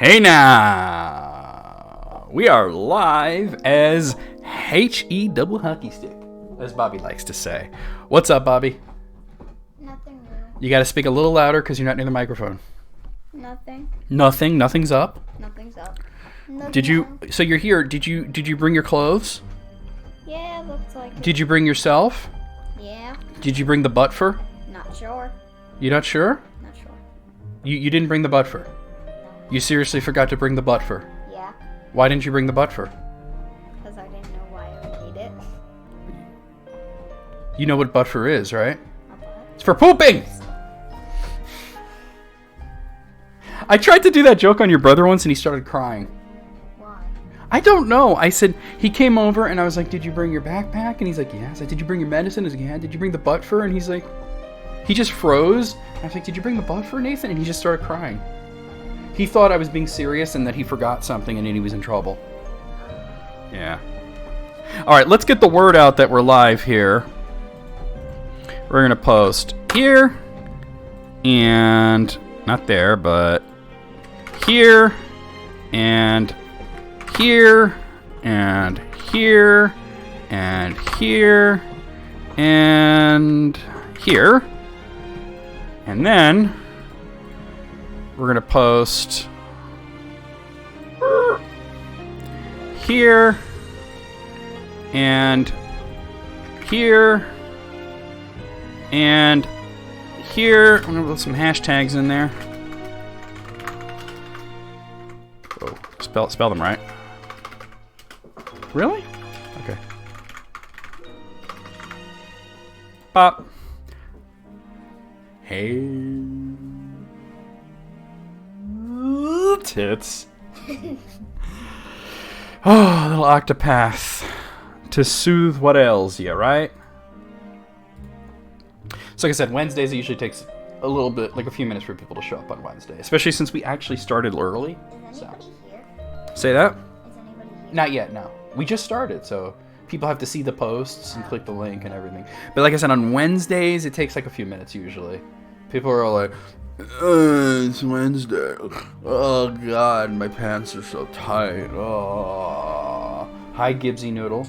Hey now! We are live as H-E double hockey stick, as Bobby likes to say. What's up, Bobby? Nothing real. You gotta speak a little louder because you're not near the microphone. Nothing. Nothing? Nothing's up? Nothing's up. Nothing Did you... else. So you're here. Did you bring your clothes? Yeah, looks like it. Did you bring yourself? Yeah. Did you bring the butt fur? Not sure. You not sure? Not sure. You didn't bring the butt fur? No. You seriously forgot to bring the butt fur? Yeah. Why didn't you bring the butt fur? Because I didn't know why I would need it. You know what butt fur is, right? Not that. It's for pooping! I tried to do that joke on your brother once and he started crying. Why? I don't know. I said, he came over and I was like, did you bring your backpack? And he's like, yeah. I said, did you bring your medicine? I was like, yeah. Did you bring the butt fur? And he's like, he just froze. I was like, did you bring the butt fur, Nathan? And he just started crying. He thought I was being serious and that he forgot something and then he was in trouble. Yeah. All right, let's get the word out that we're live here. We're going to post here and not there, but here and here and here and here and here. And then we're going to post here and here and here. I'm going to put some hashtags in there. Oh, spell them right. Really? Okay. Pop. Hey. Tits. Oh, little OCTOPATH to soothe what ails you, right? So like I said, Wednesdays it usually takes a little bit, like a few minutes for people to show up on Wednesday, especially since we actually started early. Is anybody here? Say that? Is anybody here? Not yet, no. We just started, so people have to see the posts and click the link and everything. But like I said, on Wednesdays it takes like a few minutes usually. People are all like, it's Wednesday. Oh God, my pants are so tight. Oh. Hi, Gibbsy Noodle.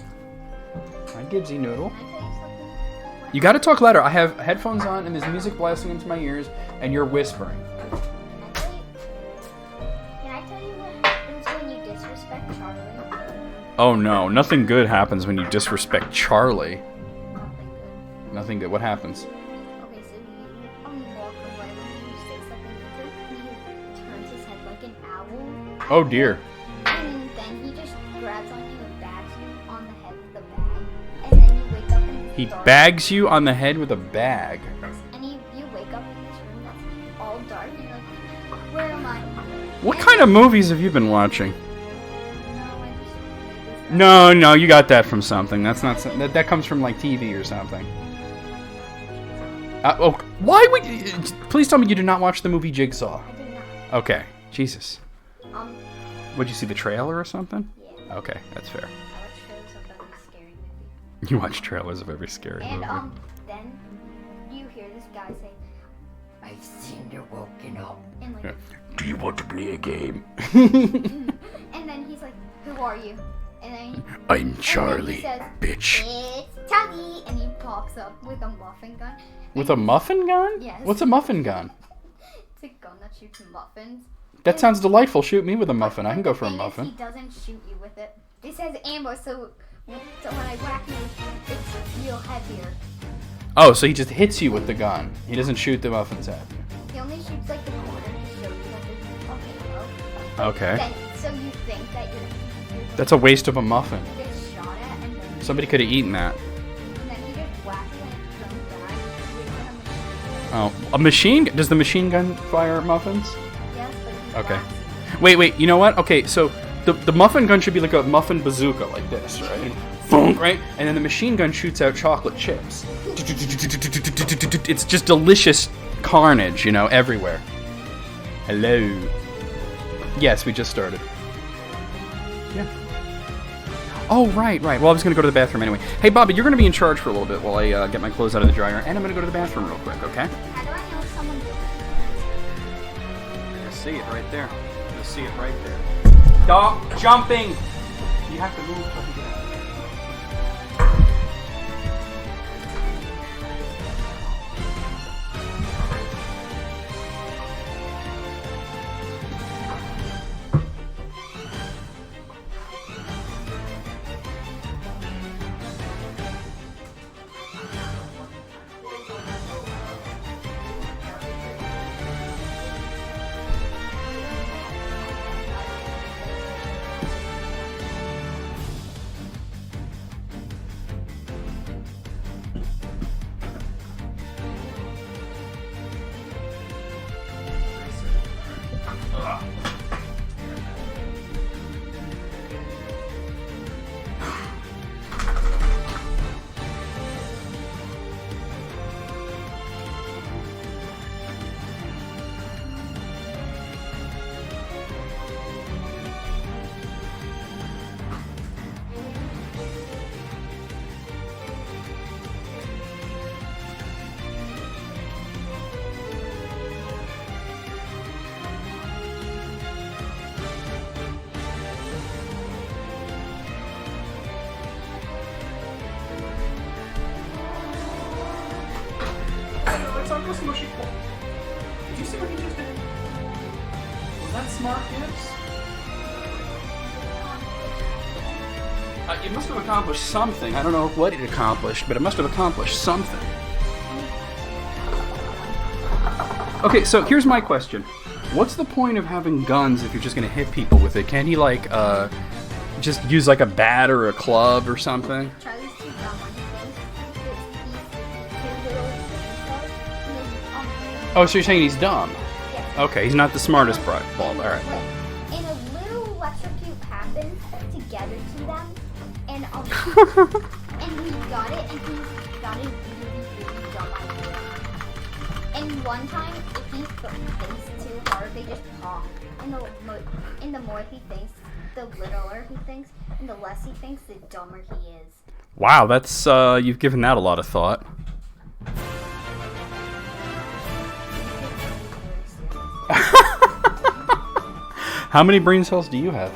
Hi, Gibbsy Noodle. Can I tell you something? You gotta talk louder. I have headphones on and there's music blasting into my ears and you're whispering. Can I tell you what happens when you disrespect Charlie? Oh no, nothing good happens when you disrespect Charlie. Nothing good. Nothing good. What happens? Okay, so you walk away when you say something good. He turns his head like an owl. Oh dear. And then he just grabs on you and bags you on the head with a bag. And then you wake up in this He dark bags you on the head with a bag. And you wake up in this room that's all dark and you're like, where am I? What kind of movies have you been watching? No, I just made this up. No, you got that from something. That's not that comes from like TV or something. Why would you, please tell me you did not watch the movie Jigsaw? I did not. Okay, Jesus. Um, Would you see the trailer or something? yeah. Okay, that's fair. I watched shows of every scary movie. You watch trailers of every scary And, movie. then you hear this guy say, I've seen you woken up. And like, Do you want to play a game? and then he's like, who are you? And then I'm Charlie, says, bitch. it's Charlie. And he pops up with a muffin gun. With a muffin gun? Yes. What's a muffin gun? It's a gun that shoots muffins. That sounds delightful. Shoot me with a muffin. I can go for a The thing is, muffin. He doesn't shoot you with it. It says ambush, so when I whack you, it's real heavier. Oh, so he just hits you with the gun. He doesn't shoot the muffins at you. He only shoots like the corner to show you that there's fucking ammo. Okay. Then, so you think that you're That's a waste of a muffin. get shot at, and then Somebody could have eaten that. you just whack it and it comes back. Oh, a machine? Does the machine gun fire muffins? Yes, but he Okay. whacks it. Wait. You know what? Okay, so the muffin gun should be like a muffin bazooka, like this, right? Boom, right? And then the machine gun shoots out chocolate chips. It's just delicious carnage, everywhere. Hello. Yes, we just started. Yeah. Oh, right. Well, I was going to go to the bathroom anyway. Hey, Bobby, you're going to be in charge for a little bit while I get my clothes out of the dryer, and I'm going to go to the bathroom real quick, okay? How do I know if someone's doing I see it right there. to see it right there. Dog jumping! You have to move so I can get out. Did you see what he just did? Was that smart, Gibbs? It must have accomplished something. I don't know what it accomplished, but it must have accomplished something. Okay, so here's my question. What's the point of having guns if you're just going to hit people with it? Can't he, like, just use, like, a bat or a club or something? Charlie's too dumb on his little Oh, so you're saying he's dumb? Yeah. Okay, he's not the smartest bulb. All right. And a little electrocute happens together to them, and and he got it, and he got it really dumb idea. And one time, if he thinks too hard, they just pop. And the more he thinks, the littler he thinks, and the less he thinks, the dumber he is. Wow, that's you've given that a lot of thought. How many brain cells do you have?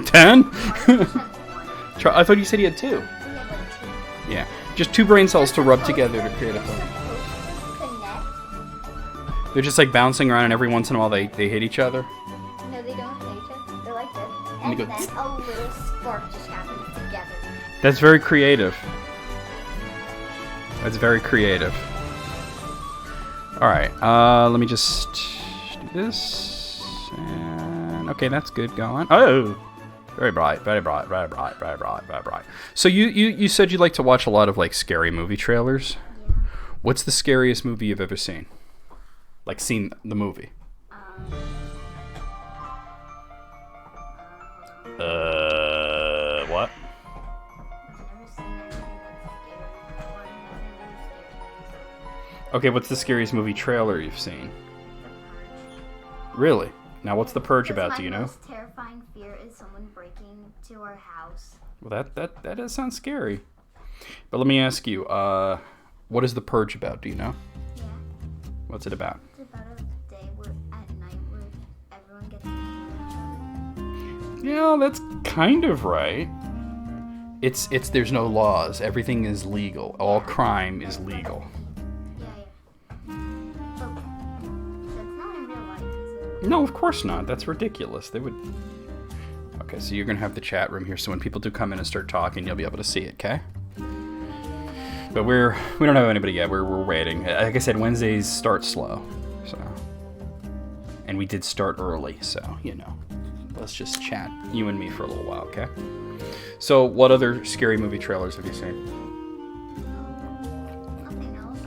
10? I thought you said you had 2. Yeah, just 2 brain cells to rub together to create a thing. They're just like bouncing around, and every once in a while they hit each other. No, they don't hit each other. They're like this. And Then a little spark just happens together. That's very creative. That's very creative. Alright, let me just do this. And okay, that's good going. Oh! Very bright, very bright, very bright, very bright, very bright. So you said you like to watch a lot of like scary movie trailers. Yeah. What's the scariest movie you've ever seen? Like seen the movie? What? Okay, what's the scariest movie trailer you've seen? Really? Now, what's The Purge about? Do you know? My most terrifying fear is someone breaking into our house. Well, that does sound scary. But let me ask you, what is The Purge about? Do you know? Yeah. What's it about? It's about a day where at night where everyone gets to kill each other. Yeah, that's kind of right. It's there's no laws. Everything is legal. All crime is legal. No, of course not. That's ridiculous. They would... Okay, so you're going to have the chat room here, so when people do come in and start talking, you'll be able to see it, okay? But we don't have anybody yet. We're waiting. Like I said, Wednesdays start slow, so... And we did start early, so, you know. Let's just chat, you and me, for a little while, okay? So, what other scary movie trailers have you seen? Nothing else.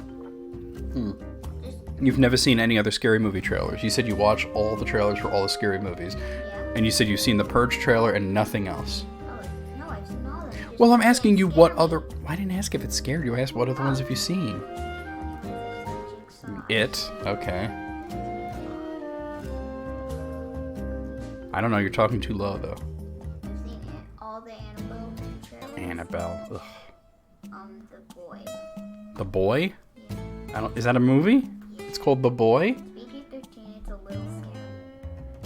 You've never seen any other scary movie trailers. You said you watch all the trailers for all the scary movies. Yeah. And you said you've seen the Purge trailer and nothing else. Oh, no, I've seen all of them. Well, I'm asking you what other... I didn't ask if it scared you. I asked what other ones have you seen? It. Okay. I don't know. You're talking too low, though. I've seen all the Annabelle trailers. Annabelle. Ugh. The Boy. The Boy? Yeah. Is that a movie? It's called The Boy? Speaking through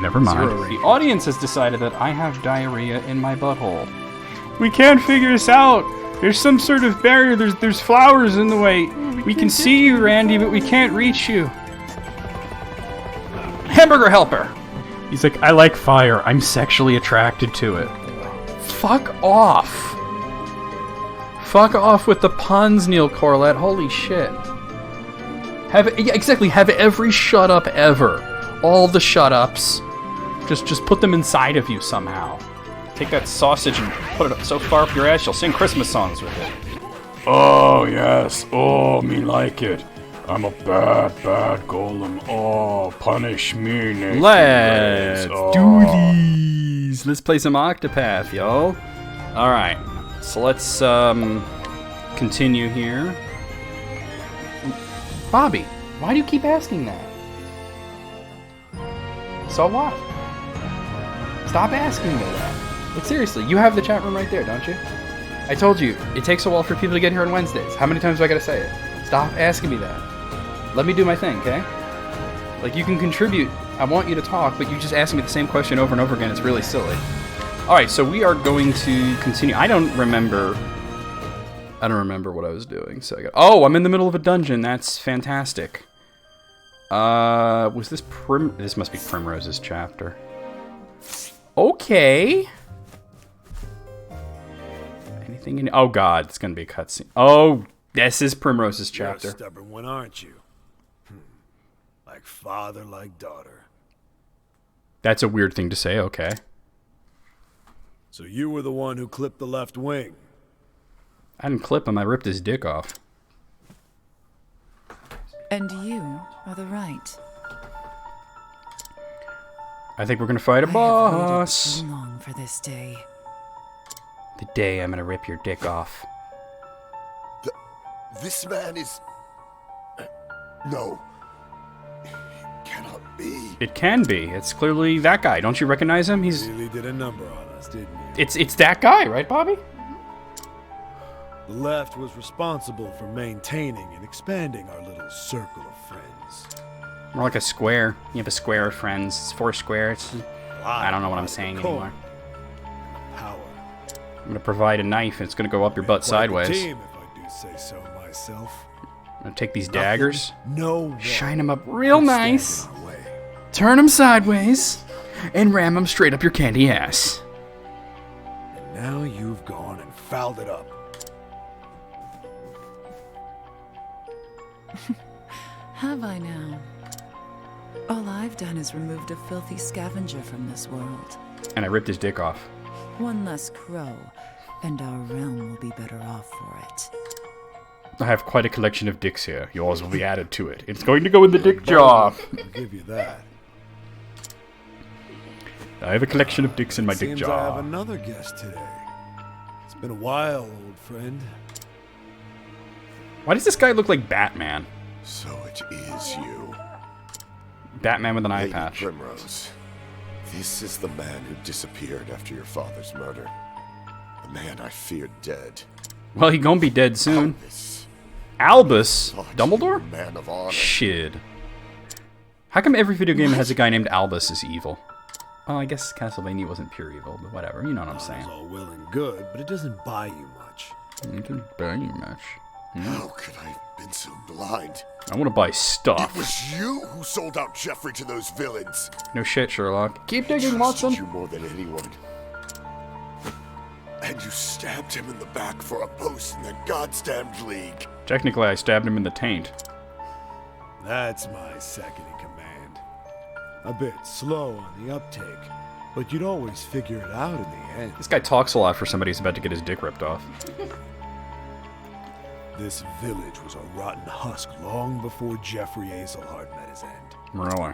Never mind. The audience has decided that I have diarrhea in my butthole. We can't figure this out. There's some sort of barrier. There's flowers in the way. We can see you, Randy, but we can't reach you. Hamburger helper. He's like, I like fire. I'm sexually attracted to it. Fuck off. Fuck off with the puns, Neil Corlett. Holy shit. Have every shut up ever. All the shut ups. Just put them inside of you somehow. Take that sausage and put it so far up your ass you'll sing Christmas songs with it. Oh, yes. Oh, me like it. I'm a bad golem. Oh, punish me, Nathan. Let's do these. Let's play some Octopath, yo. Alright. So let's continue here. Bobby, why do you keep asking that? So what? Stop asking me that. Like, seriously, you have the chat room right there, don't you? I told you, it takes a while for people to get here on Wednesdays. How many times do I gotta say it? Stop asking me that. Let me do my thing, okay? Like, you can contribute. I want you to talk, but you just ask me the same question over and over again. It's really silly. Alright, so we are going to continue. I don't remember what I was doing. So oh, I'm in the middle of a dungeon. That's fantastic. Was this This must be Primrose's chapter. Okay. Anything in... Oh god, it's gonna be a cutscene. Oh, this is Primrose's chapter. You're a stubborn one, aren't you? Like father, like daughter. That's a weird thing to say, okay. So you were the one who clipped the left wing. I didn't clip him, I ripped his dick off. And you are the right. I think we're gonna fight a boss. I have waited too long for this day. The day I'm gonna rip your dick off. This man is... No. It cannot be. It can be. It's clearly that guy. Don't you recognize him? He's... Really did a number on us, didn't you? It's that guy, right, Bobby? The left was responsible for maintaining and expanding our little circle of friends. More like a square. You have a square of friends. It's four square. I don't know what I'm saying anymore. Power. I'm gonna provide a knife and it's gonna go up your butt sideways. Team, if I do say so myself. I'm gonna take these daggers. No. Shine them up real nice. Turn them sideways. And ram them straight up your candy ass. And now you've gone and fouled it up. Have I now? All I've done is removed a filthy scavenger from this world. And I ripped his dick off. One less crow, and our realm will be better off for it. I have quite a collection of dicks here. Yours will be added to it. It's going to go in the dick jar. I'll give you that. I have a collection of dicks in my dick Seems jar. I have another guest today. It's been a while, old friend. Why does this guy look like Batman? So it is you. Batman with an eye Lady patch. Primrose. This is the man who disappeared after your father's murder. The man I feared dead. Well, he gonna be dead soon. Albus. Albus? Thought you Dumbledore? were a man of honor. Shit. How come every video game that has a guy named Albus is evil? Well, I guess Castlevania wasn't pure evil, but whatever. You know what I'm saying. It's all well and good, but it doesn't buy you much. It didn't buy you much. How could I have been so blind? I want to buy It stuff. was you who sold out Jeffrey to those villains. No shit, Sherlock. Keep digging, Trusted Watson. you more than anyone. And you stabbed him in the back for a post in the goddamned league. Technically, I stabbed him in the taint. That's my second in command. A bit slow on the uptake, but you'd always figure it out in the end. This guy talks a lot for somebody who's about to get his dick ripped off. This village was a rotten husk long before Jeffrey Azelhard met his end. Really?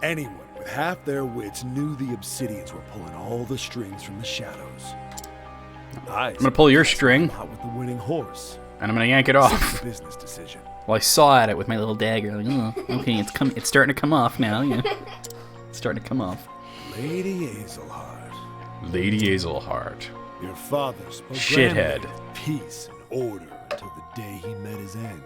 Anyone with half their wits knew the Obsidians were pulling all the strings from the shadows. I'm gonna pull your string, Out with the winning horse. and I'm gonna yank it off. It's a business decision. Well, I saw at it with my little dagger. Like, oh, okay, it's starting to come off now. Yeah, it's starting to come off. Lady Azelhard. Lady Azelhard. Your father spoke Shithead. grandly of peace and order until the day he met his end.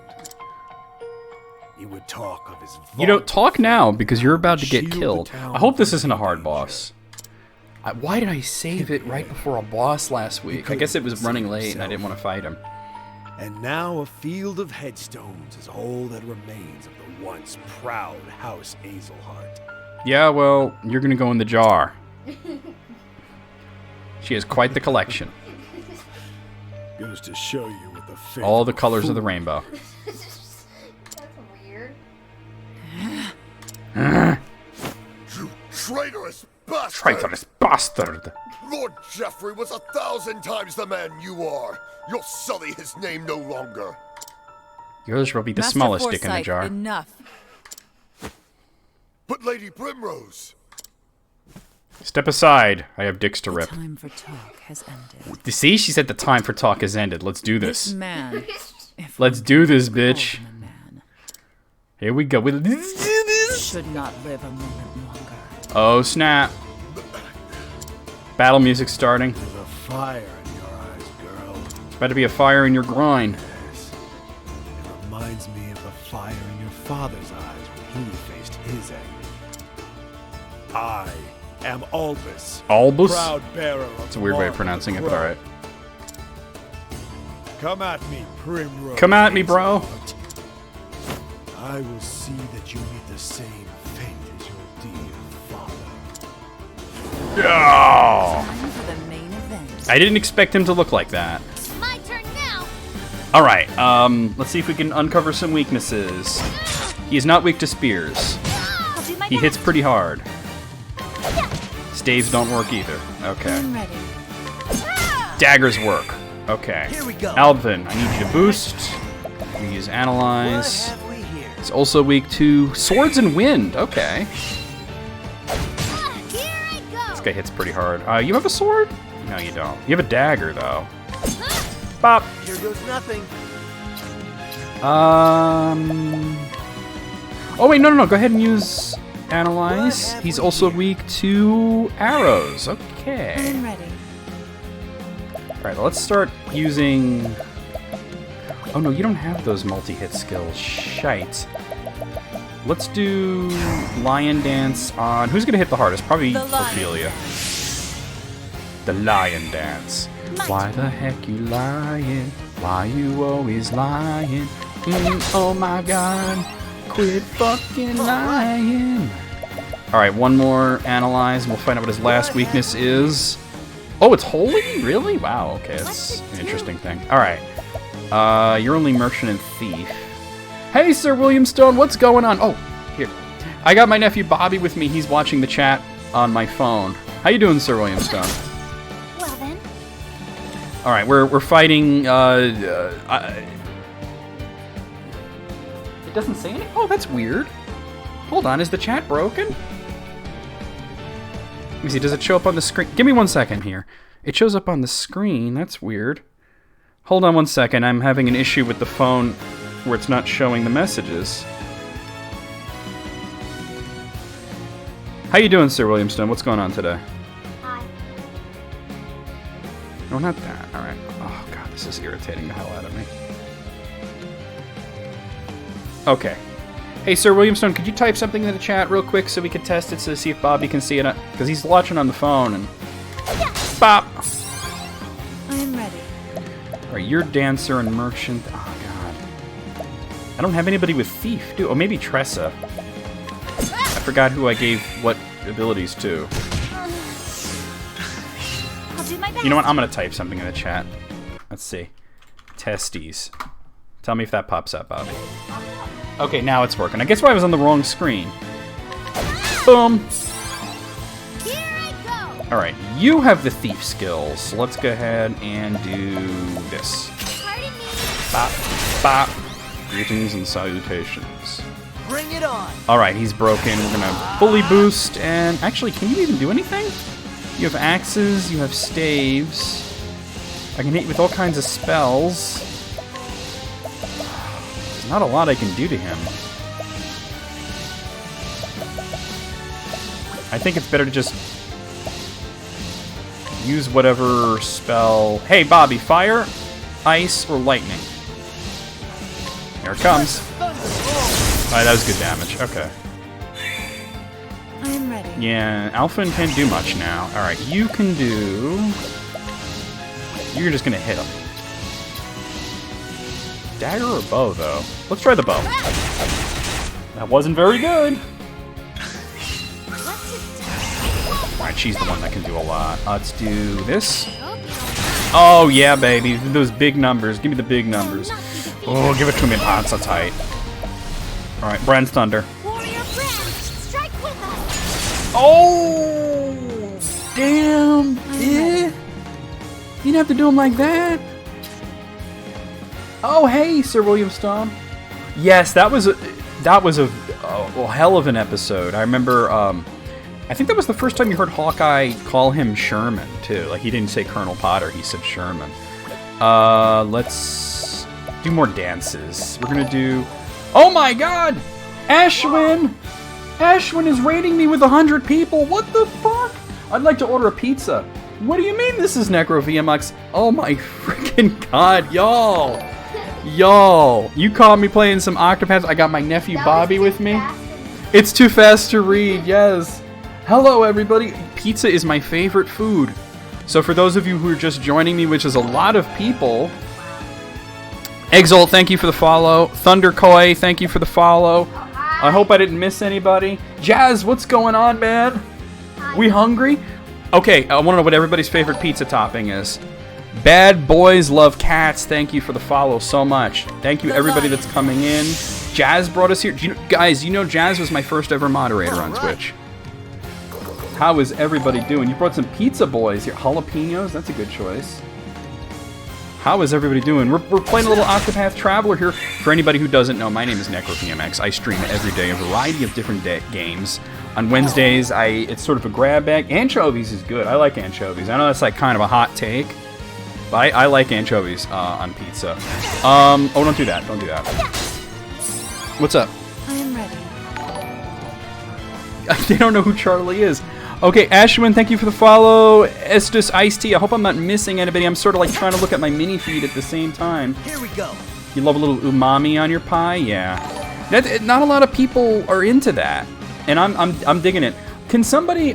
he would talk of his You don't talk vaunted now because you're about to get shield the killed. town I hope this from isn't a any hard danger. boss. Why did I save it right before a boss last week? I guess it was running late and I didn't want to fight him. And now a field of headstones is all that remains of the once proud House Azelhart. Yeah, well, you're gonna go in the jar. She has quite the collection. Goes to show you what the fate All the of a colors of the fool- rainbow. That's weird. You traitorous bastard! Traitorous bastard! Lord Geoffrey was 1,000 times the man you are. You'll sully his name no longer. Yours will be the Master smallest dick in the Forsyth, jar. Enough. But Lady Primrose... Step aside. I have dicks to The rip. time for talk has ended. You see? She said the time for talk has ended. Let's do This this. man. If Let's one do this, could call bitch. him a man, Here we go. Let's do this. should not live a moment longer. Oh, snap. Battle music starting. There's a fire in your eyes, girl. It's about to be a fire in your groin. Yes. It reminds me of the fire in your father's eyes when he faced his end. I am Albus, Albus? proud bearer of It's a weird way of Mark pronouncing it, the but alright. Come at me, Primrose. Come at me, bro. Hazelhart. I will see that you meet the same fate as your dear father. Oh. Time for the main event. I didn't expect him to look like that. My turn now. Alright, let's see if we can uncover some weaknesses. He is not weak to spears. I'll do my He best. hits pretty hard. Staves don't work either. Okay. I'm ready. Daggers work. Okay. Here we go. Alvin, I need you to boost. We use Analyze. What have we here? It's also weak to swords and wind. Okay. Here I go. This guy hits pretty hard. You have a sword? No, you don't. You have a dagger, though. Bop. Here goes nothing. Oh, wait, no. Go ahead and use Analyze. He's also weak to arrows. Okay. I'm ready. Alright, let's start using... Oh no, you don't have those multi-hit skills. Shite. Let's do Lion Dance on... Who's gonna hit the hardest? Probably The lion. Ophelia. The Lion Dance. Why the heck you lying? Why you always lying? Oh my god. Quit fucking lying. Alright, one more Analyze, and we'll find out what his last weakness is. Oh, it's holy? Really? Wow, okay, that's an interesting thing. Alright. You're only merchant and thief. Hey, Sir William Stone, what's going on? Oh, here. I got my nephew Bobby with me. He's watching the chat on my phone. How you doing, Sir William Stone? Well then. Alright, we're fighting, it doesn't say anything? Oh, that's weird. Hold on, is the chat broken? Let me see, does it show up on the screen? Give me 1 second here. It shows up on the screen, that's weird. Hold on 1 second, I'm having an issue with the phone where it's not showing the messages. How you doing, Sir Williamstone? What's going on today? Hi. No, not that. Alright. Oh, God, this is irritating the hell out of me. Okay. Hey, Sir Williamstone, could you type something in the chat real quick so we can test it to see if Bobby can see it? Because he's watching on the phone and... Bop! I'm ready. Alright, you're Dancer and Merchant. Oh, God. I don't have anybody with Thief, do I? Oh, maybe Tressa. I forgot who I gave what abilities to. I'll do my best. You know what? I'm going to type something in the chat. Let's see. Testes. Tell me if that pops up, Bobby. Okay, now it's working. I guess why I was on the wrong screen. Boom. Here I go. Alright, you have the thief skills. So let's go ahead and do this. Pardon me. Bop, bop. Greetings and salutations. Bring it on. Alright, he's broken. We're gonna fully boost. And actually, can you even do anything? You have axes, you have staves. I can hit you with all kinds of spells. There's not a lot I can do to him. I think it's better to just use whatever spell. Hey, Bobby, fire, ice, or lightning. Here it comes. Alright, that was good damage. Okay. I am ready. Yeah, Alphen can't do much now. Alright, you can do... You're just gonna hit him. Dagger or bow, though? Let's try the bow. That wasn't very good. Alright, she's the one that can do a lot. Let's do this. Oh, yeah, baby. Those big numbers. Give me the big numbers. Oh, give it to me. Ah, it's so tight. Alright, Brand's Thunder. Oh! Damn! Yeah. You didn't have to do him like that. Oh, hey, Sir William Stomp. Yes, that was a hell of an episode. I remember, I think that was the first time you heard Hawkeye call him Sherman, too. Like, he didn't say Colonel Potter, he said Sherman. Let's do more dances. We're gonna do... Oh my god! Ashwin! Ashwin is raiding me with 100 people! What the fuck? I'd like to order a pizza. What do you mean this is Necro VMX? Oh my freaking god, y'all! Y'all, you caught me playing some Octopath. I got my nephew Bobby with me. It's too fast to read, yes. Hello, everybody. Pizza is my favorite food. So for those of you who are just joining me, which is a lot of people, Exalt, thank you for the follow. Thunderkoi, thank you for the follow. I hope I didn't miss anybody. Jazz, what's going on, man? We hungry? Okay, I want to know what everybody's favorite pizza topping is. Bad Boys Love Cats, thank you for the follow so much. Thank you, everybody that's coming in. Jazz brought us here. Guys, you know Jazz was my first ever moderator on Twitch. How is everybody doing? You brought some pizza boys here. Jalapenos, that's a good choice. How is everybody doing? We're playing a little Octopath Traveler here. For anybody who doesn't know, my name is NecroVMX. I stream every day a variety of different games. On Wednesdays, it's sort of a grab bag. Anchovies is good. I like anchovies. I know that's like kind of a hot take, but I like anchovies on pizza. Oh, don't do that. Don't do that. What's up? I am ready. They don't know who Charlie is. Okay, Ashwin, thank you for the follow. Estus Iced Tea, I hope I'm not missing anybody. I'm sort of like trying to look at my mini feed at the same time. Here we go. You love a little umami on your pie? Yeah. Not a lot of people are into that, and I'm digging it. Can somebody,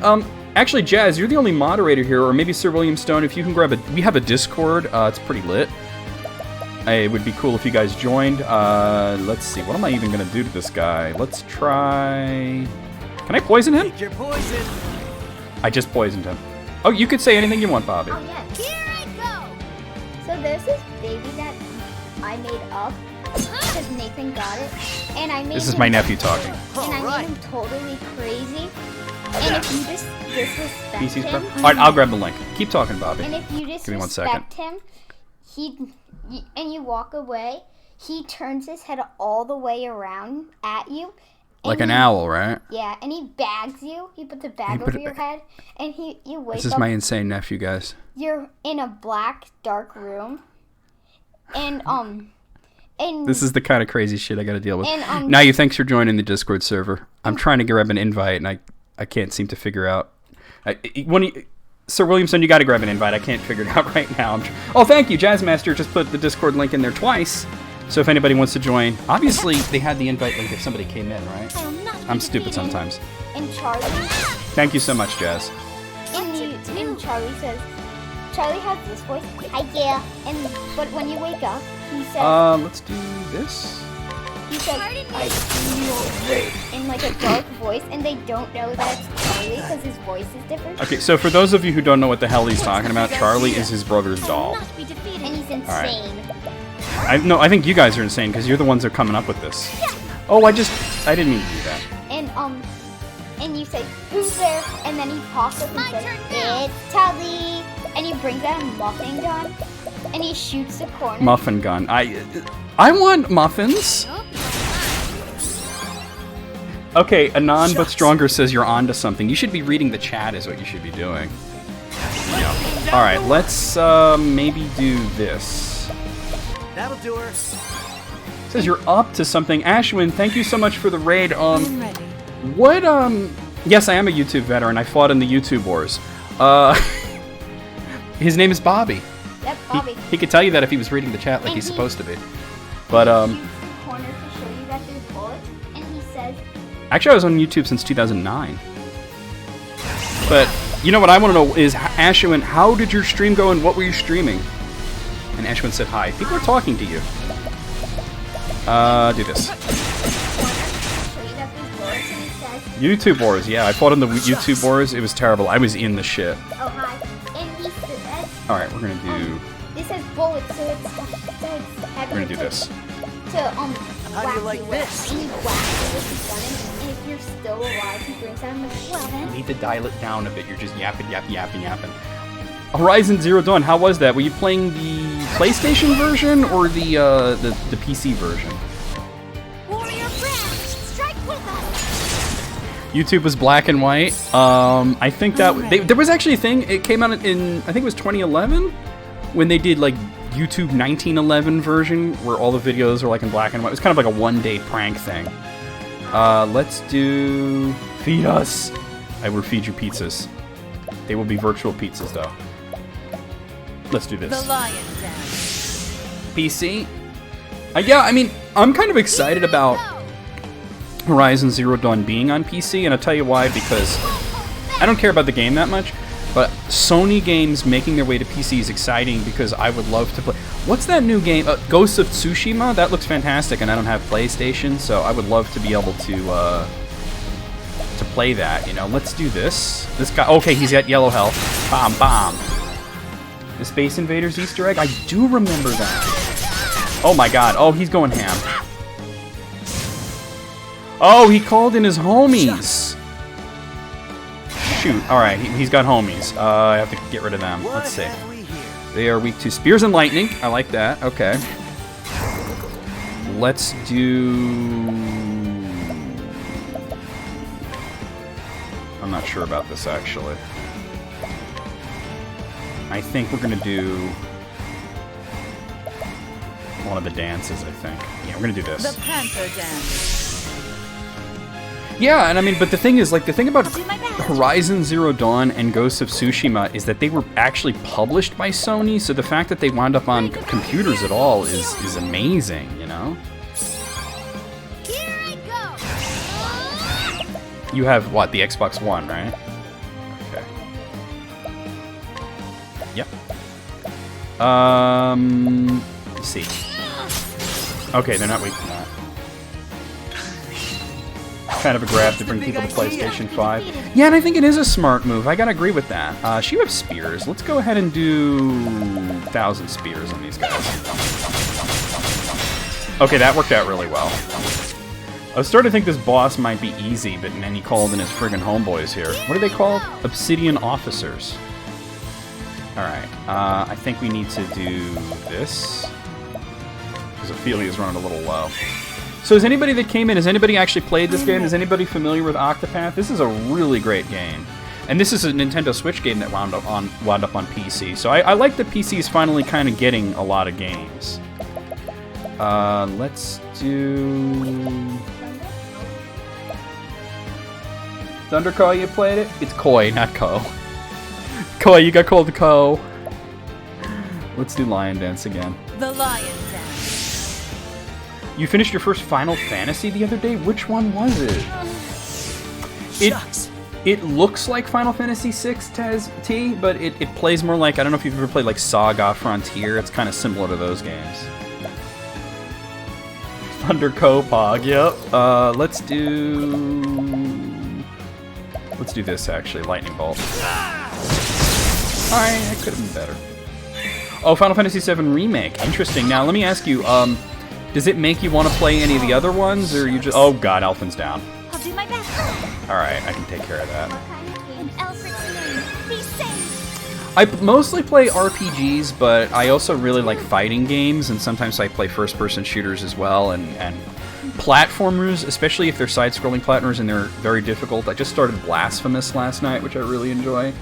actually, Jazz, you're the only moderator here, or maybe Sir William Stone, if you can grab we have a Discord, it's pretty lit. It would be cool if you guys joined. Let's see, what am I even gonna do to this guy? Let's try... Can I poison him? Take your poison. I just poisoned him. Oh, you could say anything you want, Bobby. Oh, yeah. Here I go! So there's this baby that I made up because Nathan got it. And I made This is my nephew talking. And I made him totally crazy. And if you just disrespect PC's him... Alright, I'll grab the link. Keep talking, Bobby. And if you Give me 1 second. disrespect him, and you walk away, he turns his head all the way around at you. Like an owl, right? Yeah, and he bags you. He puts a bag over your head, and you wake up. This is my insane nephew, guys. You're in a black, dark room, and This is the kind of crazy shit I gotta deal with. And, Now, thanks for joining the Discord server. I'm trying to grab an invite, and I can't seem to figure out. Sir Williamson, you gotta grab an invite. I can't figure it out right now. Oh, thank you. Jazzmaster just put the Discord link in there twice. So if anybody wants to join, obviously they had the invite link if somebody came in, right? I'm stupid sometimes. And Charlie. Thank you so much, Jazz. And Charlie says, Charlie has this voice. Hi, yeah. But when you wake up, he says. Let's do this. He says, I feel in like a dark voice, and they don't know that it's Charlie because his voice is different. Okay, so for those of you who don't know what the hell he's talking about, Charlie is his brother's doll. And he's insane. I think you guys are insane because you're the ones that are coming up with this. Oh, I didn't mean to do that. And you say, who's there? And then he pops up and says, it's Tully. And he brings out a muffin gun, and he shoots the corner. Muffin gun. I want muffins. Okay, Anon but Stronger says you're onto something. You should be reading the chat is what you should be doing. Yeah. All right, let's maybe do this. That'll do her. Says you're up to something. Ashwin, thank you so much for the raid. I'm ready. What, yes, I am a YouTube veteran. I fought in the YouTube wars. His name is Bobby. Yep, Bobby. He could tell you that if he was reading the chat like he's supposed to be. But, He shoots the corner to show you that there's bullets, and Actually, I was on YouTube since 2009. But you know what I want to know is, Ashwin, how did your stream go and what were you streaming? And Ashwin said hi. People are talking to you. Do this. YouTube Wars, yeah. I fought in the YouTube Wars. It was terrible. I was in the shit. Oh, hi. And he said... Alright, we're gonna do... This has bullets, so it's heavy. We're gonna do this. To, How do you like this? And you whack it with the gun, and if you're still alive, he brings out, I'm like, well then. You need to dial it down a bit. You're just yapping. Horizon Zero Dawn, how was that? Were you playing the PlayStation version or the PC version? Warrior friend, strike with us. YouTube was black and white. I think that there was actually a thing. It came out in I think it was 2011 when they did like YouTube 1911 version where all the videos were like in black and white. It was kind of like a one-day prank thing. Let's do feed us. I will feed you pizzas. They will be virtual pizzas though. Let's do this. The lion dance. PC. Yeah, I mean, I'm kind of excited about Horizon Zero Dawn being on PC, and I'll tell you why, because I don't care about the game that much, but Sony games making their way to PC is exciting because I would love to play. What's that new game? Ghost of Tsushima? That looks fantastic, and I don't have PlayStation, so I would love to be able to play that, you know. Let's do this. This guy, okay, he's got yellow health. Bomb, bomb. The Space Invaders Easter egg? I do remember that. Oh my god. Oh, he's going ham. Oh, he called in his homies. Shoot. Alright, he's got homies. I have to get rid of them. Let's see. They are weak to Spears and Lightning. I like that. Okay. Let's do... I'm not sure about this, actually. I think we're gonna do one of the dances, I think. Yeah, we're gonna do this. The Panther Dance. Yeah, and I mean, but the thing is, like, the thing about Horizon Zero Dawn and Ghost of Tsushima is that they were actually published by Sony, so the fact that they wound up on computers at all is amazing, you know? Here I go. You have, what, the Xbox One, right? Okay. Yep. Let's see. Okay, they're not weak to that. Kind of a grab to bring people to PlayStation 5. Yeah, and I think it is a smart move. I gotta agree with that. You have spears. Let's go ahead and do 1,000 spears on these guys. Okay, that worked out really well. I was starting to think this boss might be easy, but then he called in his friggin' homeboys here. What are they called? Obsidian Officers. Alright, I think we need to do this. Because Ophelia's running a little low. So is anybody that came in, has anybody actually played this game? Is anybody familiar with OCTOPATH? This is a really great game. And this is a Nintendo Switch game that wound up on PC. So I like that PC is finally kind of getting a lot of games. Let's do... Thunderco, you played it? It's Koi, not Ko. Koi, you got called Ko. Let's do Lion Dance again. The Lion Dance. You finished your first Final Fantasy the other day? Which one was it? It looks like Final Fantasy VI T, but it plays more like, I don't know if you've ever played like Saga Frontier. It's kind of similar to those games. Thunder Kopog, yep. Let's do this actually, Lightning Bolt. Alright, that could have been better. Oh, Final Fantasy VII Remake. Interesting. Now, let me ask you, does it make you want to play any of the other ones, or you just... Oh god, Elfin's down. I'll do my best. Alright, I can take care of that. What kind of game? Alfred's name. Be safe. I mostly play RPGs, but I also really like fighting games, and sometimes I play first-person shooters as well, and platformers, especially if they're side-scrolling platformers and they're very difficult. I just started Blasphemous last night, which I really enjoy.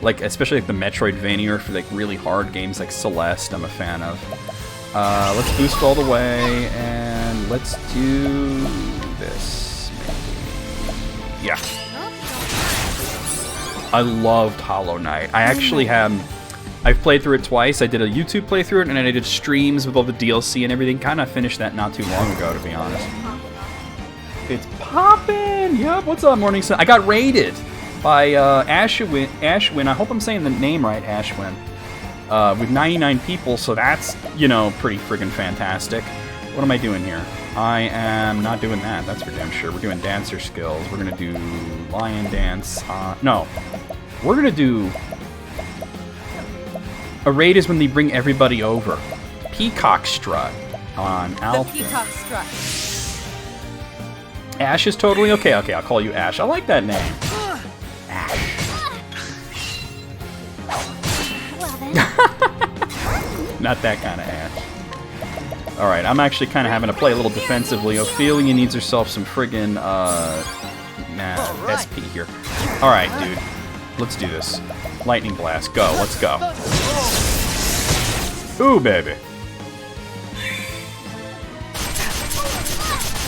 Like, especially like the Metroidvania for like really hard games like Celeste, I'm a fan of. Let's boost all the way, and let's do this, maybe. Yeah. I loved Hollow Knight. I actually I've played through it twice. I did a YouTube playthrough it, and I did streams with all the DLC and everything. Kind of finished that not too long ago, to be honest. It's poppin'? Yep, what's up, Morning Sun? I got raided by Ashwin. I hope I'm saying the name right, Ashwin. With 99 people, so that's, you know, pretty friggin' fantastic. What am I doing here? I am not doing that, that's for damn sure. We're doing dancer skills. We're gonna do lion dance. No. We're gonna do... A raid is when they bring everybody over. Peacock strut on Alpha. The peacock strut. Ash is totally okay. Okay, I'll call you Ash. I like that name. Ash. Well then. Not that kind of Ash. Alright, I'm actually kind of having to play a little defensively. Ophelia needs herself some friggin' SP here. Alright, dude. Let's do this. Lightning Blast. Go. Let's go. Ooh, baby.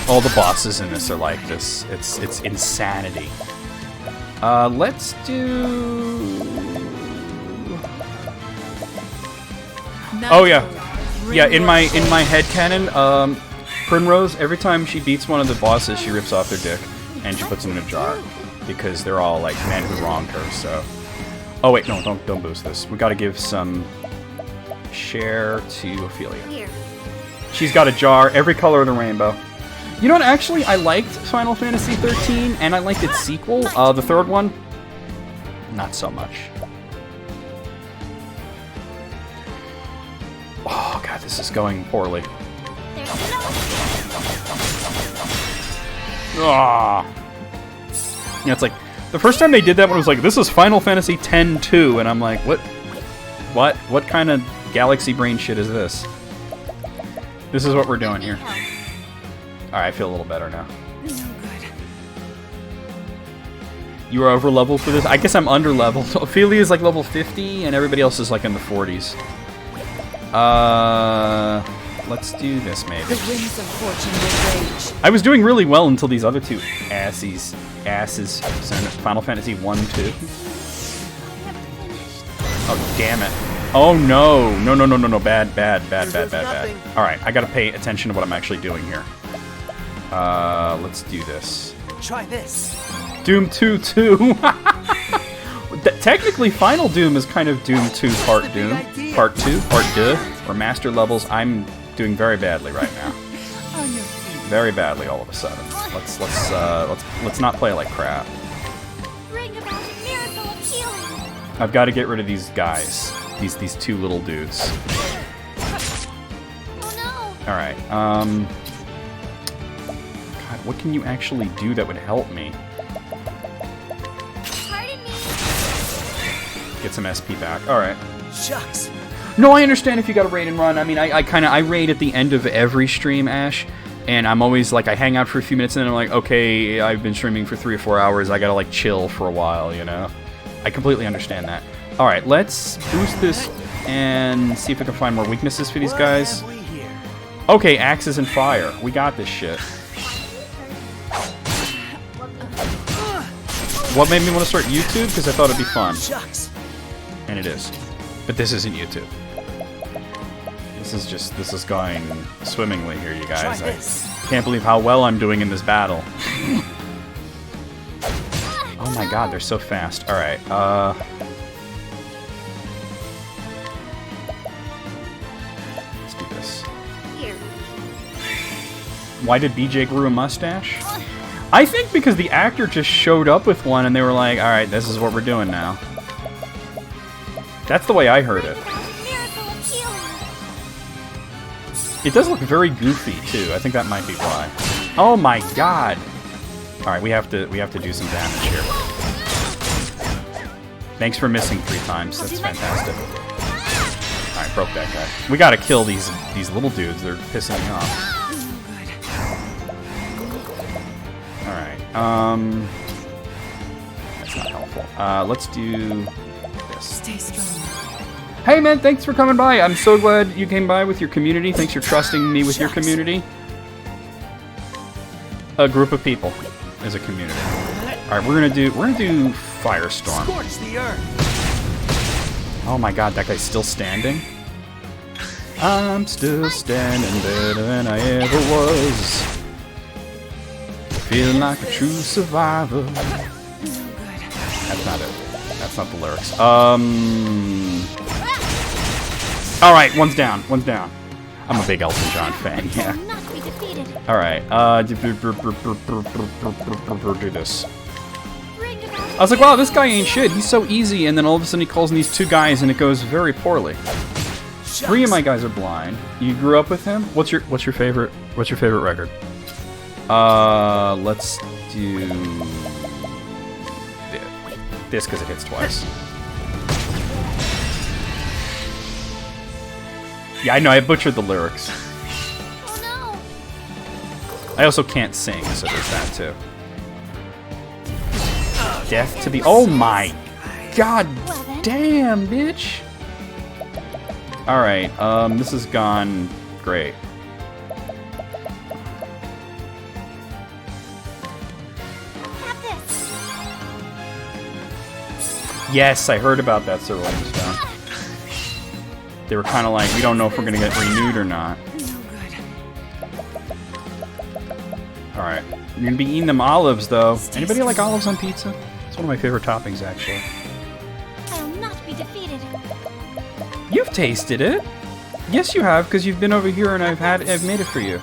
All the bosses in this are like this. It's insanity. Let's do... Oh yeah. Yeah, in my headcanon, Primrose, every time she beats one of the bosses, she rips off their dick and she puts them in a jar. Because they're all like men who wronged her, so... Oh wait, no, don't boost this. We gotta give some share to Ophelia. Here. She's got a jar, every color of the rainbow. You know what, actually, I liked Final Fantasy 13, and I liked its sequel, the third one. Not so much. Oh god, this is going poorly. There's no. Ah. Yeah, it's like, the first time they did that one was like, this is Final Fantasy X-2, and I'm like, what? What kind of galaxy brain shit is this? This is what we're doing here. Alright, I feel a little better now. No good. You are over leveled for this? I guess I'm under leveled. Ophelia is like level 50, and everybody else is like in the 40s. Let's do this maybe. The winds of fortune will rage. I was doing really well until these other two asses. Final Fantasy 1, 2. Oh, damn it. Oh, no. No. Bad. Alright, I gotta pay attention to what I'm actually doing here. Let's do this. Try this. Doom 2, 2. Technically, Final Doom is kind of Doom 2 Part Doom. Part 2, Part 2. Or Master Levels. I'm doing very badly right now. On your feet. Very badly all of a sudden. Let's not play like crap. Bring about a miracle of healing. I've got to get rid of these guys. These two little dudes. Oh no. Alright, God, what can you actually do that would help me? Pardon me. Get some SP back. Alright. Shucks. No, I understand if you got to raid and run. I mean, I raid at the end of every stream, Ash. And I'm always like, I hang out for a few minutes and then I'm like, okay, I've been streaming for 3 or 4 hours. I gotta like chill for a while, you know? I completely understand that. Alright, let's boost this and see if we can find more weaknesses for these guys. What have we here? Okay, axes and fire. We got this shit. What made me want to start YouTube? Because I thought it'd be fun. Shucks. And it is. But this isn't YouTube. This is going swimmingly here, you guys. Try I this. can't believe how well I'm doing in this battle. Oh my god, they're so fast. Alright, let's do this. Here. Why did BJ grew a mustache? I think because the actor just showed up with one and they were like, alright, this is what we're doing now. That's the way I heard it. Bring about a miracle of healing. It does look very goofy too. I think that might be why. Oh my god! Alright, we have to do some damage here. Thanks for missing 3 times. That's fantastic. Alright, broke that guy. We gotta kill these little dudes. They're pissing me off. Alright, that's not helpful. Let's do this. Stay strong. Hey man, thanks for coming by. I'm so glad you came by with your community. Thanks for trusting me with your community. A group of people is a community. Alright, we're gonna do Firestorm. Scorch the earth. Oh my god, that guy's still standing? I'm still standing better than I ever was. Feeling like a true survivor. That's not it. That's not the lyrics. Alright, one's down. One's down. I'm a big Elton John fan, yeah. Alright, do this. I was like, wow, this guy ain't shit. He's so easy, and then all of a sudden he calls in these two guys, and it goes very poorly. 3 of my guys are blind. You grew up with him? What's your favorite record? Let's do this because it hits twice. Yeah, I know. I butchered the lyrics. Oh no! I also can't sing, so there's that too. Death to the. Oh my god damn, bitch! Alright, this has gone great. Have this. Yes, I heard about that, Sir Rolling Stone. They were kind of like, we don't know if we're gonna get renewed or not. Alright, you're gonna be eating them olives, though. Anybody like olives on pizza? It's one of my favorite toppings, actually. I will not be defeated. You've tasted it. Yes, you have, because you've been over here and I've made it for you.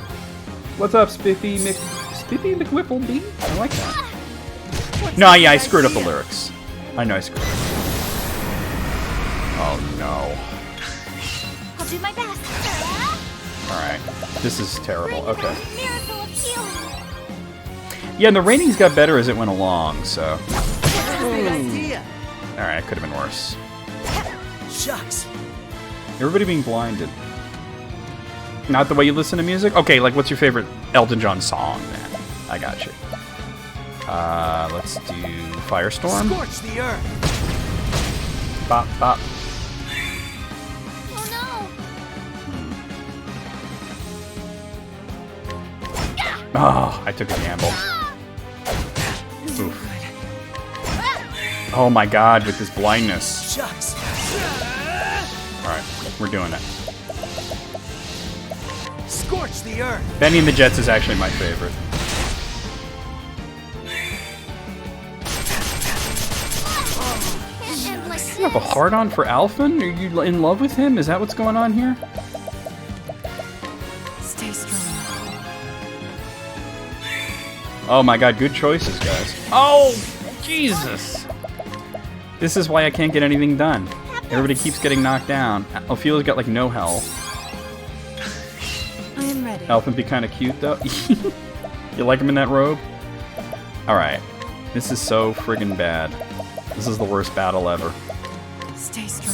What's up, Spiffy McWhippleby? I like that. No, yeah, I screwed up the lyrics. I know I screwed up. Oh no. I'll do my best. Alright, this is terrible. Bring Okay. about a miracle of healing. Yeah, and the ratings got better as it went along, so. Good idea. Alright, it could have been worse. Shucks. Everybody being blinded. Not the way you listen to music? Okay, like what's your favorite Elton John song, then? I got you. Let's do Firestorm. Scorch the earth. Bop, bop. Oh no! Oh, I took a gamble. Oof. Oh my god, with this blindness. Shucks. Alright, we're doing it. Scorch the earth. Benny and the Jets is actually my favorite. And like You have a hard-on for Alphen? Are you in love with him? Is that what's going on here? Stay strong. Oh my god, good choices, guys. Oh, Jesus! This is why I can't get anything done. Everybody keeps getting knocked down. Ophelia's got like no health. I am ready. Alphen be kind of cute though. You like him in that robe? Alright. This is so friggin' bad. This is the worst battle ever. Stay strong.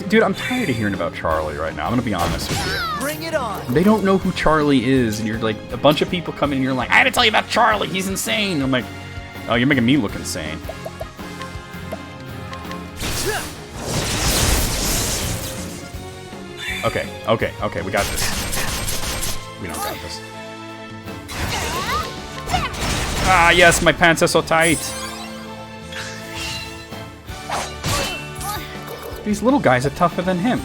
Dude, I'm tired of hearing about Charlie right now. I'm gonna be honest with you. Bring it on. They don't know who Charlie is, and you're like, a bunch of people come in and you're like, I had to tell you about Charlie, he's insane. I'm like, oh, you're making me look insane. Okay, we got this. We don't got this. Ah, yes, my pants are so tight. These little guys are tougher than him.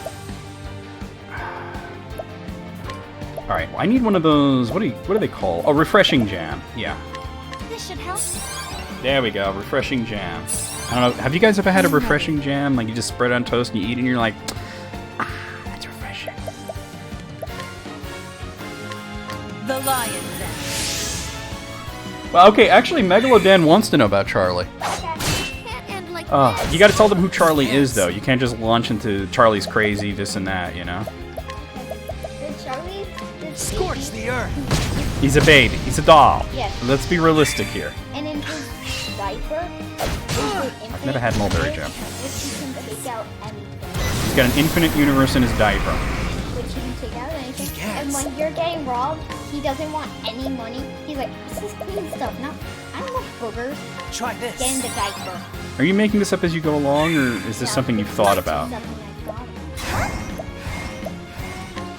Alright, well, I need one of those, what do they call? A refreshing jam. Yeah. this should help. There we go, refreshing jam. I don't know, have you guys ever had a refreshing jam? Like you just spread it on toast and you eat it and you're like, that's refreshing. The lion's den. Well, okay, actually, Megalodan wants to know about Charlie. And like You gotta tell them who Charlie is, though. You can't just launch into Charlie's crazy, this and that, you know? Scorch the earth. He's a baby. He's a doll. Yes. Let's be realistic here. And in his diaper, I've never had Mulberry Jam. which you can take out anything. He's got an infinite universe in his diaper. Which you can take out anything. He gets. And when you're getting robbed, he doesn't want any money. He's like, this is clean stuff. No, I don't want boogers. Try this. Get in the diaper. Are you making this up as you go along, or is this No, something you've it's thought not about? something I thought about.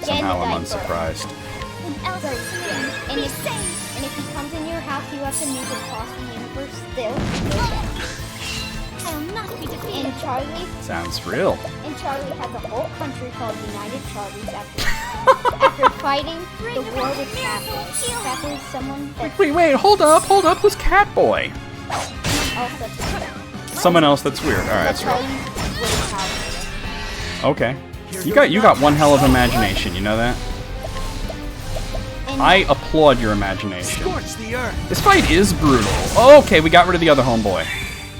Get in the Somehow I'm diaper. unsurprised. So, yeah. And if he comes in your house, you have to move across the universe still. I will not be defeated. And Charlie, Sounds real. and And Charlie has a whole country called United Charlies after fighting the war with Catboy. Catboy is someone that Wait, hold up. Who's Catboy? also Someone else that's weird. Alright, that's right. Charlie's way powerful. Okay. You got one hell of imagination, you know that? And I applaud your imagination. Scorch the earth. This fight is brutal. Okay, we got rid of the other homeboy.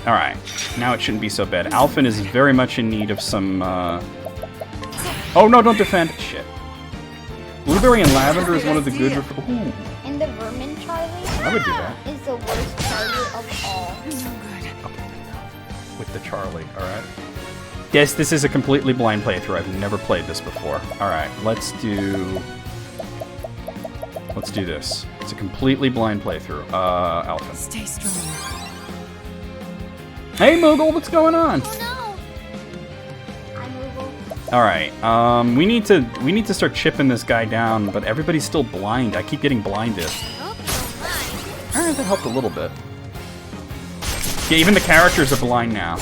Alright, now it shouldn't be so bad. Alphen is very much in need of some, Oh, no, don't defend. Shit. Blueberry and lavender is one of the good... Ooh, And the Vermin Charlie I would do that. is the worst Charlie of all. With the Charlie, alright. Yes, this is a completely blind playthrough. I've never played this before. Alright, let's do this. It's a completely blind playthrough. Alphen. Stay strong. Hey, Moogle, what's going on? Oh no! I'm Moogle. Alright, we need to start chipping this guy down, but everybody's still blind. I keep getting blinded. Alright, that helped a little bit. Yeah, even the characters are blind now.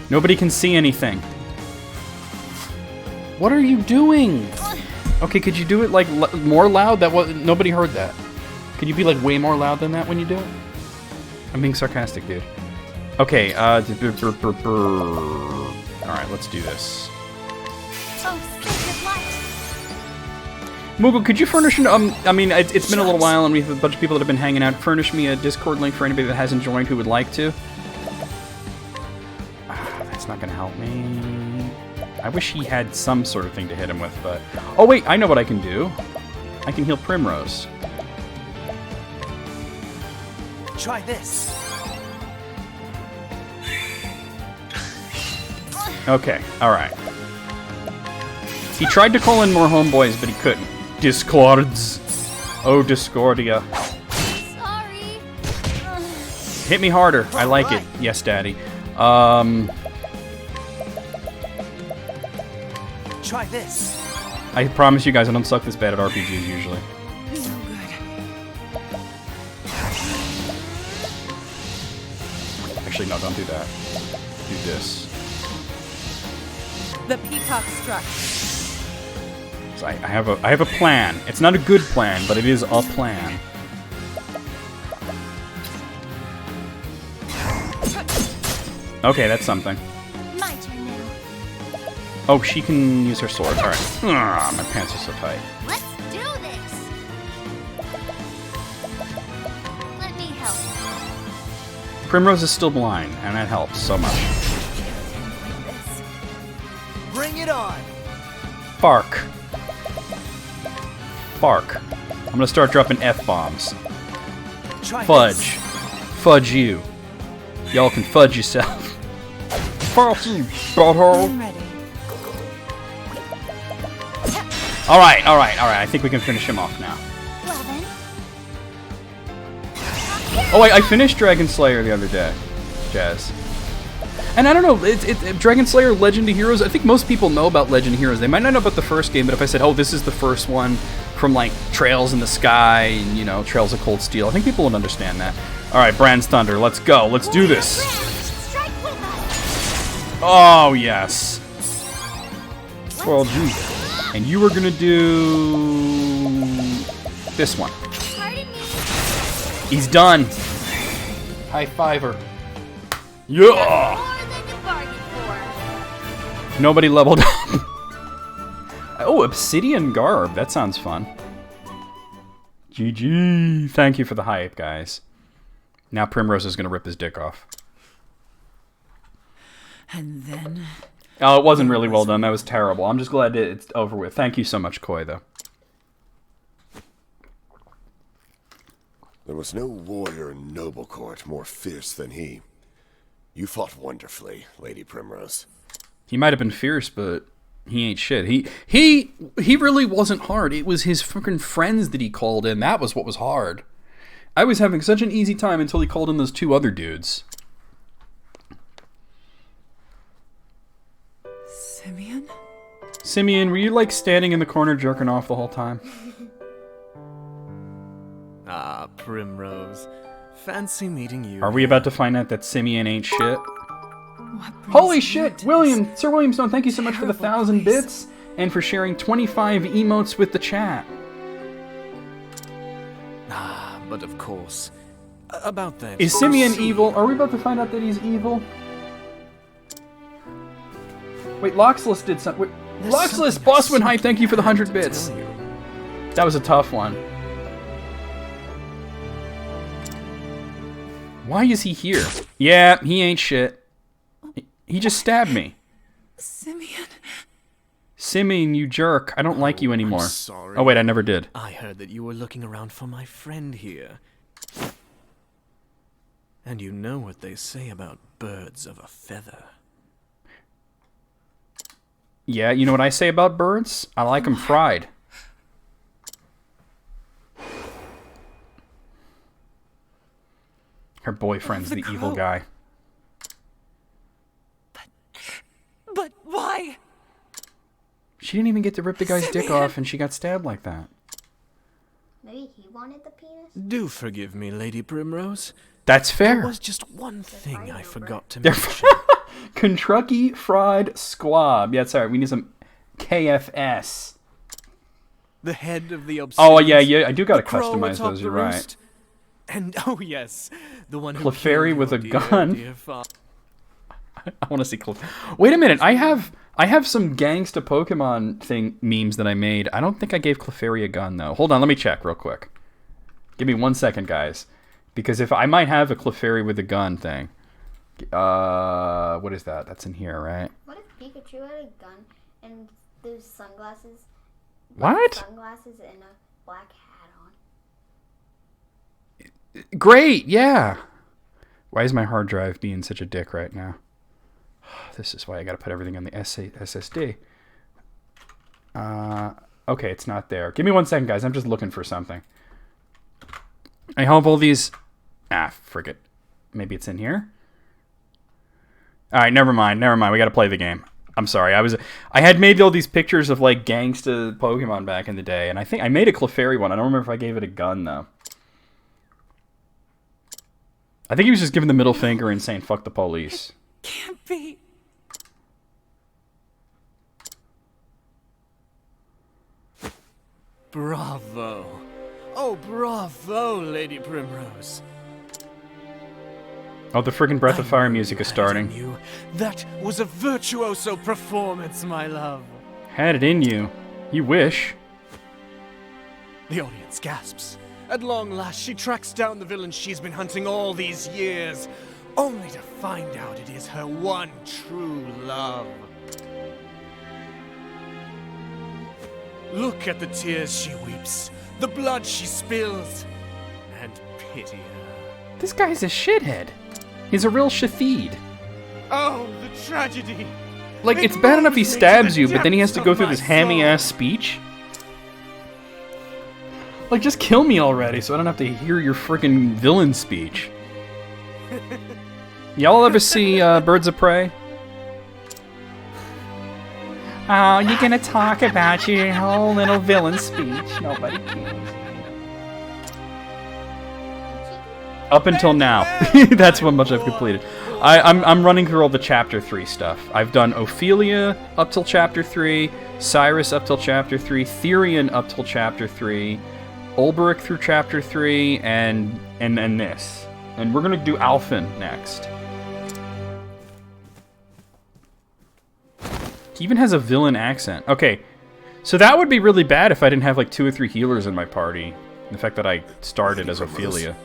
Nobody can see anything. What are you doing? Okay, could you do it like more loud? Nobody heard that. Could you be like way more loud than that when you do it? I'm being sarcastic, dude. Okay, alright, let's do this. Moogle, could you furnish an, I mean, it's been a little while and we have a bunch of people that have been hanging out. Furnish me a Discord link for anybody that hasn't joined who would like to. That's not gonna help me. I wish he had some sort of thing to hit him with, but... Oh wait, I know what I can do. I can heal Primrose. Try this. Okay, alright. He tried to call in more homeboys, but he couldn't. Discords. Oh, Discordia. Sorry. Hit me harder. I like it. Yes, Daddy. Try this. I promise you guys I don't suck this bad at RPGs usually. So good. Actually, no, don't do that. Do this. The peacock struck. So I have a plan. It's not a good plan, but it is a plan. Okay, that's something. My turn now. Oh, she can use her sword. All right. My pants are so tight. Let's do this. Let me help. Primrose is still blind, and that helps so much. Bring it on. Bark. Bark. I'm gonna start dropping F-bombs. Try Fudge. this. Fudge you. Y'all can fudge yourself. Fudge you, butthole. I'm ready. Alright. I think we can finish him off now. Well then. Oh, wait, I finished Dragon Slayer the other day, Jazz. And I don't know, Dragon Slayer Legend of Heroes, I think most people know about Legend of Heroes. They might not know about the first game, but if I said, oh, this is the first one from, like, Trails in the Sky and, you know, Trails of Cold Steel, I think people would understand that. Alright, Brand's Thunder, let's go. Let's do this. Strike with us. Oh, yes. Well, geez. And you were gonna do... this one. Pardon me. He's done. High fiver. Yeah! More than you bargained for. Nobody leveled up. Oh, Obsidian Garb. That sounds fun. GG. Thank you for the hype, guys. Now Primrose is going to rip his dick off. And then... Oh, it wasn't really well done. That was terrible. I'm just glad it's over with. Thank you so much, Koi, though. There was no warrior in noble court more fierce than he. You fought wonderfully, Lady Primrose. He might have been fierce, but he ain't shit. He really wasn't hard. It was his fucking friends that he called in. That was what was hard. I was having such an easy time until he called in those two other dudes. Simeon? Simeon, were you like standing in the corner jerking off the whole time? Ah, Primrose. Fancy meeting you. Are we about to find out that Simeon ain't shit? What brings Holy you shit, to William, this Sir William Stone, thank you so much for the terrible 1,000 place? bits and for sharing 25 emotes with the chat. Ah, but of course. About that. Is Simeon evil? Are we about to find out that he's evil? Wait, Loxless did something. There's Loxless, something I Bossman Hype, thank you for the 100 simply bits. have to tell you. That was a tough one. Why is he here? Yeah, he ain't shit. He just stabbed me. Simeon. Simeon, you jerk. I don't like you anymore. I'm sorry. Oh wait, I never did. I heard that you were looking around for my friend here. And you know what they say about birds of a feather. Yeah, you know what I say about birds? I like them fried. Her boyfriend's the evil crow. guy. But why? She didn't even get to rip the guy's dick off and she got stabbed like that. Maybe he wanted the penis? Do forgive me, Lady Primrose. That's There fair. was just one thing I forgot to They're mention. Kentucky Fried Squab. Yeah, sorry, we need some KFS. The head of the obsidian. Oh, yeah, I do gotta the crow customize atop those, the you're right. roost, And oh yes, the one who Clefairy killed with your a dear, gun. dear father. I want to see Wait a minute, I have some gangsta Pokemon thing memes that I made. I don't think I gave Clefairy a gun though. Hold on, let me check real quick. Give me 1 second, guys, because if I might have a Clefairy with a gun thing. What is that? That's in here, right? What if Pikachu had a gun and those sunglasses? What? Sunglasses and a black hat on. Great, yeah. Why is my hard drive being such a dick right now? This is why I gotta put everything on the SSD. Okay, it's not there. Give me 1 second, guys. I'm just looking for something. I have all these... Ah, frick it. Maybe it's in here? Alright, never mind. We gotta play the game. I'm sorry. I had made all these pictures of, like, gangsta Pokemon back in the day, and I think I made a Clefairy one. I don't remember if I gave it a gun, though. I think he was just giving the middle finger and saying, fuck the police. Can't be. Bravo. Oh, bravo, Lady Primrose. Oh, the friggin' Breath of I Fire knew music you is had it starting. in you. That was a virtuoso performance, my love. Had it in you. You wish. The audience gasps. At long last, she tracks down the villain she's been hunting all these years, only to find out it is her one true love. Look at the tears she weeps, the blood she spills, and pity her. This guy's a shithead. He's a real shafid. Oh, the tragedy! Like, It it's bad enough he moves me to stabs the you, but then he has to depths go of through my this hammy-ass soul. speech? Like, just kill me already so I don't have to hear your freaking villain speech. Y'all ever see Birds of Prey? Oh, you're gonna talk about your whole little villain speech. Nobody cares. Up until now. That's how much I've completed. I'm running through all the Chapter 3 stuff. I've done Ophelia up till Chapter 3, Cyrus up till Chapter 3, Therian up till Chapter 3, Ulbrich through Chapter 3, and this. And we're gonna do Alphen next. He even has a villain accent. Okay, so that would be really bad if I didn't have like 2 or 3 healers in my party. The fact that I started as Ophelia.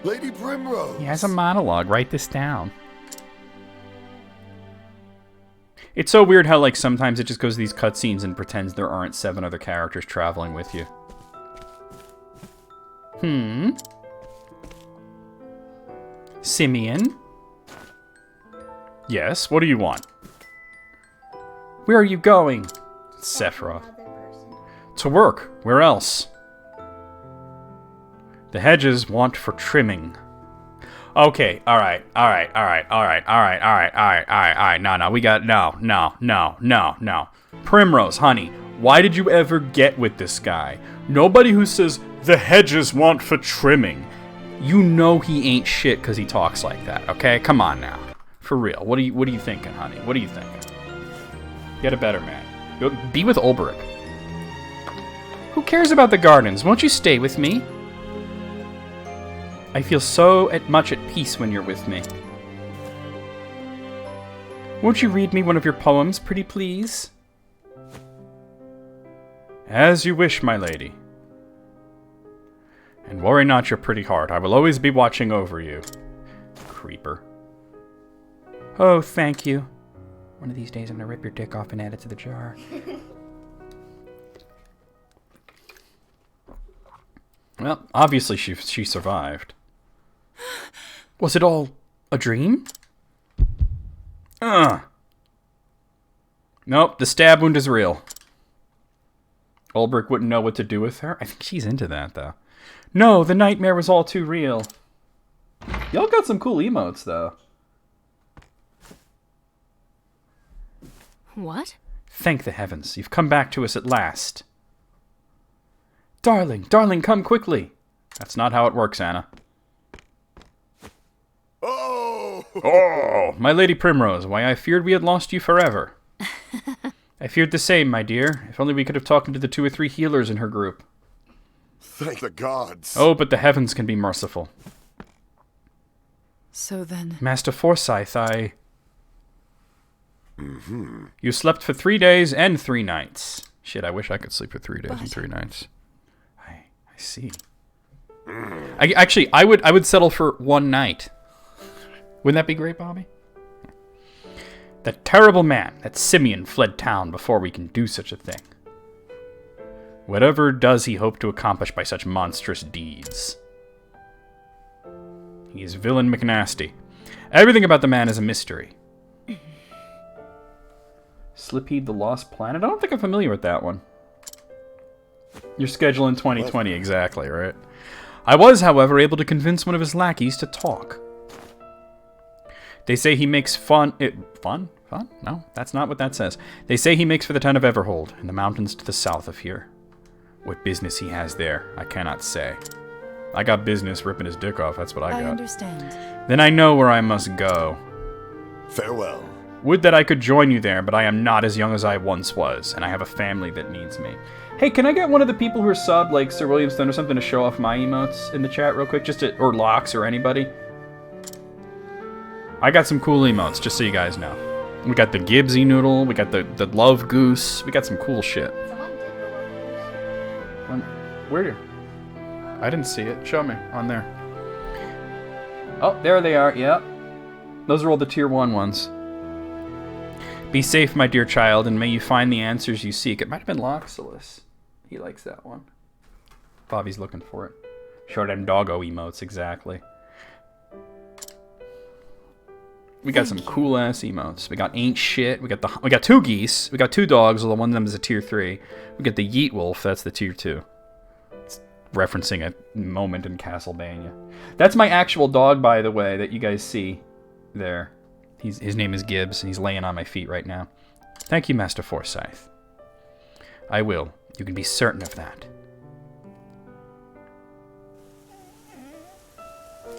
Lady Primrose. He has a monologue. Write this down. It's so weird how, like, sometimes it just goes to these cutscenes and pretends there aren't 7 other characters traveling with you. Simeon? Yes, what do you want? Where are you going? Sephiroth. Another person. To work. Where else? The hedges want for trimming. Okay, alright. No, we got, no. Primrose, honey, why did you ever get with this guy? Nobody who says, the hedges want for trimming, You know he ain't shit because he talks like that, okay? Come on now. For real. What are you thinking, honey? What are you thinking? Get a better man. Be with Ulbrich. Who cares about the gardens? Won't you stay with me? I feel so much at peace when you're with me. Won't you read me one of your poems, pretty please? As you wish, my lady. And worry not your pretty heart. I will always be watching over you. Creeper. Oh, thank you. One of these days I'm gonna rip your dick off and add it to the jar. Well, obviously she survived. Was it all a dream? Nope, the stab wound is real. Ulbrich wouldn't know what to do with her. I think she's into that, though. No, the nightmare was all too real. Y'all got some cool emotes, though. What? Thank the heavens, you've come back to us at last. Darling, darling, come quickly. That's not how it works, Anna. Oh! Oh, my Lady Primrose, why I feared we had lost you forever. I feared the same, my dear. If only we could have talked to the 2 or 3 healers in her group. Thank the gods. Oh, but the heavens can be merciful. So then... Master Forsyth, You slept for 3 days and 3 nights. Shit, I wish I could sleep for 3 days and 3 nights. I see. I would settle for 1 night. Wouldn't that be great, Bobby? That terrible man, that Simeon, fled town before we can do such a thing. Whatever does he hope to accomplish by such monstrous deeds? He is villain McNasty. Everything about the man is a mystery. Slipheed the Lost Planet? I don't think I'm familiar with that one. Your schedule in 2020, exactly, right? I was, however, able to convince one of his lackeys to talk. They say he makes fun? No, that's not what that says. They say he makes for the town of Everhold, in the mountains to the south of here. What business he has there, I cannot say. I got business ripping his dick off, that's what I got. I understand. Then I know where I must go. Farewell. Would that I could join you there, but I am not as young as I once was, and I have a family that needs me. Hey, can I get one of the people who are subbed, like Sir Williamston or something, to show off my emotes in the chat real quick? Or Lox or anybody? I got some cool emotes, just so you guys know. We got the Gibbsy Noodle, we got the Love Goose, we got some cool shit. Someone did the one. Where? I didn't see it. Show me. On there. Oh, there they are. Yep. Those are all the tier 1 ones. Be safe, my dear child, and may you find the answers you seek. It might have been Loxilus. He likes that one. Bobby's looking for it. Show them doggo emotes, exactly. We got some cool ass emotes. We got Ain't Shit. We got 2 geese. We got 2 dogs, although one of them is a tier 3. We got the Yeet Wolf. That's the tier 2. It's referencing a moment in Castlevania. That's my actual dog, by the way, that you guys see there. His name is Gibbs, and he's laying on my feet right now. Thank you, Master Forsyth. I will. You can be certain of that.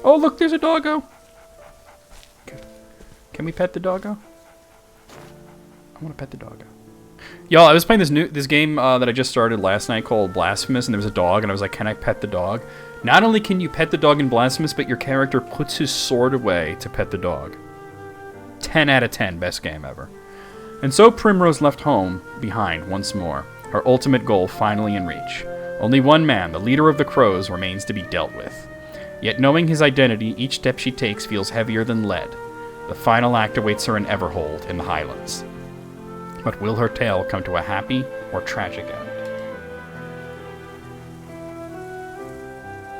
Oh, look, there's a doggo. Can we pet the doggo? I want to pet the doggo. Y'all, I was playing this game that I just started last night called Blasphemous, and there was a dog, and I was like, can I pet the dog? Not only can you pet the dog in Blasphemous, but your character puts his sword away to pet the dog. 10 out of 10, best game ever. And so Primrose left home behind once more, her ultimate goal finally in reach. Only one man, the leader of the Crows, remains to be dealt with. Yet knowing his identity, each step she takes feels heavier than lead. The final act awaits her in Everhold in the Highlands. But will her tale come to a happy or tragic end?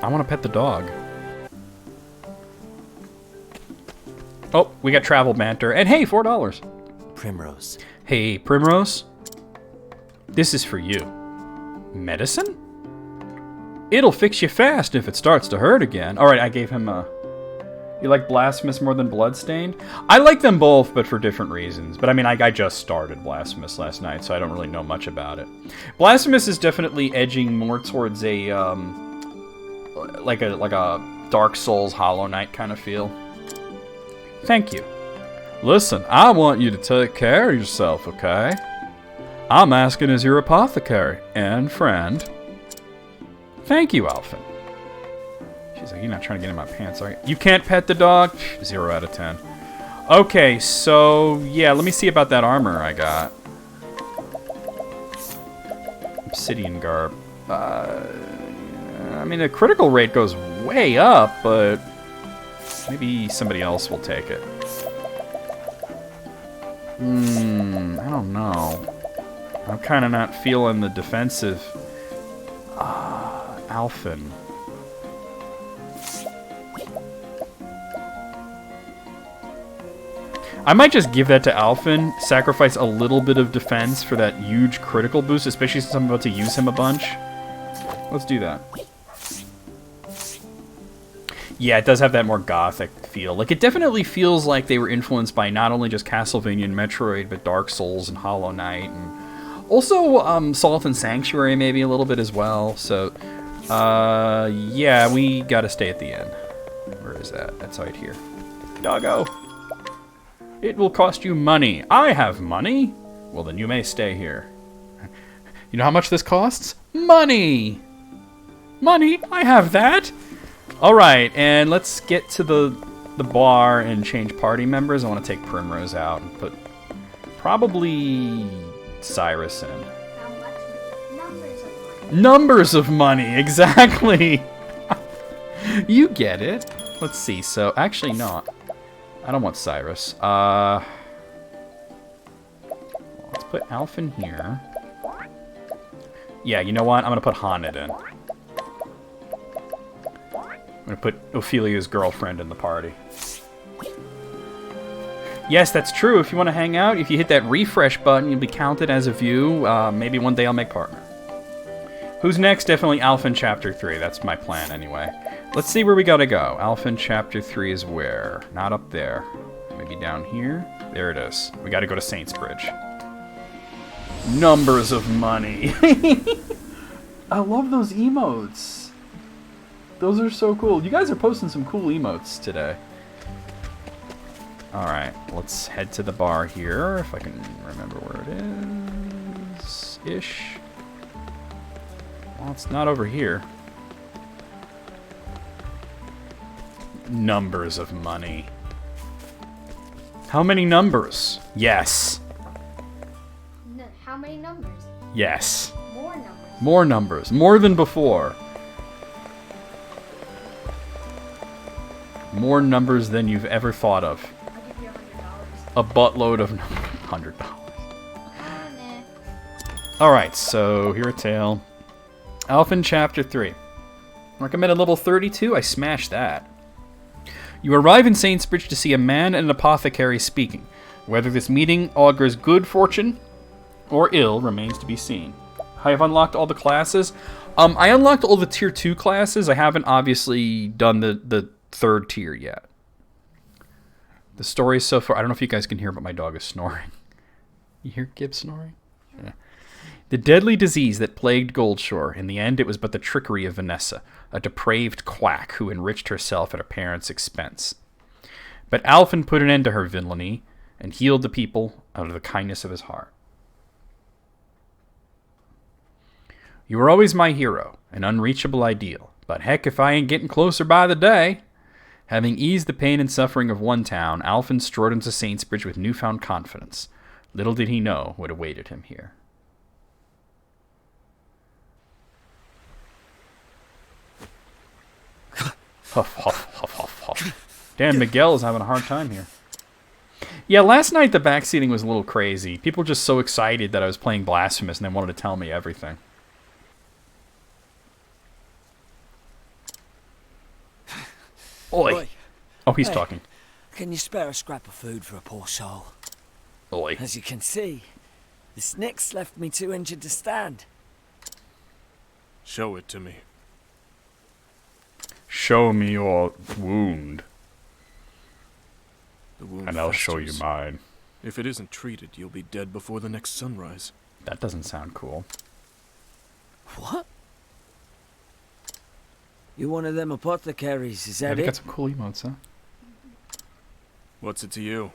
I want to pet the dog. Oh, we got travel banter. And hey, $4. Primrose. Hey, Primrose. This is for you. Medicine? It'll fix you fast if it starts to hurt again. Alright, I gave him a... You like Blasphemous more than Bloodstained? I like them both, but for different reasons. But I mean, I just started Blasphemous last night, so I don't really know much about it. Blasphemous is definitely edging more towards a, like a Dark Souls, Hollow Knight kind of feel. Thank you. Listen, I want you to take care of yourself, okay? I'm asking as your apothecary and friend. Thank you, Alphen. She's like, you're not trying to get in my pants, are you? You can't pet the dog? 0 out of 10. Okay, so, yeah, let me see about that armor I got. Obsidian garb. I mean, the critical rate goes way up, but maybe somebody else will take it. I don't know. I'm kind of not feeling the defensive Alphen. I might just give that to Alphen, sacrifice a little bit of defense for that huge critical boost, especially since I'm about to use him a bunch. Let's do that. Yeah, it does have that more gothic feel. Like, it definitely feels like they were influenced by not only just Castlevania and Metroid, but Dark Souls and Hollow Knight, and also Salt and Sanctuary maybe a little bit as well. So, yeah, we gotta stay at the end. Where is that? That's right here. Doggo! It will cost you money. I have money. Well, then you may stay here. You know how much this costs? Money! Money? I have that! Alright, and let's get to the bar and change party members. I want to take Primrose out and put probably Cyrus in. How much? Numbers of money. Numbers of money, exactly! You get it. Let's see, so actually not. I don't want Cyrus. Let's put Alphen here. Yeah, you know what? I'm gonna put Haunted in. I'm gonna put Ophelia's girlfriend in the party. Yes, that's true. If you want to hang out, if you hit that refresh button, you'll be counted as a view. Maybe one day I'll make partner. Who's next? Definitely Alphen Chapter 3. That's my plan anyway. Let's see where we gotta go. Alphen Chapter 3 is where? Not up there. Maybe down here? There it is. We gotta go to Saints Bridge. Numbers of money. I love those emotes. Those are so cool. You guys are posting some cool emotes today. Alright, let's head to the bar here, if I can remember where it is. Ish. Well, it's not over here. Numbers of money. How many numbers? Yes. No, how many numbers? Yes. More numbers. More numbers. More than before. More numbers than you've ever thought of. I'll give you $100. A buttload of $100. Alright, so here a tale. Alphen Chapter 3. Recommended level 32. I smashed that. You arrive in Saintsbridge to see a man and an apothecary speaking. Whether this meeting augurs good fortune or ill remains to be seen. I have unlocked all the classes. I unlocked all the tier 2 classes. I haven't obviously done the third tier yet. The story so far, I don't know if you guys can hear, but my dog is snoring. You hear Gibb snoring? Yeah. The deadly disease that plagued Goldshore, in the end it was but the trickery of Vanessa, a depraved quack who enriched herself at her parents' expense. But Alphen put an end to her villainy and healed the people out of the kindness of his heart. You were always my hero, an unreachable ideal, but heck if I ain't getting closer by the day. Having eased the pain and suffering of one town, Alphen strode into Saintsbridge with newfound confidence. Little did he know what awaited him here. Huff, huff, huff, huff, huff. Damn, Miguel is having a hard time here. Yeah, last night the backseating was a little crazy. People were just so excited that I was playing Blasphemous and they wanted to tell me everything. Oi. Oi. Oh, he's Hey, talking. Can you spare a scrap of food for a poor soul? Oi. As you can see, the snicks left me too injured to stand. Show it to me. Show me your wound, The wound and I'll show you festers. mine. If it isn't treated, you'll be dead before the next sunrise. That doesn't sound cool. What? You're one of them apothecaries, is Yeah, that they got it? some cool emotes, huh? What's it to you?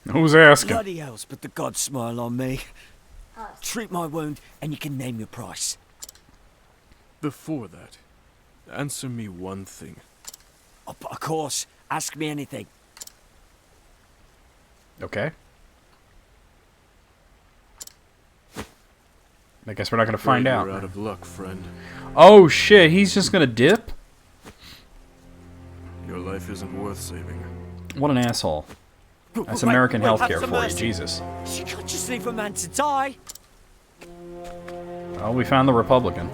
Who's asking? Bloody hell's put the god smile on me. Us. Treat my wound, and you can name your price. Before that, answer me one thing. Oh, but of course, ask me anything. Okay. I guess we're not gonna find out. You're out of luck, friend. Oh shit, he's just gonna dip? Your life isn't worth saving. What an asshole. That's Wait, American wait, have healthcare some for you, mercy. Jesus. You can't just leave a man to die. Oh, we found the Republican.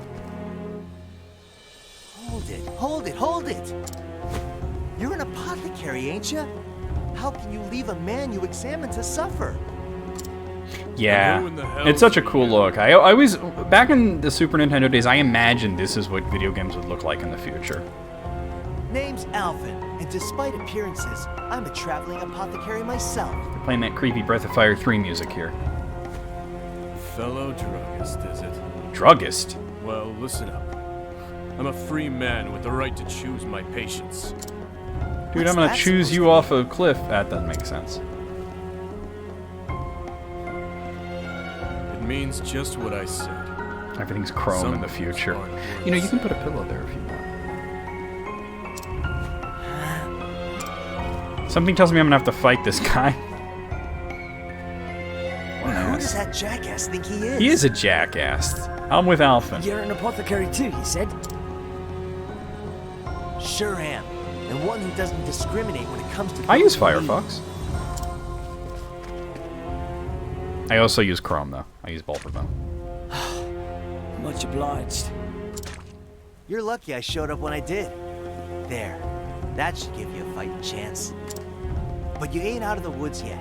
Hold it, hold it, hold it! You're an apothecary, ain't you? How can you leave a man you examined to suffer? Yeah, Who in the hell it's such a is cool he? look. I always, back in the Super Nintendo days, I imagined this is what video games would look like in the future. Name's Alvin, and despite appearances, I'm a traveling apothecary myself. They're playing that creepy Breath of Fire 3 music here. Fellow druggist, is it? Druggist? Well, listen up. I'm a free man with the right to choose my patients. Dude, What's I'm gonna that choose supposed you to off a cliff. That doesn't make sense. It means just what I said. Everything's chrome Some in the future. aren't worth You know, you can put a pillow there if you want. Something tells me I'm gonna have to fight this guy. Who does that jackass think he is? He is a jackass. I'm with Alphen. You're an apothecary too, you said? Sure am. And one who doesn't discriminate when it comes to... I use people who need- Firefox. I also use Chrome, though. I use both of them. Much obliged. You're lucky I showed up when I did. There. That should give you a fighting chance. But you ain't out of the woods yet.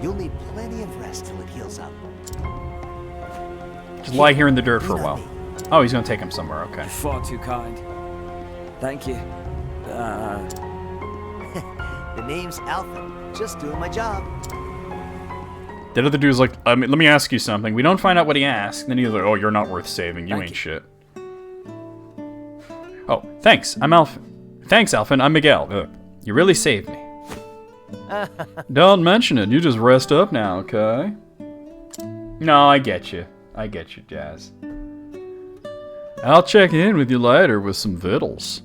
You'll need plenty of rest till it heals up. Just lie here in the dirt for a Lean on while. me. Oh, he's gonna take him somewhere. Okay. You're far too kind. Thank you. The name's Alvin. Just doing my job. That other dude's like, let me ask you something. We don't find out what he asked. And then he's like, oh, you're not worth saving. You Thank ain't you. shit. Oh, thanks. I'm Alphen. Thanks, Alphen. I'm Miguel. Ugh. You really saved me. Don't mention it. You just rest up now, okay? No, I get you. I get you, Jazz. I'll check in with you later with some vittles.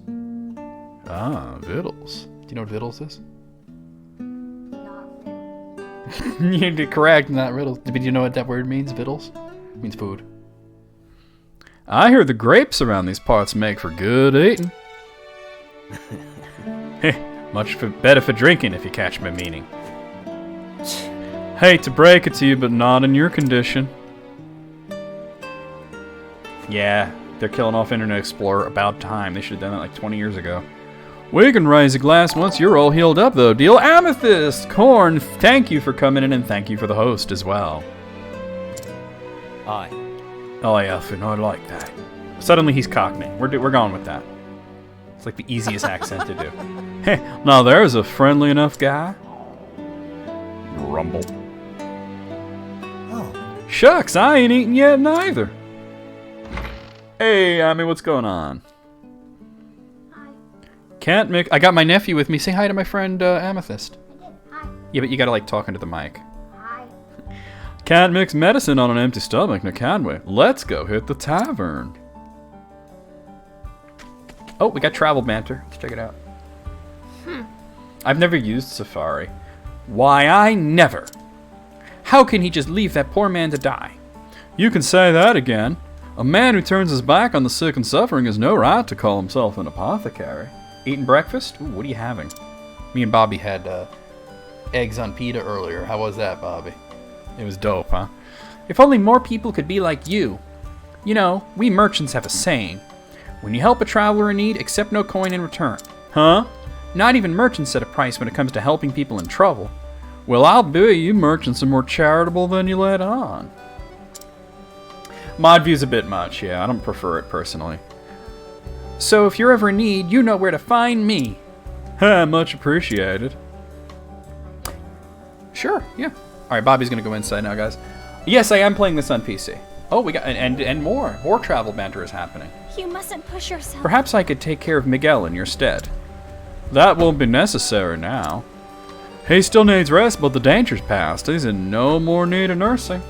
Ah, vittles. Do you know what vittles is? Not You did correct, not riddles. But do you know what that word means, vittles? It means food. I hear the grapes around these parts make for good eating. Much better for drinking, if you catch my meaning. Hate to break it to you, but not in your condition. Yeah, they're killing off Internet Explorer. About time. They should have done that like 20 years ago. We can raise a glass once you're all healed up, though. Deal Amethyst! Corn, thank you for coming in, and thank you for the host as well. Aye. Oh, yeah, I like that. Suddenly he's Cockney. We're going with that. It's like the easiest accent to do. Hey, now there's a friendly enough guy. Rumble. Oh, Shucks, I ain't eaten yet neither. Hey, Amy, what's going on? Hi. Can't make. I got my nephew with me. Say hi to my friend Amethyst. I did. Hi. Yeah, but you gotta like talk into the mic. Hi. Can't mix medicine on an empty stomach, now can we? Let's go hit the tavern. Oh, we got travel banter. Let's check it out. I've never used Safari. Why, I never. How can he just leave that poor man to die? You can say that again. A man who turns his back on the sick and suffering has no right to call himself an apothecary. Eating breakfast? Ooh, what are you having? Me and Bobby had eggs on pita earlier. How was that, Bobby? It was dope, huh? If only more people could be like you. You know, we merchants have a saying. When you help a traveler in need, accept no coin in return. Huh? Not even merchants set a price when it comes to helping people in trouble. Well, I'll be you merchants are more charitable than you let on. Mod view's a bit much, yeah. I don't prefer it personally. So if you're ever in need, you know where to find me. Ha, much appreciated. Sure, yeah. Alright, Bobby's gonna go inside now, guys. Yes, I am playing this on PC. Oh, we got and more. More travel banter is happening. You mustn't push yourself. Perhaps I could take care of Miguel in your stead. That won't be necessary now. He still needs rest, but the danger's past. He's in no more need of nursing.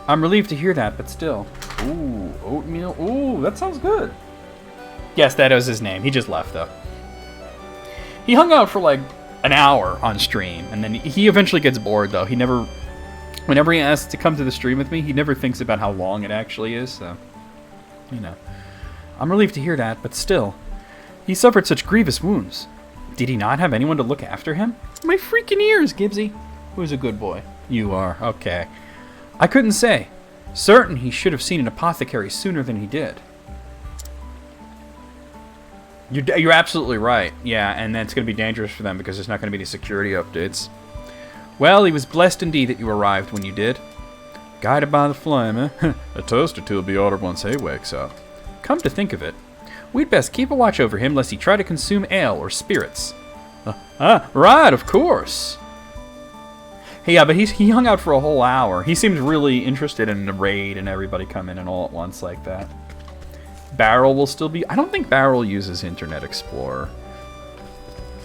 I'm relieved to hear that, but still. Ooh, oatmeal. Ooh, that sounds good. Yes, that was his name. He just left, though. He hung out for like an hour on stream, and then he eventually gets bored, though. He never... Whenever he asks to come to the stream with me, he never thinks about how long it actually is, so... You know. I'm relieved to hear that, but still. He suffered such grievous wounds. Did he not have anyone to look after him? My freaking ears, Gibbsy. Who's a good boy? You are. Okay. I couldn't say. Certain he should have seen an apothecary sooner than he did. You're absolutely right. Yeah, and that's going to be dangerous for them because there's not going to be any security updates. Well, he was blessed indeed that you arrived when you did. Guided by the flame, eh? A toast or two will be ordered once he wakes up. Come to think of it, we'd best keep a watch over him lest he try to consume ale or spirits. Right, of course. Hey, yeah, but he hung out for a whole hour. He seemed really interested in the raid and everybody coming in all at once like that. Barrel will still be... I don't think Barrel uses Internet Explorer.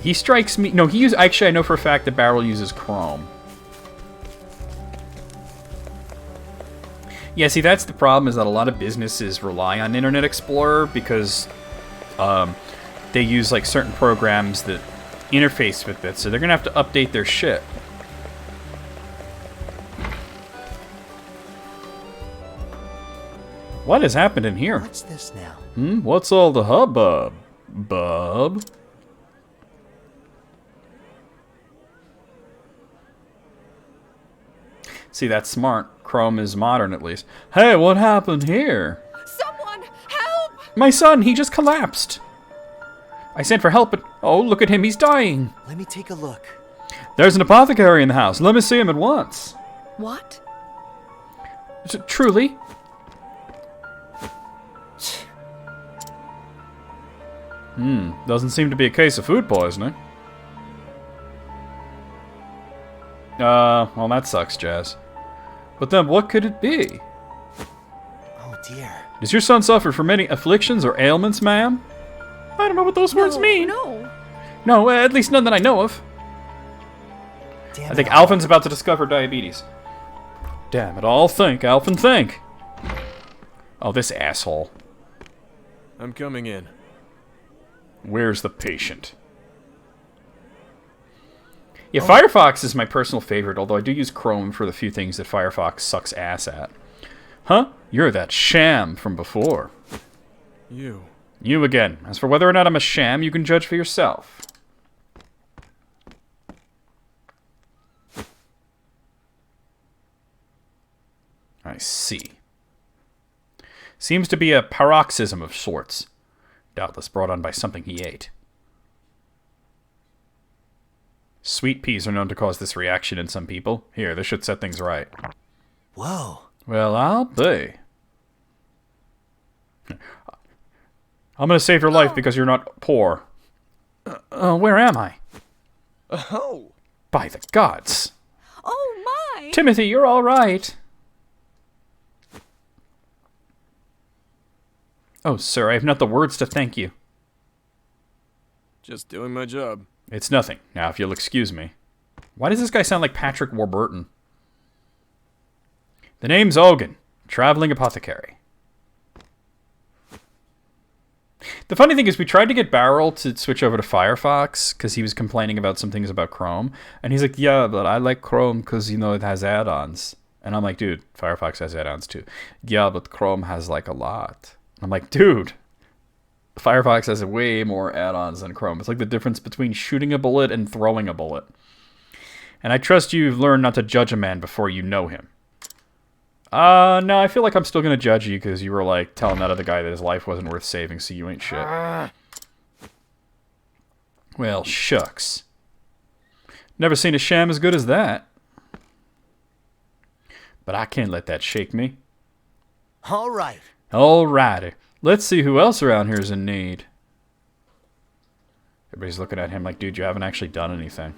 He strikes me... No, he uses... Actually, I know for a fact that Barrel uses Chrome. Yeah, see, that's the problem, is that a lot of businesses rely on Internet Explorer because they use, like, certain programs that interface with it, so they're going to have to update their shit. What has happened in here? What's this now? What's all the hubbub, bub? See, that's smart. Chrome is modern, at least. Hey, what happened here? Someone, help! My son, he just collapsed. I sent for help, but... Oh, look at him, he's dying. Let me take a look. There's an apothecary in the house. Let me see him at once. What? Truly? Doesn't seem to be a case of food poisoning. Well, that sucks, Jazz. But then what could it be? Oh, dear. Does your son suffer from any afflictions or ailments, ma'am? I don't know what those words mean. No. No, at least none that I know of. Damn I think it. Alphin's about to discover diabetes. Damn it all, think, Alphin, think. Oh, this asshole. I'm coming in. Where's the patient? Yeah, Firefox is my personal favorite, although I do use Chrome for the few things that Firefox sucks ass at. Huh? You're that sham from before. You. You again. As for whether or not I'm a sham, you can judge for yourself. I see. Seems to be a paroxysm of sorts. Doubtless brought on by something he ate. Sweet peas are known to cause this reaction in some people. Here, this should set things right. Whoa. Well, I'll be. I'm gonna save your life because you're not poor. Where am I? Oh! By the gods. Oh, my! Timothy, you're all right. Oh, sir, I have not the words to thank you. Just doing my job. It's nothing. Now, if you'll excuse me. Why does this guy sound like Patrick Warburton? The name's Ogun, traveling apothecary. The funny thing is, we tried to get Barrel to switch over to Firefox because he was complaining about some things about Chrome. And he's like, yeah, but I like Chrome because, you know, it has add-ons. And I'm like, dude, Firefox has add-ons too. Yeah, but Chrome has, like, a lot. I'm like, dude, Firefox has way more add-ons than Chrome. It's like the difference between shooting a bullet and throwing a bullet. And I trust you've learned not to judge a man before you know him. No, I feel like I'm still going to judge you because you were, like, telling that other guy that his life wasn't worth saving, so you ain't shit. Well, shucks. Never seen a sham as good as that. But I can't let that shake me. All right. Alrighty. Let's see who else around here is in need. Everybody's looking at him like, dude, you haven't actually done anything.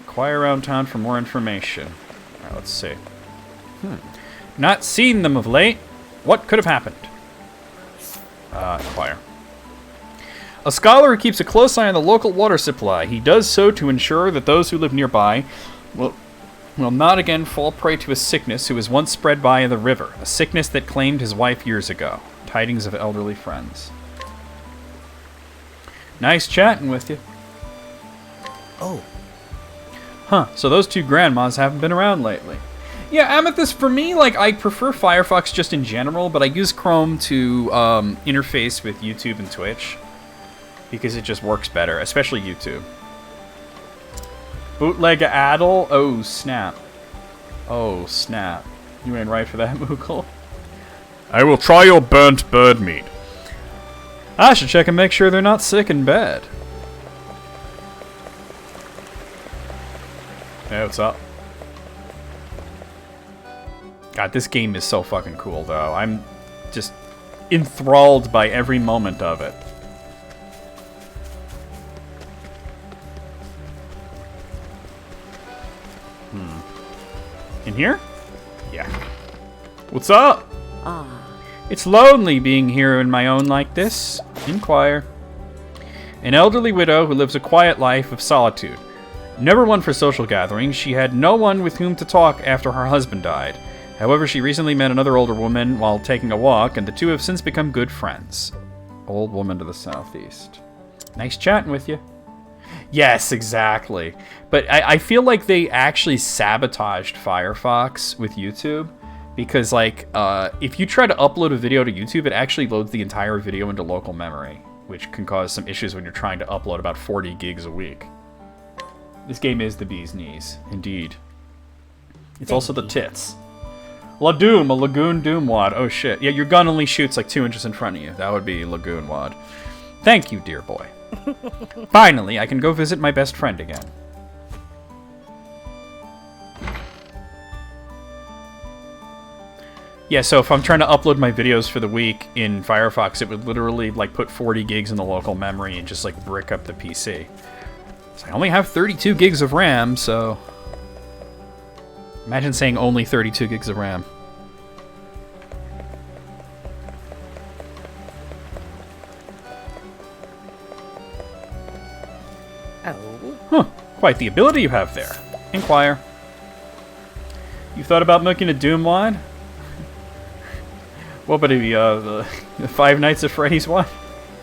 Inquire around town for more information. Alright, let's see. Not seen them of late. What could have happened? Inquire. A scholar who keeps a close eye on the local water supply. He does so to ensure that those who live nearby will not again fall prey to a sickness who was once spread by the river. A sickness that claimed his wife years ago. Tidings of elderly friends. Nice chatting with you. Oh, Huh, so those two grandmas haven't been around lately. Yeah, Amethyst, for me, like, I prefer Firefox just in general, but I use Chrome to interface with YouTube and Twitch because it just works better, especially YouTube. Bootleg Addle? Oh, snap. Oh, snap. You ain't right for that, Moogle. I will try your burnt bird meat. I should check and make sure they're not sick in bed. Hey, what's up? God, this game is so fucking cool, though. I'm just enthralled by every moment of it. In here? Yeah. What's up? It's lonely being here on my own like this. Inquire. An elderly widow who lives a quiet life of solitude. Never one for social gatherings, she had no one with whom to talk after her husband died. However, she recently met another older woman while taking a walk, and the two have since become good friends. Old woman to the southeast. Nice chatting with you. Yes, exactly. But I feel like they actually sabotaged Firefox with YouTube. Because, like, if you try to upload a video to YouTube, it actually loads the entire video into local memory, which can cause some issues when you're trying to upload about 40 gigs a week. This game is the bee's knees, indeed. It's also the tits. Ladoom, a Lagoon Doom Wad. Oh shit. Yeah, your gun only shoots like 2 inches in front of you. That would be Lagoon Wad. Thank you, dear boy. Finally, I can go visit my best friend again. Yeah, so if I'm trying to upload my videos for the week in Firefox, it would literally like put 40 gigs in the local memory and just like brick up the PC. So I only have 32 gigs of RAM, so imagine saying only 32 gigs of RAM. Oh. Huh, quite the ability you have there. Inquire. You thought about making a Doom line? What would it be, the Five Nights at Freddy's one?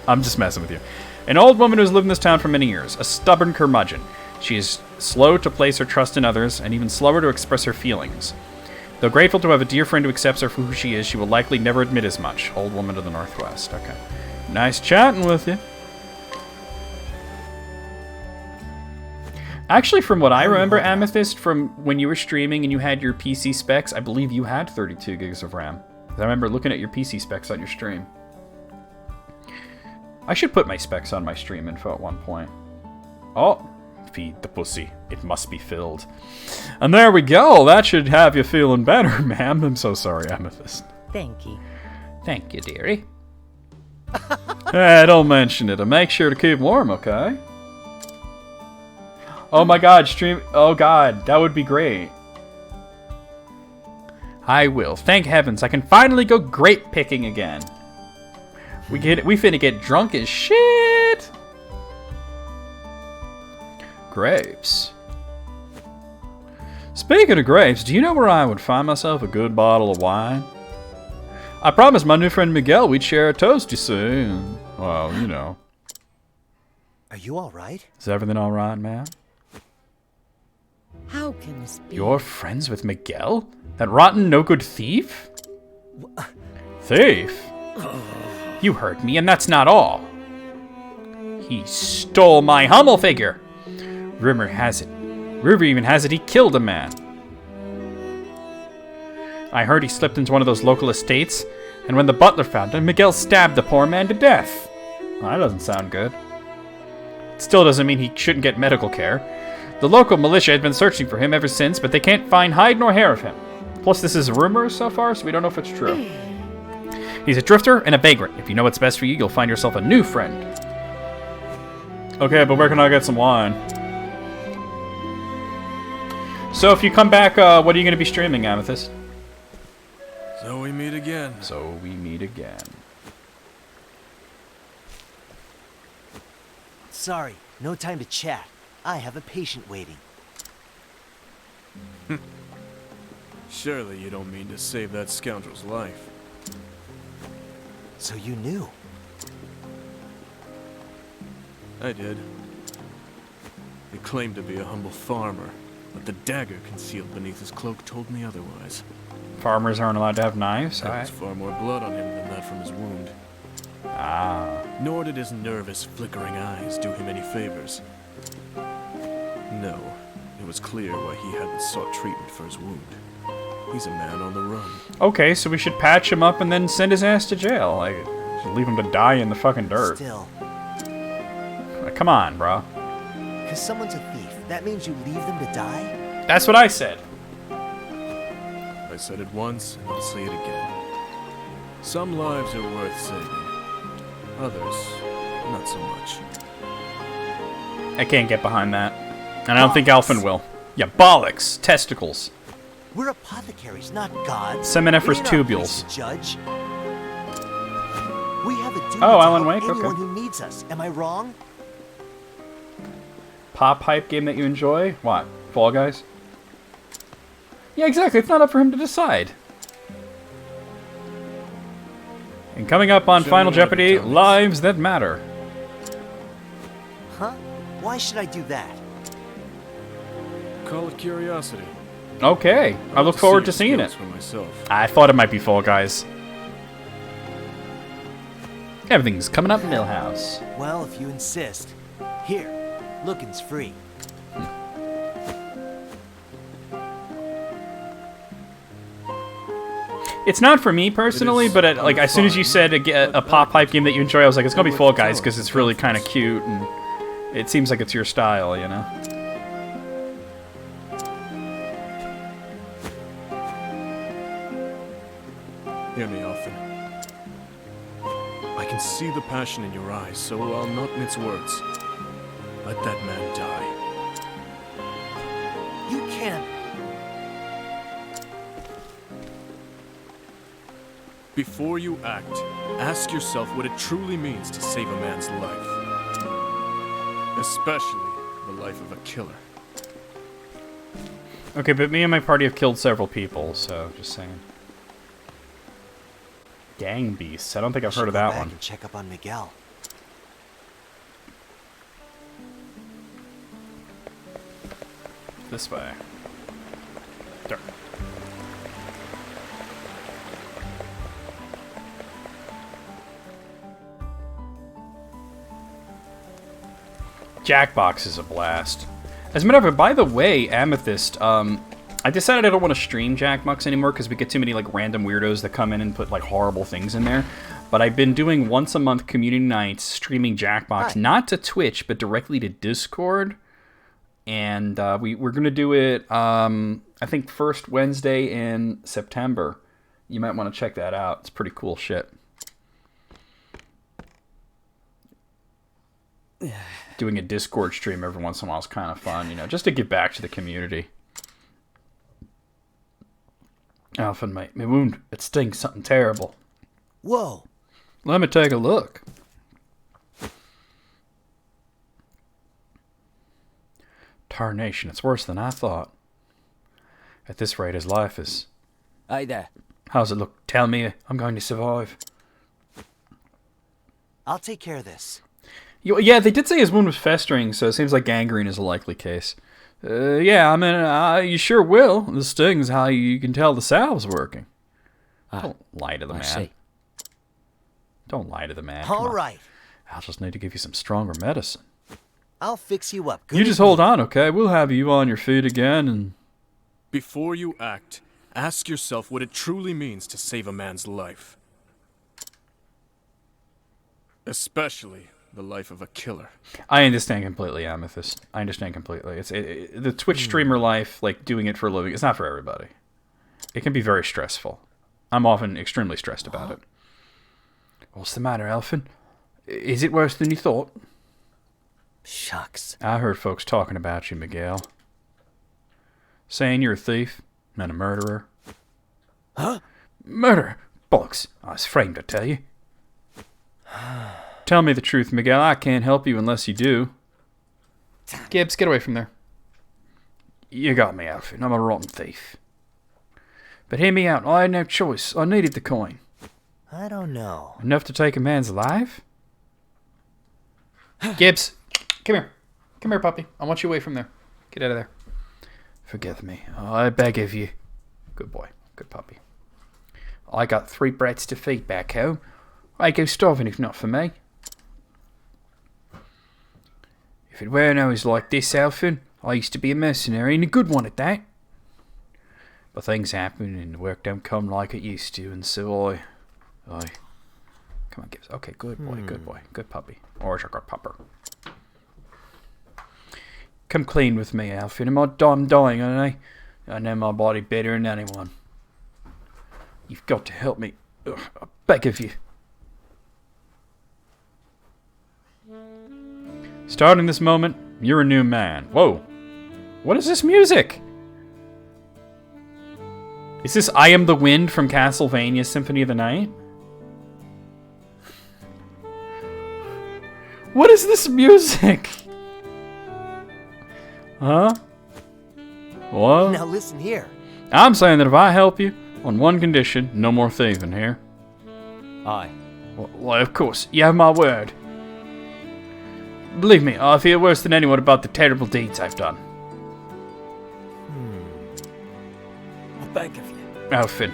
I'm just messing with you. An old woman who has lived in this town for many years. A stubborn curmudgeon. She is slow to place her trust in others, and even slower to express her feelings. Though grateful to have a dear friend who accepts her for who she is, she will likely never admit as much. Old woman to the northwest. Okay. Nice chatting with you. Actually, from what I remember, Amethyst, from when you were streaming and you had your PC specs, I believe you had 32 gigs of RAM. I remember looking at your PC specs on your stream. I should put my specs on my stream info at one point. Oh, feed the pussy. It must be filled. And there we go. That should have you feeling better, ma'am. I'm so sorry, Amethyst. Thank you. Thank you, dearie. Don't mention it. And make sure to keep warm, okay? Oh my god, stream... Oh god, that would be great. I will. Thank heavens, I can finally go grape picking again. We finna get drunk as shit. Grapes. Speaking of grapes, do you know where I would find myself a good bottle of wine? I promised my new friend Miguel we'd share a toast, you see. And, well, you know. Are you all right? Is everything all right, man? How can this be? You're friends with Miguel? That rotten, no-good thief? Thief? You heard me, and that's not all. He stole my Hummel figure. Rumor even has it he killed a man. I heard he slipped into one of those local estates, and when the butler found him, Miguel stabbed the poor man to death. Well, that doesn't sound good. It still doesn't mean he shouldn't get medical care. The local militia had been searching for him ever since, but they can't find hide nor hair of him. Plus, this is a rumor so far, so we don't know if it's true. He's a drifter and a vagrant. If you know what's best for you, you'll find yourself a new friend. Okay, but where can I get some wine? So if you come back, what are you going to be streaming, Amethyst? So we meet again. So we meet again. Sorry, no time to chat. I have a patient waiting. Surely you don't mean to save that scoundrel's life. So you knew. I did. He claimed to be a humble farmer, but the dagger concealed beneath his cloak told me otherwise. Farmers aren't allowed to have knives? There was far more blood on him than that from his wound. Ah. Nor did his nervous, flickering eyes do him any favors. No, it was clear why he hadn't sought treatment for his wound. He's a man on the run. Okay, so we should patch him up and then send his ass to jail. Like, just leave him to die in the fucking dirt. Still. Like, come on, bro. Because someone's a thief, that means you leave them to die? That's what I said. I said it once, and I'll say it again. Some lives are worth saving. Others, not so much. I can't get behind that. And I don't think Alphen will. Yeah, bollocks. Testicles. We're apothecaries, not gods. Seminiferous We ain't our tubules. place to judge. We have a duty Oh, to Alan help Wake, anyone okay. who needs us. Am I wrong? Pop hype game that you enjoy? What? Fall Guys? Yeah, exactly. It's not up for him to decide. And coming up on Show Final me one of Jeopardy, your talents. Lives That Matter. Huh? Why should I do that? Call it curiosity. Okay. I look forward to seeing it. For myself. I thought it might be Fall Guys. Everything's coming up Millhouse. Well, if you insist. Here, looking's free. It's not for me personally, is but like as soon as you said a pop hype game that you enjoy, I was like, it's gonna be What Fall to Guys tell because us, it's really the kind of purpose. cute and it seems like it's your style, you know. Hear me, Alphen. I can see the passion in your eyes, so I'll not mince words. Let that man die. You can't. Before you act, ask yourself what it truly means to save a man's life. Especially the life of a killer. Okay, but me and my party have killed several people, so just saying. Gang Beasts. I don't think I've heard of Go that back one. and check up on Miguel. This way. There. Jackbox is a blast. As a matter of fact, by the way, Amethyst, I decided I don't want to stream Jackbox anymore because we get too many like random weirdos that come in and put like horrible things in there. But I've been doing once a month community nights streaming Jackbox, Hi. not to Twitch, but directly to Discord. And we're going to do it, I think, first Wednesday in September. You might want to check that out. It's pretty cool shit. Doing a Discord stream every once in a while is kind of fun, you know, just to give back to the community. Alphen, mate, my wound, it stings something terrible. Whoa. Let me take a look. Tarnation, it's worse than I thought. At this rate, his life is... Hey there. How's it look? Tell me I'm going to survive. I'll take care of this. Yeah, they did say his wound was festering, so it seems like gangrene is a likely case. Yeah, I mean, you sure will. The sting's how you can tell the salve's working. Don't lie to the I man. see. Don't lie to the man. Come All on. right. I'll just need to give you some stronger medicine. I'll fix you up. Good You just as hold new. on, okay? We'll have you on your feet again, and... Before you act, ask yourself what it truly means to save a man's life. Especially the life of a killer. I understand completely, Amethyst. I understand completely. It's the Twitch streamer life, like doing it for a living, it's not for everybody. It can be very stressful. I'm often extremely stressed about it. What's the matter, Alphen? Is it worse than you thought? Shucks. I heard folks talking about you, Miguel. Saying you're a thief and a murderer. Huh? Murder! Bollocks. I was framed, I tell you. Tell me the truth, Miguel. I can't help you unless you do. Gibbs, get away from there. You got me, Alfred. I'm a rotten thief. But hear me out. I had no choice. I needed the coin. I don't know. Enough to take a man's life? Gibbs, come here. Come here, puppy. I want you away from there. Get out of there. Forgive me. I beg of you. Good boy. Good puppy. I got 3 brats to feed back home. I'd go starving if not for me. If it weren't always like this, Alfred, I used to be a mercenary, and a good one at that. But things happen, and the work don't come like it used to, and so I... Come on, Gibbs. Okay, good boy, good puppy. Or a good pupper. Come clean with me, Alfred. I'm dying, aren't I? I know my body better than anyone. You've got to help me. Ugh, I beg of you. Starting this moment, you're a new man. Whoa. What is this music? Is this I Am the Wind from Castlevania Symphony of the Night? What is this music? Huh? What? Now listen here. I'm saying that if I help you, on one condition, no more thieving here. Aye. Well, of course, you have my word. Believe me, I feel worse than anyone about the terrible deeds I've done. I beg of you. Alfred.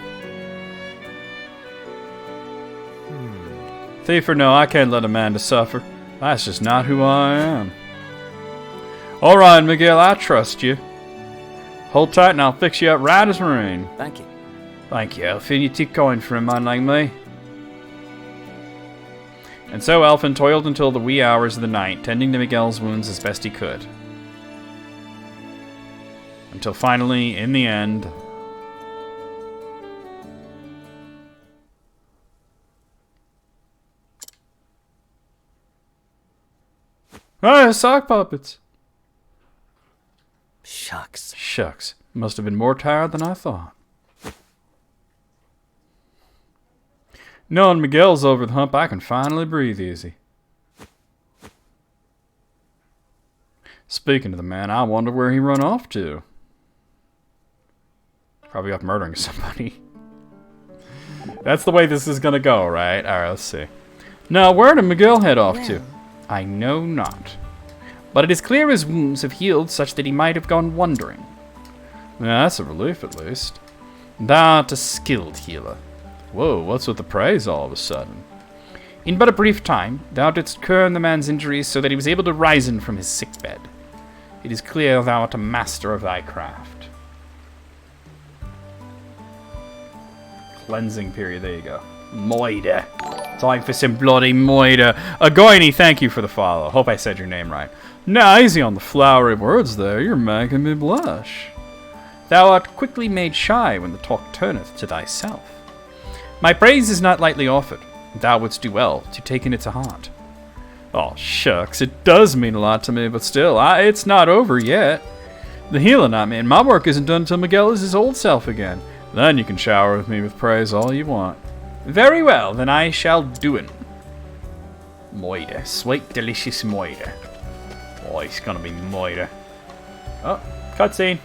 Thief or no, I can't let Amanda suffer. That's just not who I am. Alright, Miguel, I trust you. Hold tight and I'll fix you up right as rain. Thank you. Thank you, Elfin. You're too kind for a man like me. And so Elfin toiled until the wee hours of the night, tending to Miguel's wounds as best he could. Until finally, in the end... Ah, sock puppets! Shucks. Shucks. Must have been more tired than I thought. Knowing Miguel's over the hump, I can finally breathe easy. Speaking of the man, I wonder where he run off to. Probably off murdering somebody. That's the way this is gonna go, right? Alright, let's see. Now, where did Miguel head off to? I know not. But it is clear his wounds have healed such that he might have gone wandering. Yeah, that's a relief at least. Thou art a skilled healer. Whoa, what's with the praise all of a sudden? In but a brief time, thou didst cure the man's injuries so that he was able to risen from his sickbed. It is clear thou art a master of thy craft. Cleansing period, there you go. Moida. Time for some bloody Moida. Agoini, thank you for the follow. Hope I said your name right. Now, easy on the flowery words there. You're making me blush. Thou art quickly made shy when the talk turneth to thyself. My praise is not lightly offered. Thou wouldst do well to take it to heart. Oh, shucks, it does mean a lot to me, but still, it's not over yet. The healing, I mean, my work isn't done until Miguel is his old self again. Then you can shower with me with praise all you want. Very well, then I shall do it. Moida, sweet, delicious Moida. Oh, it's gonna be Moida. Oh, cutscene.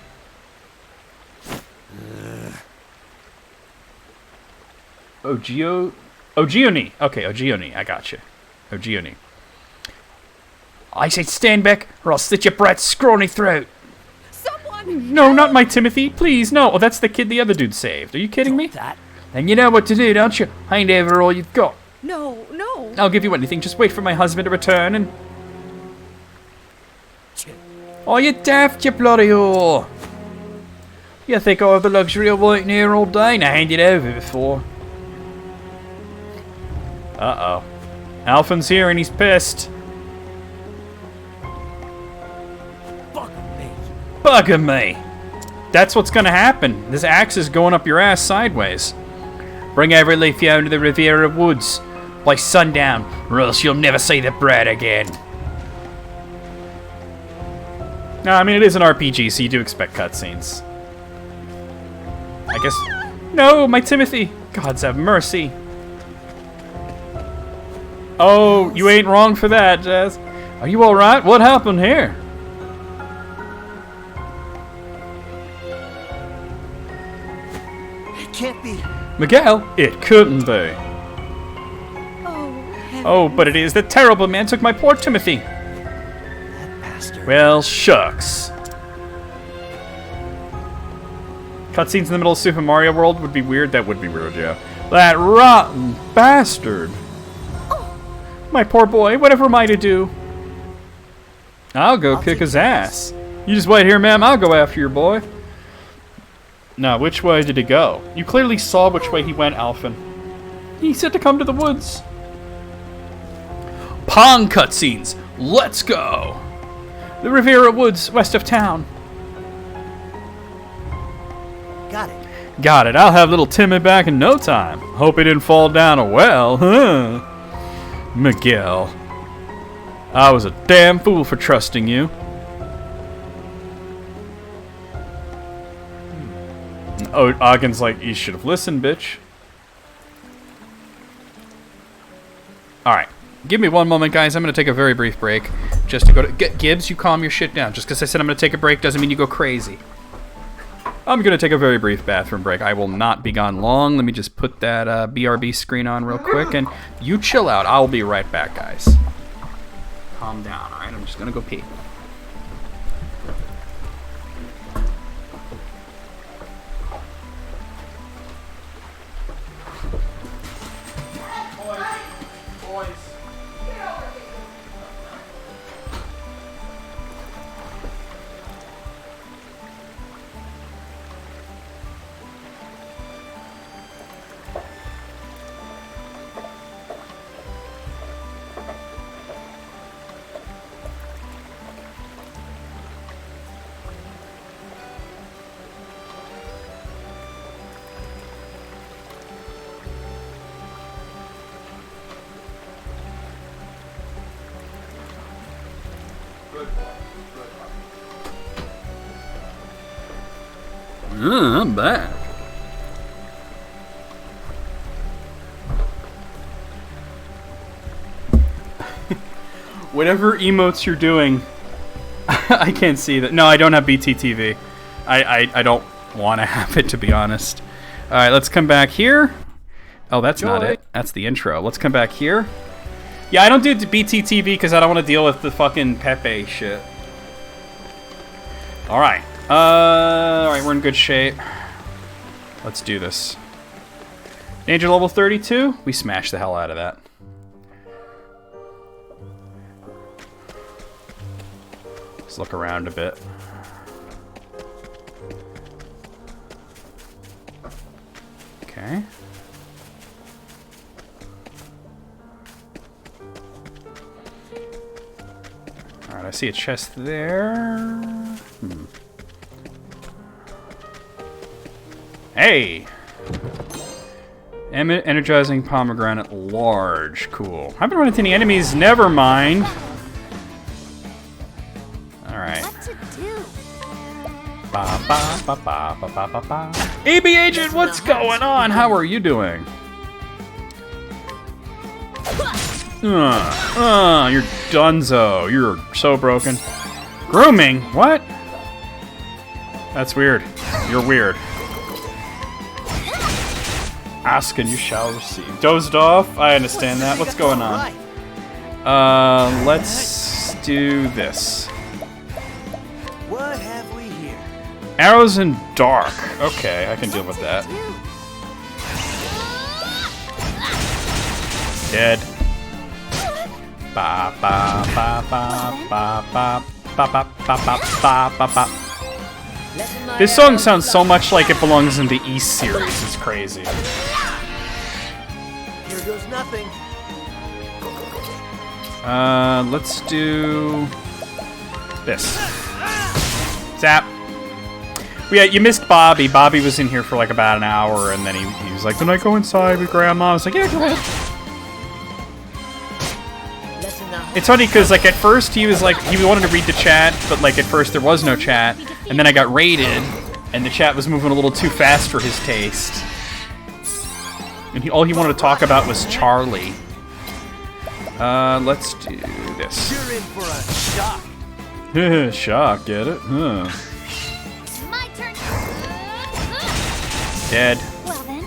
Ogioni. Okay, Ogioni. I gotcha. Ogioni. I said stand back, or I'll slit your brat's scrawny throat. Someone! No, not my Timothy. Please, no. Oh, that's the kid the other dude saved. Are you kidding me? That? Then you know what to do, don't you? Hand over all you've got. No, no. I'll give you anything. Just wait for my husband to return and... Oh, you daft, you bloody whore. You think I have the luxury of waiting here all day? Now hand it over before... Uh-oh. Alphin's here and he's pissed. Bugger me. Bugger me. That's what's gonna happen. This axe is going up your ass sideways. Bring every leaf you own to the Riviera Woods by sundown, or else you'll never see the bread again. No, I mean, it is an RPG, so you do expect cutscenes. I guess... No, my Timothy! Gods have mercy. Oh, you ain't wrong for that, Jazz. Are you alright? What happened here? It can't be. Miguel? It couldn't be. Oh, Oh, but it is. The terrible man took my poor Timothy. That bastard. Well, shucks. Cutscenes in the middle of Super Mario World would be weird. That would be weird, yeah. That rotten bastard. My poor boy, whatever am I to do? I'll go kick his ass. You just wait here, ma'am. I'll go after your boy. Now, which way did he go? You clearly saw which way he went, Alphen. He said to come to the woods. Pong cutscenes. Let's go. The Riviera Woods, west of town. Got it. Got it. I'll have little Timmy back in no time. Hope he didn't fall down a well, huh? Miguel. I was a damn fool for trusting you. Oh, Ogden's like, you should have listened, bitch. Alright. Give me one moment, guys. I'm going to take a very brief break. Just to go to... Gibbs, you calm your shit down. Just because I said I'm going to take a break doesn't mean you go crazy. I'm going to take a very brief bathroom break. I will not be gone long. Let me just put that BRB screen on real quick, and you chill out. I'll be right back, guys. Calm down, all right? I'm just going to go pee. I'm back. Whatever emotes you're doing, I can't see that. No, I don't have BTTV. I don't want to have it, to be honest. All right, let's come back here. Oh, that's not it. That's the intro. Let's come back here. Yeah, I don't do BTTV because I don't want to deal with the fucking Pepe shit. All right. All right, we're in good shape. Let's do this. Danger level 32. We smashed the hell out of that. Let's look around a bit. Okay. All right, I see a chest there. Hey! Energizing pomegranate large. Cool. Haven't run into any enemies. Never mind. Alright. What to do? Ba, ba, ba, ba, ba, ba, ba, ba. AB Agent, what's going on? How are you doing? You're donezo. You're so broken. Grooming? What? That's weird. You're weird. Ask and you shall receive. Dozed off? I understand that. What's going on? Let's do this. What have we here? Arrows in dark. Okay, I can deal with that. Dead. Ba ba ba ba ba ba ba ba ba ba ba ba. This song sounds so much like it belongs in the East series. It's crazy. Here goes nothing. Let's do this. Zap. Yeah, you missed Bobby. Bobby was in here for like about an hour, and then he was like, "Can I go inside with Grandma?" I was like, "Yeah, go ahead." It's funny because like at first he was like he wanted to read the chat, but like at first there was no chat, and then I got raided, and the chat was moving a little too fast for his taste. And all he wanted to talk about was Charlie. Let's do this. You're in for a shock. Shock, get it? Huh. My turn. Dead. Well then.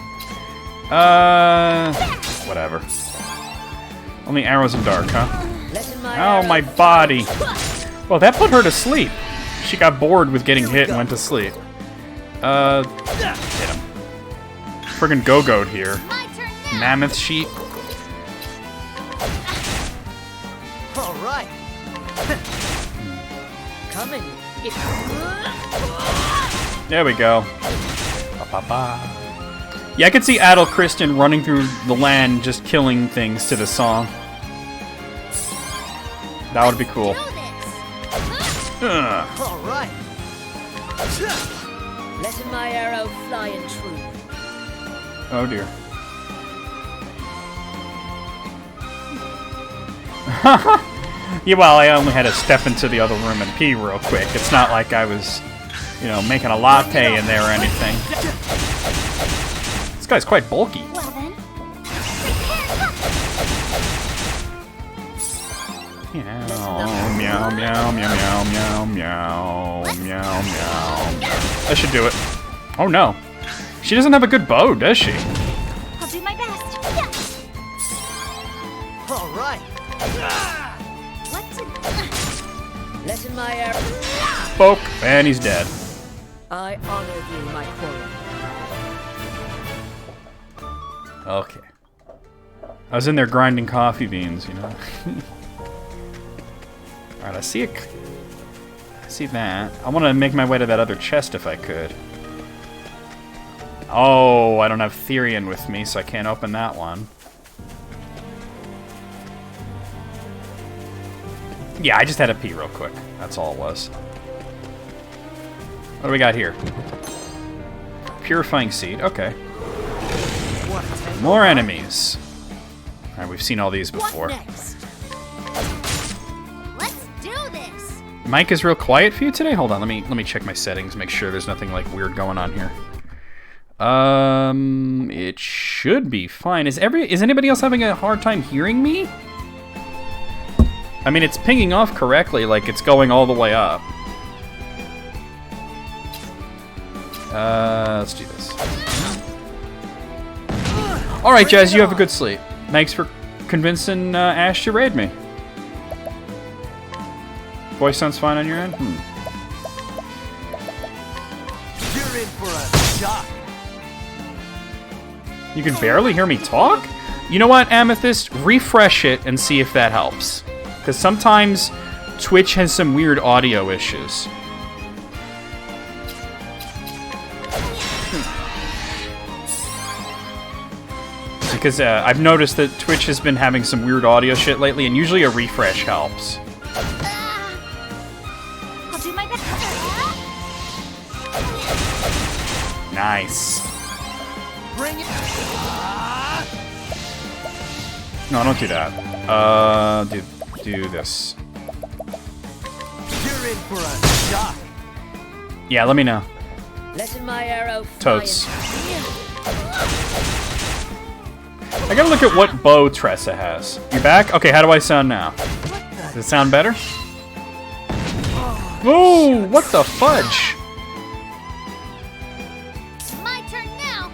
Whatever. Only arrows in dark, huh? Letting my Oh, my body. Well, that put her to sleep. She got bored with getting hit and went to sleep. Hit him. Friggin' go-goat here. My turn now. Mammoth sheep. All right. coming. There we go. Ba-ba-ba. Yeah, I could see Adel Christian running through the land just killing things to the song. That would be cool. Ugh. All right. Letting my arrow fly in true. Oh dear. Yeah, well, I only had to step into the other room and pee real quick. It's not like I was, you know, making a latte in there or anything. This guy's quite bulky. Well then. Meow, meow, meow, meow, meow, meow, meow, meow, meow. That should do it. Oh no. She doesn't have a good bow, does she? I'll do my best. Yeah. All right. What to Letting my arrow. Poke, and he's dead. I honor you, my quarry. Okay. I was in there grinding coffee beans, you know. Alright, I see it. I see that. I want to make my way to that other chest if I could. Oh, I don't have Therian with me, so I can't open that one. Yeah, I just had to pee real quick. That's all it was. What do we got here? Purifying seed. Okay. More enemies. Alright, we've seen all these before. What next? Let's do this. Mic is real quiet for you today? Hold on, let me check my settings, make sure there's nothing like weird going on here. It should be fine. Is anybody else having a hard time hearing me? I mean, it's pinging off correctly, like it's going all the way up. Let's do this. Alright, Jazz, you have a good sleep. Thanks for convincing Ash to raid me. Voice sounds fine on your end? You're in for a shock. You can barely hear me talk? You know what, Amethyst? Refresh it and see if that helps. Because sometimes Twitch has some weird audio issues. Because I've noticed that Twitch has been having some weird audio shit lately, and usually a refresh helps. I'll do my best. Nice. Bring it. No, don't do that. Do this. You're in for a shock. Yeah, let me know. Letting my arrow fly Totes. in I gotta look at what bow Tressa has. You back? Okay, how do I sound now? Does it sound better? Ooh, what the fudge? My turn now.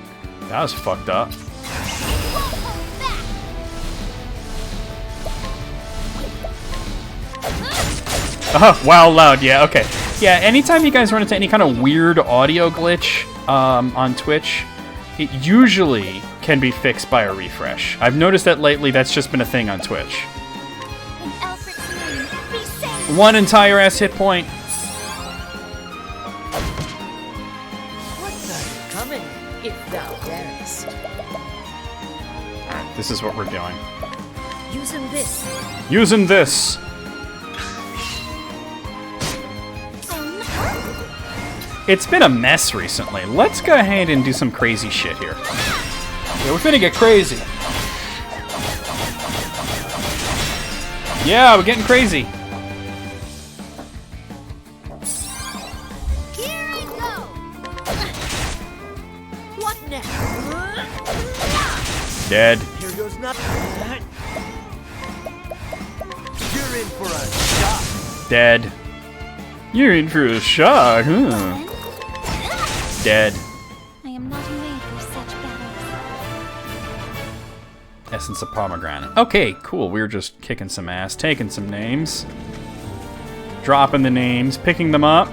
That was fucked up. Won't hold back. Oh, wow, loud. Yeah, okay. Yeah, anytime you guys run into any kind of weird audio glitch on Twitch, it usually can be fixed by a refresh. I've noticed that lately that's just been a thing on Twitch. In Alfred's name, be safe. One entire ass hit point. What's coming, if thou darest? Alright, this is what we're doing. Using this. Using this. It's been a mess recently. Let's go ahead and do some crazy shit here. Yeah, we're finna get crazy. Yeah, we're getting crazy. Here I go. What next? Dead. Here goes nothing. You're in for a shock. Dead. You're in for a shock, huh? Dead. I am not made for such battles. Essence of pomegranate. Okay, cool. We were just kicking some ass, taking some names, dropping the names, picking them up.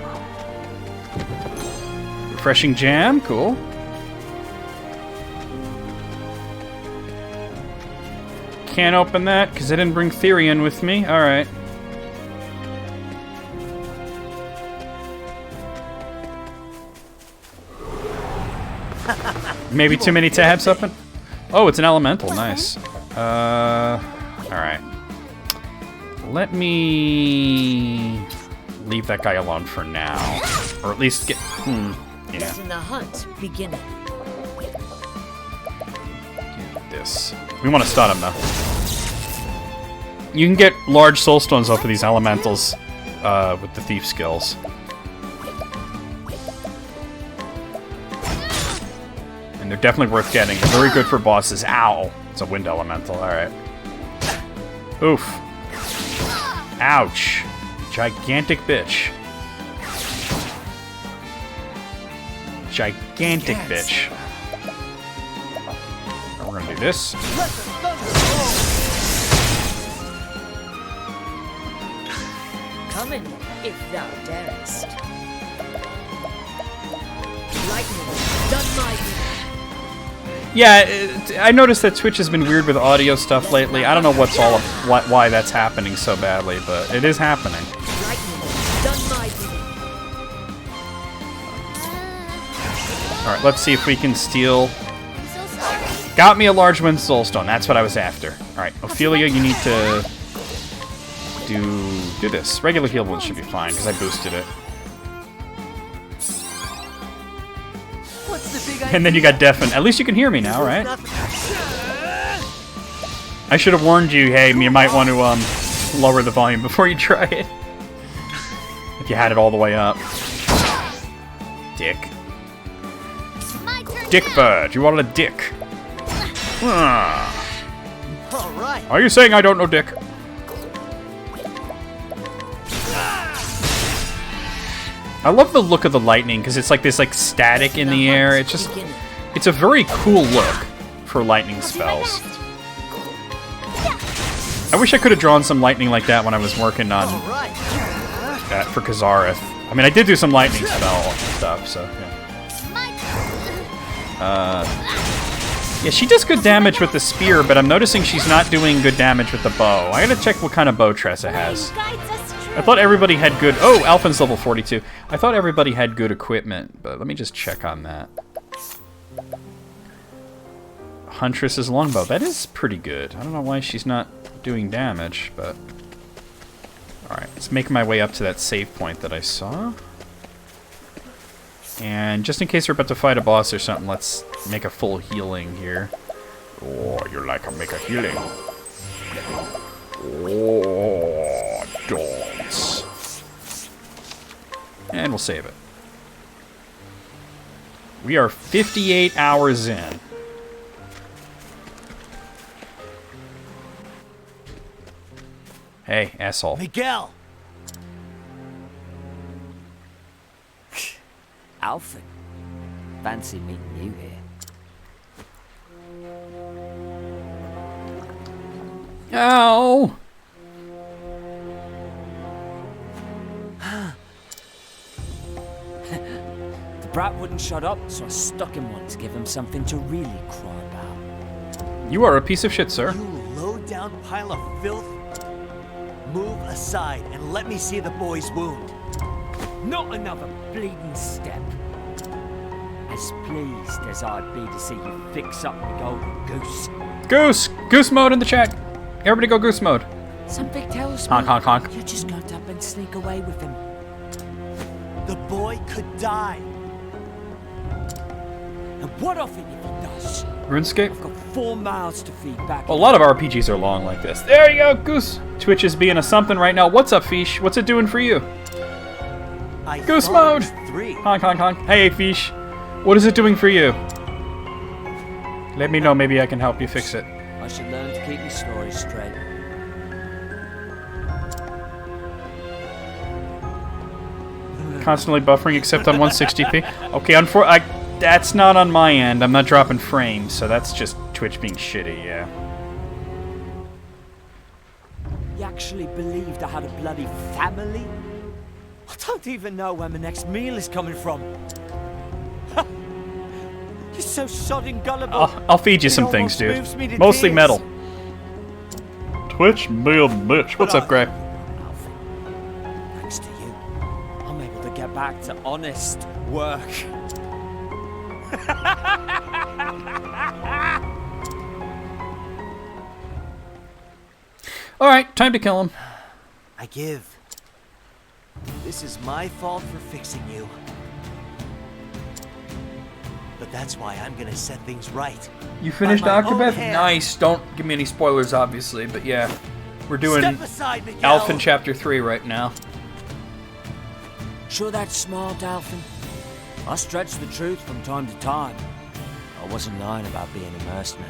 Refreshing jam, cool. Can't open that because I didn't bring Therian with me. All right. Maybe too many tabs open. Oh, it's an elemental. Nice. All right. Let me leave that guy alone for now, or at least get. Yeah. Letting the hunt begin. This. We want to stun him though. You can get large soul stones off of these elementals with the thief skills. And they're definitely worth getting. They're very good for bosses. Ow! It's a wind elemental. All right. Oof. Ouch. Gigantic bitch. Gigantic bitch. We're gonna do this. Come in, if thou darest. Lightning, done my bidding. Yeah, I noticed that Twitch has been weird with audio stuff lately. I don't know why that's happening so badly, but it is happening. Lightning, done my bidding. All right, let's see if we can steal. I'm so sorry. Got me a large wind soulstone. That's what I was after. All right, Ophelia, you need to do this. Regular heal one should be fine because I boosted it. What's the big And then you got deafened. At least you can hear me now, right? I should have warned you. Hey, you might want to lower the volume before you try it. If you had it all the way up. Dick. My turn. Dick bird. You wanted a dick. Ah. All right. Are you saying I don't know dick? I love the look of the lightning because it's like this static in the air. It's just, it's a very cool look for lightning spells. I wish I could have drawn some lightning like that when I was working on All right. that for Kazareth. I mean, I did do some lightning spell stuff, so yeah. My Yeah, she does good damage with the spear, but I'm noticing she's not doing good damage with the bow. I gotta check what kind of bow Tressa has. guides us true. I thought everybody had good... Oh, Alphin's level 42. I thought everybody had good equipment, but let me just check on that. Huntress's longbow. That is pretty good. I don't know why she's not doing damage, but... Alright, let's make my way up to that save point that I saw. And just in case we're about to fight a boss or something, let's make a full healing here. Oh, you like to make a healing. Oh, dance. And we'll save it. We are 58 hours in. Hey, asshole. Miguel. Alfred, fancy meeting you here. Ow! The brat wouldn't shut up, so I stuck him one to give him something to really cry about. You are a piece of shit, sir. You low-down pile of filth. Move aside and let me see the boy's wound. Not another bleeding step. As pleased as I'd be to see you fix up the golden goose. Goose! Goose mode in the chat. Everybody go goose mode. Something tells me Honk, honk, honk. you just got up and sneak away with him. The boy could die. And what of it if he does? RuneScape? I've got 4 mouths to feed back. A lot of RPGs are long like this. There you go, Goose. Twitch is being a something right now. What's up, Fish? What's it doing for you? I Goose thought it mode. was 3. Honk, honk, honk. Hey, Fish. What is it doing for you? Let me know. Maybe I can help you fix it. I should learn to keep my stories straight. Constantly buffering except on 160p. Okay, that's not on my end. I'm not dropping frames, so that's just Twitch being shitty, yeah. You actually believed I had a bloody family? I don't even know where my next meal is coming from. You're so sodding gullible. I'll feed you some It things, almost dude. moves me to Mostly tears. metal. Twitch build bitch. What's up, Gray? Alfie, thanks to you, I'm able to get back to honest work. Alright, time to kill him. I give. This is my fault for fixing you. But that's why I'm gonna set things right. You finished By my own OCTOPATH? hand. Nice. Don't give me any spoilers, obviously, but yeah. We're doing Step aside, Miguel. Alphen Chapter 3 right now. Sure that's smart, Alfin? I stretch the truth from time to time. I wasn't lying about being a mercenary.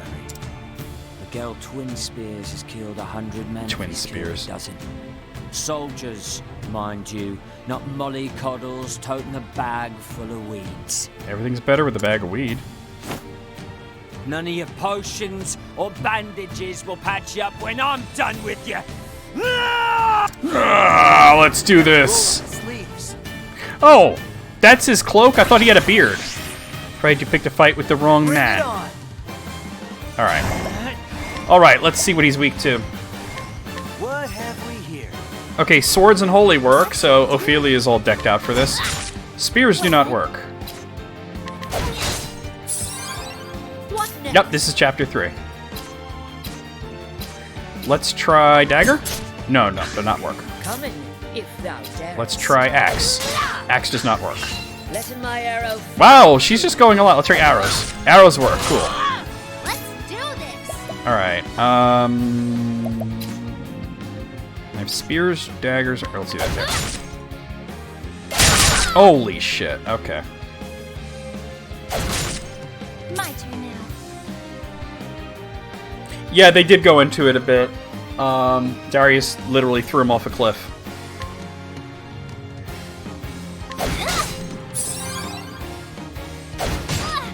Miguel Twin Spears has killed 100 men. Twin He's killed Spears. a dozen. Soldiers, mind you, not mollycoddles toting a bag full of weeds. Everything's better with a bag of weed. None of your potions or bandages will patch you up when I'm done with you. Let's do Roll this. the sleeves. Oh, that's his cloak? I thought he had a beard. Afraid you picked a fight with the wrong Bring man. it on. Alright. Alright, let's see what he's weak to. What have we here? Okay, swords and holy work, so Ophelia is all decked out for this. Spears do not work. What next? Yep, this is chapter 3. Let's try dagger? No, they'll not work. Come in, if thou darest. Let's try axe. Axe does not work. Let my arrow Wow, she's just going a lot. Let's try arrows. Arrows work, cool. Let's do this. Alright, I have spears, daggers, or let's see that there. Holy shit, okay. My turn now. Yeah, they did go into it a bit. Darius literally threw him off a cliff.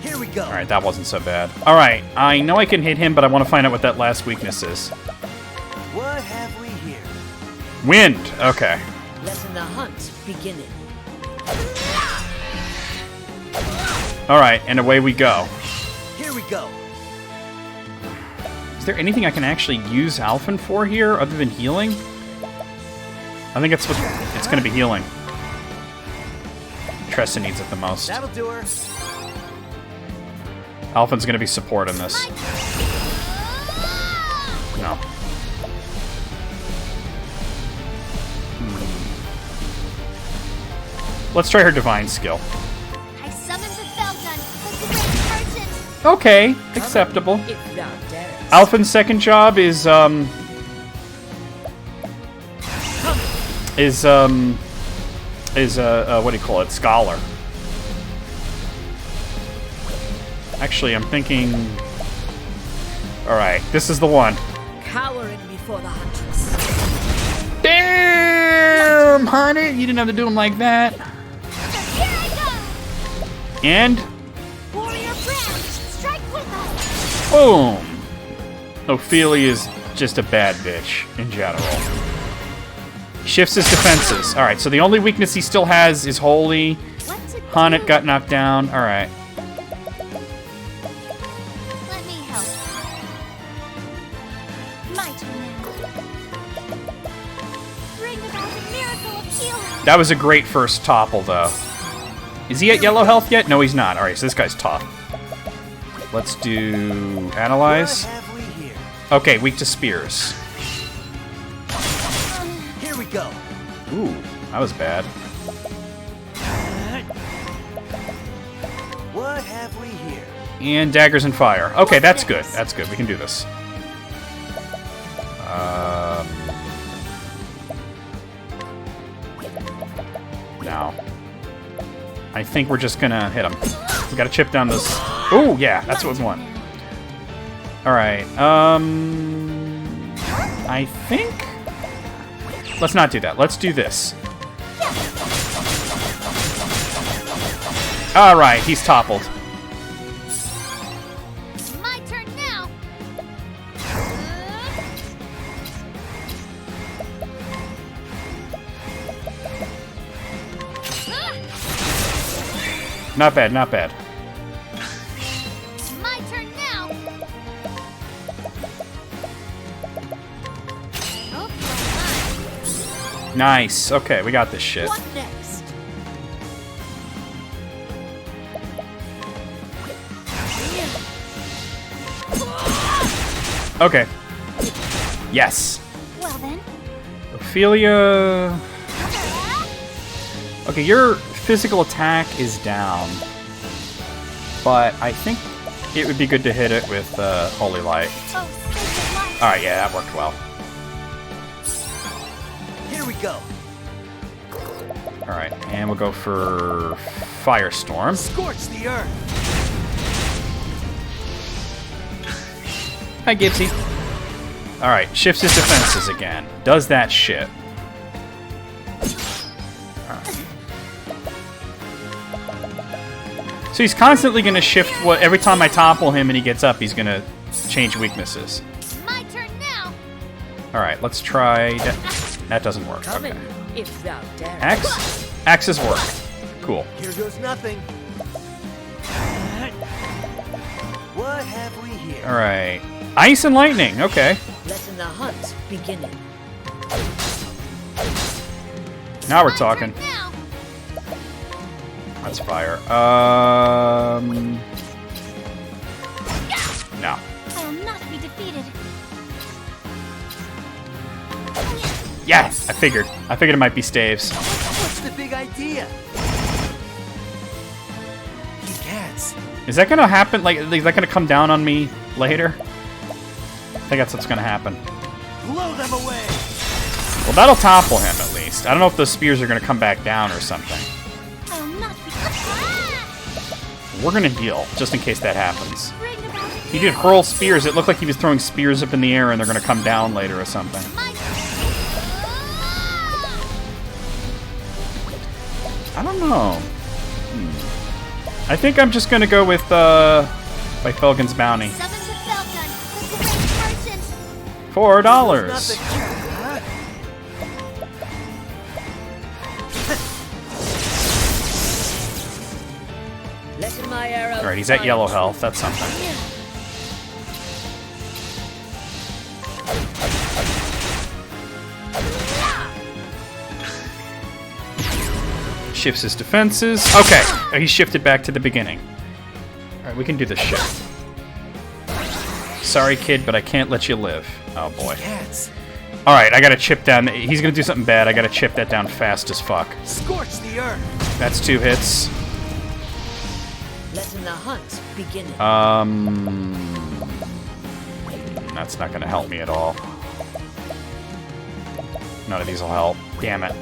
Here we go. Alright, that wasn't so bad. Alright, I know I can hit him, but I want to find out what that last weakness is. What have we here? Wind, okay. lessen the hunt beginning. Alright, and away we go. Here we go. Is there anything I can actually use Alphen for here, other than healing? I think it's what it's going to be healing. Tressa needs it the most. That'll do her. Alphen's going to be support in this. No. Let's try her divine skill. I summoned the Feldgun like the great merchant. Okay, acceptable. If thou darest. Alphen's second job is what do you call it? Scholar. Actually, I'm thinking. All right, this is the one. Cowering before the huntress. Damn, honey, you didn't have to do him like that. Here I And go. Warrior Branch, strike with us. boom. Ophelia is just a bad bitch in general. Shifts his defenses. All right, so the only weakness he still has is holy. What's it Haunted do? got knocked down. All right. Let me help. My turn now. Bring about a miracle of healing. That was a great first topple, though. Is he at yellow health yet? No, he's not. All right, so this guy's tough. Let's do What analyze. have we here? Okay, weak to spears. Here we go. Ooh, that was bad. What have we here? And daggers and fire. Okay, that's good. That's good. We can do this. Now, I think we're just gonna hit him. We gotta chip down this. Oh, yeah, that's what we want. Alright, I think... Let's not do that. Let's do this. Alright, he's toppled. My turn now. Not bad, not bad. My turn now. Oh, Nice. Okay, we got this shit. What next? Okay. Yes. well then. Ophelia... Okay, your physical attack is down. But I think it would be good to hit it with Holy Light. Oh, sacred light. Alright, yeah, that worked well. Here we go. Alright, and we'll go for Firestorm. Scorch the earth. Hi, Gipsy. Alright, shifts his defenses again. Does that shit. Alright. So he's constantly going to shift what every time I topple him and he gets up, he's going to change weaknesses. My turn now. Alright, let's try... That doesn't work. Come Okay. in, if thou darest. Axe? Axes work. Cool. Here goes nothing. What have we here? Alright. Ice and lightning, okay. Letting the hunt beginning. Now we're My talking. turn now. That's fire. No. I will not be defeated. Yes! I figured it might be staves. What's the big idea? He can't. Is that gonna happen? Like, is that gonna come down on me later? I think that's what's gonna happen. Blow them away. Well, that'll topple him at least. I don't know if those spears are gonna come back down or something. I will not be. We're gonna heal, just in case that happens. Bring about He did hurl spears. It looked like he was throwing spears up in the air and they're gonna come down later or something. my I don't know. I think I'm just gonna go with, by Felgen's Bounty. Summon to Felton, the great merchant. $4. Nothing. Huh? Letting my arrow. Alright, he's at find yellow truth. health. That's something. Shifts his defenses. Okay, he shifted back to the beginning. Alright, we can do this shit. Sorry, kid, but I can't let you live. Oh, boy. Can't. Alright, I gotta chip down. He's gonna do something bad. I gotta chip that down fast as fuck. Scorch the earth. That's 2 hits. Letting the hunt beginning. That's not gonna help me at all. None of these will help. Damn it.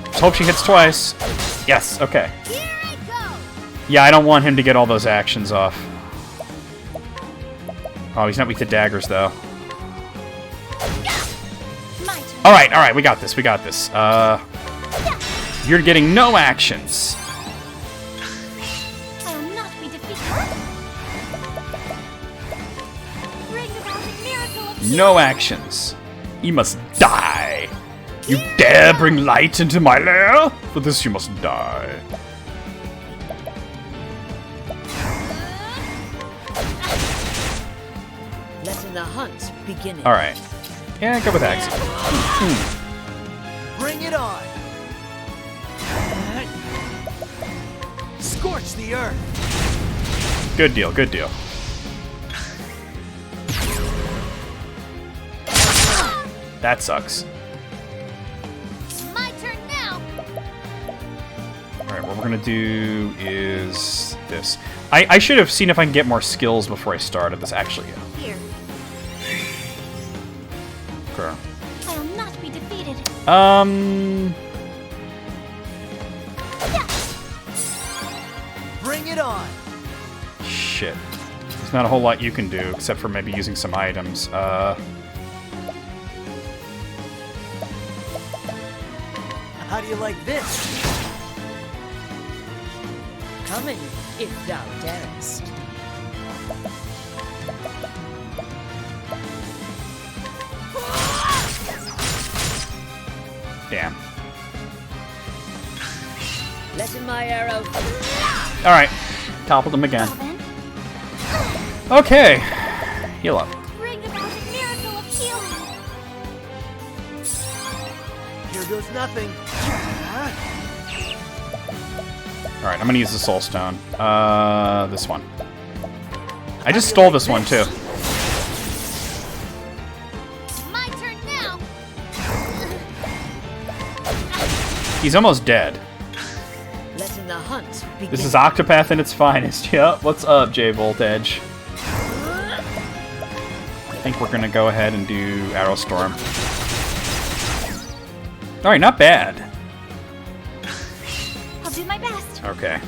Just hope she hits twice. Yes, okay. Here I go. Yeah, I don't want him to get all those actions off. Oh, he's not weak to daggers, though. My turn. Alright, we got this, we got this. You're getting no actions. I will not be defeated. Bring about a miracle of No actions. You must die. You dare bring light into my lair? For this you must die. Letting the hunt beginning. Alright. Yeah, go with Axe. Bring it on. Scorch the earth. Good deal, good deal. That sucks. my turn now. Alright, what we're gonna do is this. I should have seen if I can get more skills before I started this, actually. Here. Okay. I will not be defeated. Bring it on. Shit. There's not a whole lot you can do, except for maybe using some items. How do you like this? Come in, if thou darest. Damn. Let in my arrow. Alright. Toppled him again. Alvin, Okay. Heal up. bring about a miracle of healing. Here goes nothing. Alright, I'm gonna use the Soul Stone. This one. I just stole this one, too. My turn now. He's almost dead. Let in the hunt begin. This is Octopath in its finest. Yep. What's up, J Voltage? I think we're gonna go ahead and do Arrow Storm. Alright, not bad. I'll do my best. Okay.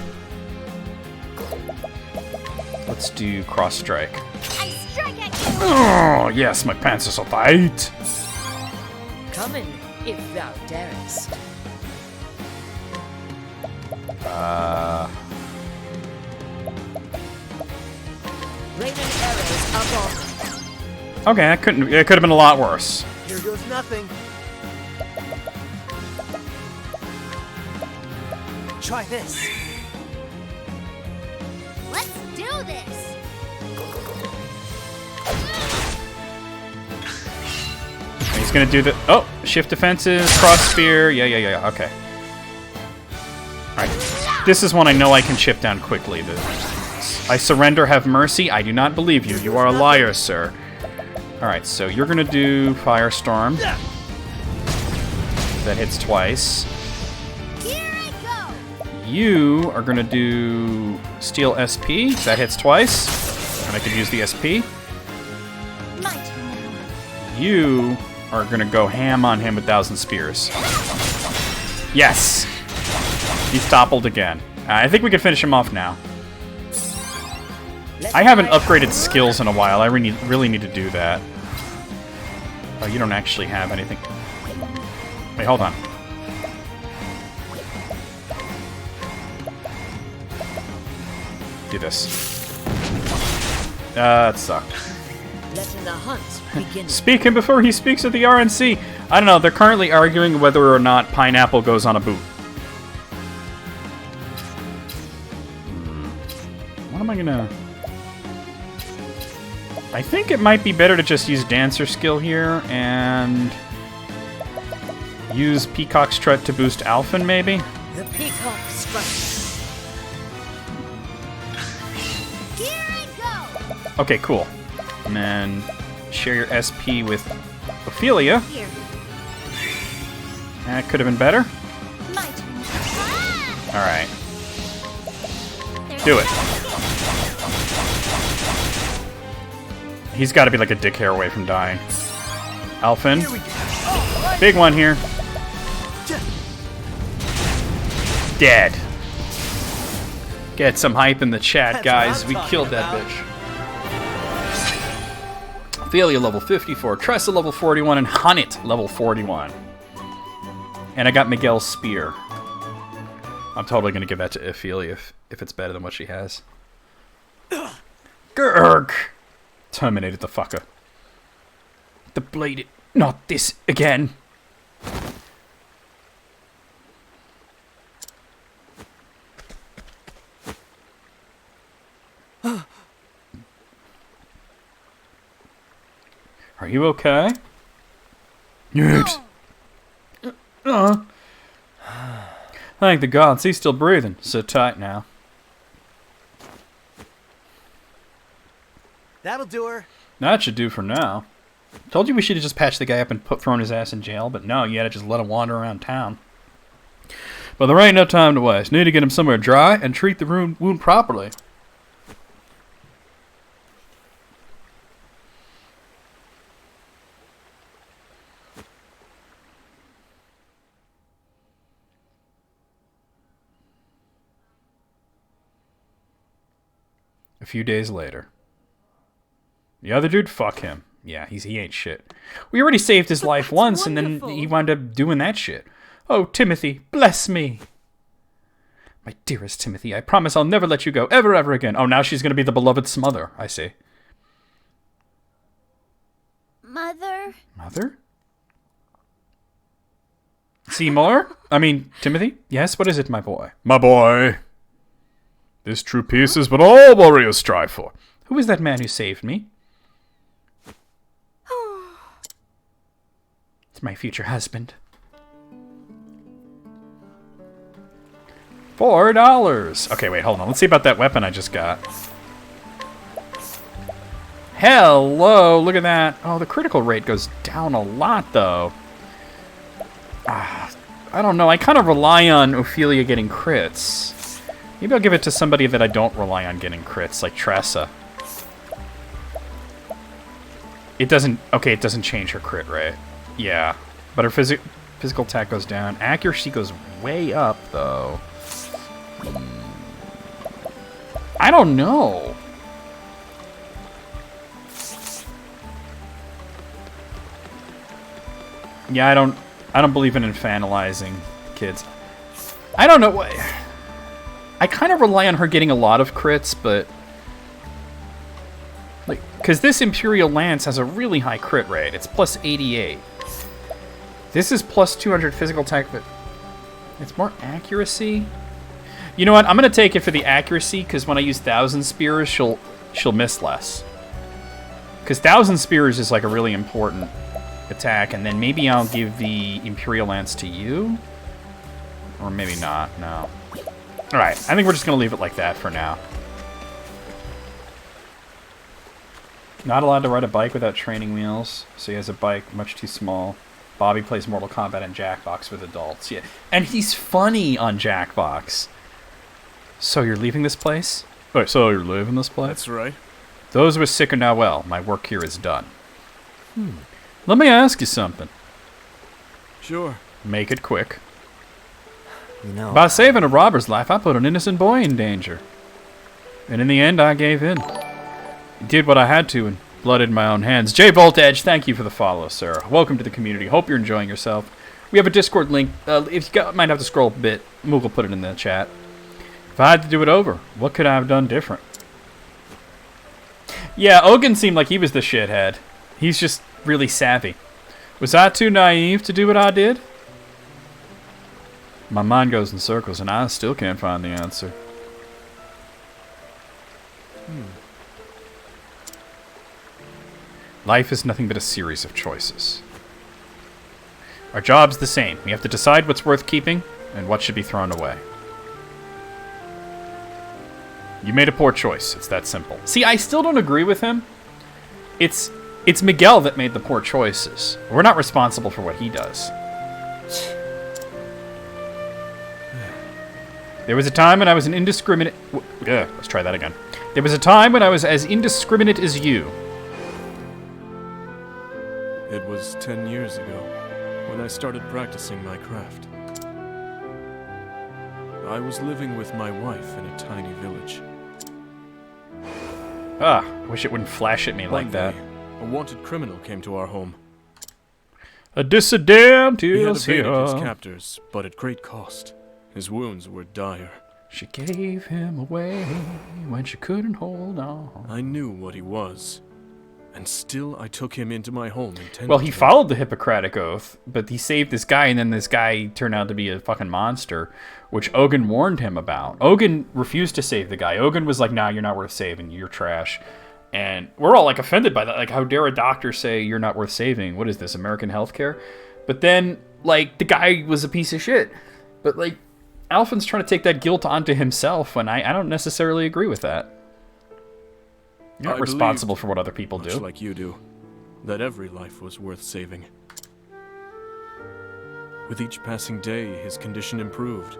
Let's do Cross Strike. I strike at you. Oh, yes, my pants are so tight. Come in, if thou darest. Rain and arrows upon me. Okay, it could have been a lot worse. Here goes nothing. Try this. Let's do this. He's gonna do the shift defenses, cross spear. Yeah. Okay. Alright. This is one I know I can chip down quickly. I surrender, have mercy. I do not believe you. You are a liar, sir. Alright, so you're gonna do Firestorm. That hits twice. Here I go. You are gonna do Steel SP. That hits twice. And I could use the SP. My turn now. You are gonna go ham on him with 1,000 Spears. Yes! He's toppled again. I think we can finish him off now. I haven't upgraded skills in a while. I really need to do that. Oh, you don't actually have anything. Wait, hold on. Do this. That sucked. Let in the hunt begin. Speak him before he speaks at the RNC. I don't know. They're currently arguing whether or not pineapple goes on a boot. What am I gonna... I think it might be better to just use Dancer skill here and use Peacock Strut to boost Alphen, maybe? The peacock strut. Here I go. Okay, cool. And then share your SP with Ophelia. Here. That could have been better. My turn. Alright. There's Do it. no He's got to be like a dick hair away from dying. Alphen. Here we go. Big one here. Dead. Get some hype in the chat, That's guys. what I'm We talking killed that about. bitch. Ophelia level 54, Tressa level 41, and Hunnit level 41. And I got Miguel's spear. I'm totally going to give that to Ophelia if it's better than what she has. Gurg! Terminated the fucker. The blade. Not this again. Are you okay? Yes. Thank the gods, he's still breathing. Sit tight now. That'll do her. That should do for now. Told you we should have just patched the guy up and thrown his ass in jail, but no, you had to just let him wander around town. But there ain't no time to waste. Need to get him somewhere dry and treat the wound properly. A few days later. The other dude, fuck him. Yeah, he ain't shit. We already saved his life once, and then he wound up doing that shit. Oh, Timothy, bless me. My dearest Timothy, I promise I'll never let you go, ever, ever again. Oh, now she's going to be the beloved smother, I see. Mother? Mother? Seymour? I mean, Timothy? Yes, what is it, my boy? My boy. This true peace is what all warriors strive for. Who is that man who saved me? It's my future husband. $4. Okay, wait, hold on. Let's see about that weapon I just got. Hello, look at that. Oh, the critical rate goes down a lot, though. I don't know. I kind of rely on Ophelia getting crits. Maybe I'll give it to somebody that I don't rely on getting crits, like Tressa. It doesn't... Okay, it doesn't change her crit rate. Yeah. But her physical attack goes down. Accuracy goes way up, though. I don't know. Yeah, I don't believe in infantilizing kids. I don't know what... I kind of rely on her getting a lot of crits, but... like, because this Imperial Lance has a really high crit rate. It's plus 88. This is plus 200 physical attack, but... it's more accuracy? You know what? I'm going to take it for the accuracy, because when I use Thousand Spears, she'll miss less. Because Thousand Spears is like a really important attack, and then maybe I'll give the Imperial Lance to you? Or maybe not, no. Alright, I think we're just going to leave it like that for now. Not allowed to ride a bike without training wheels, so he has a bike much too small. Bobby plays Mortal Kombat and Jackbox with adults, yeah. And he's funny on Jackbox. So you're leaving this place? Wait, so you're leaving this place? That's right. Those who are sick are now well. My work here is done. Let me ask you something. Sure. Make it quick. You know, By saving a robber's life, I put an innocent boy in danger. And in the end, I gave in. Did what I had to and blooded my own hands. J Voltage, thank you for the follow, sir. Welcome to the community. Hope you're enjoying yourself. We have a Discord link. If you might have to scroll a bit, Moog will put it in the chat. If I had to do it over, what could I have done different? Yeah, Ogun seemed like he was the shithead. He's just really savvy. Was I too naive to do what I did? My mind goes in circles, and I still can't find the answer. Life is nothing but a series of choices. Our job's the same. We have to decide what's worth keeping and what should be thrown away. You made a poor choice. It's that simple. See, I still don't agree with him. It's Miguel that made the poor choices. We're not responsible for what he does. There was a time when I was an indiscriminate... let's try that again. There was a time when I was as indiscriminate as you. It was 10 years ago when I started practicing my craft. I was living with my wife in a tiny village. Ah, wish it wouldn't flash at me like that. A wanted criminal came to our home. A dissident He had is evaded his here. captors, but at great cost. His wounds were dire. She gave him away when she couldn't hold on. I knew what he was, and still I took him into my home and tended Well, he to him. followed the Hippocratic Oath, but he saved this guy, and then this guy turned out to be a fucking monster, which Ogun warned him about. Ogun refused to save the guy. Ogun was like, nah, you're not worth saving. You're trash. And we're all, like, offended by that. Like, how dare a doctor say you're not worth saving? What is this, American healthcare? But then, like, the guy was a piece of shit. But, like, Alphen's trying to take that guilt onto himself, and I don't necessarily agree with that. You're not I responsible believed, for what other people much do. like you do, that every life was worth saving. With each passing day, his condition improved.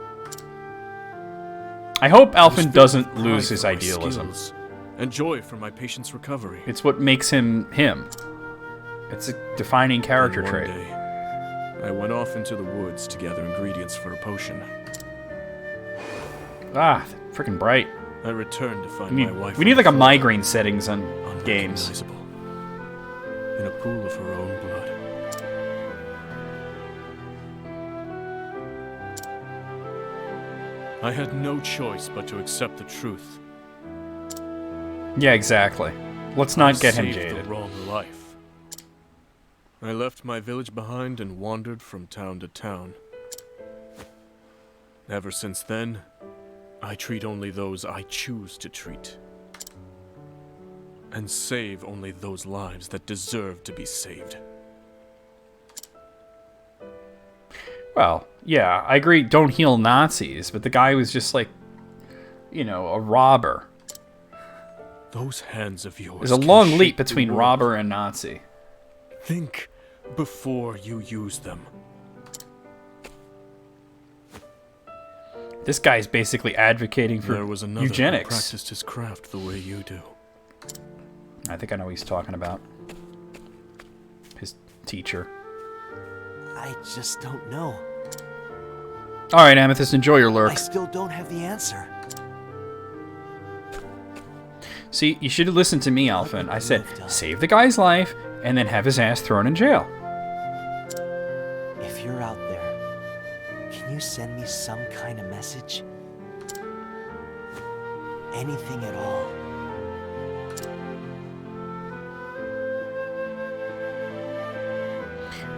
I hope I was Alphen filled doesn't with lose pride his for my idealism. skills and joy for my patient's recovery. It's what makes him him. It's a defining character And one trait. day, I went off into the woods to gather ingredients for a potion. Ah, freaking bright. I returned to find We my wife. need on like the a floor, migraine settings on games. unrecognizable. pool of her own blood. I had no choice but to accept the truth. Yeah, exactly. Let's not get him I saved jaded. the wrong life. I left my village behind and wandered from town to town. Ever since then, I treat only those I choose to treat. And save only those lives that deserve to be saved. Well, yeah, I agree, don't heal Nazis, but the guy was just like, you know, a robber. Those hands of yours. There's a can long shape leap the between world. robber and Nazi. Think before you use them. This guy's basically advocating for There was another who eugenics. practiced his craft the way you do. I think I know what he's talking about. His teacher. I just don't know. All right, Amethyst, enjoy your lurk. I still don't have the answer. See, you should have listened to me, Alphen. I said, save the guy's life, and then have his ass thrown in jail. If you're out there, can you send me some kind of message? Anything at all.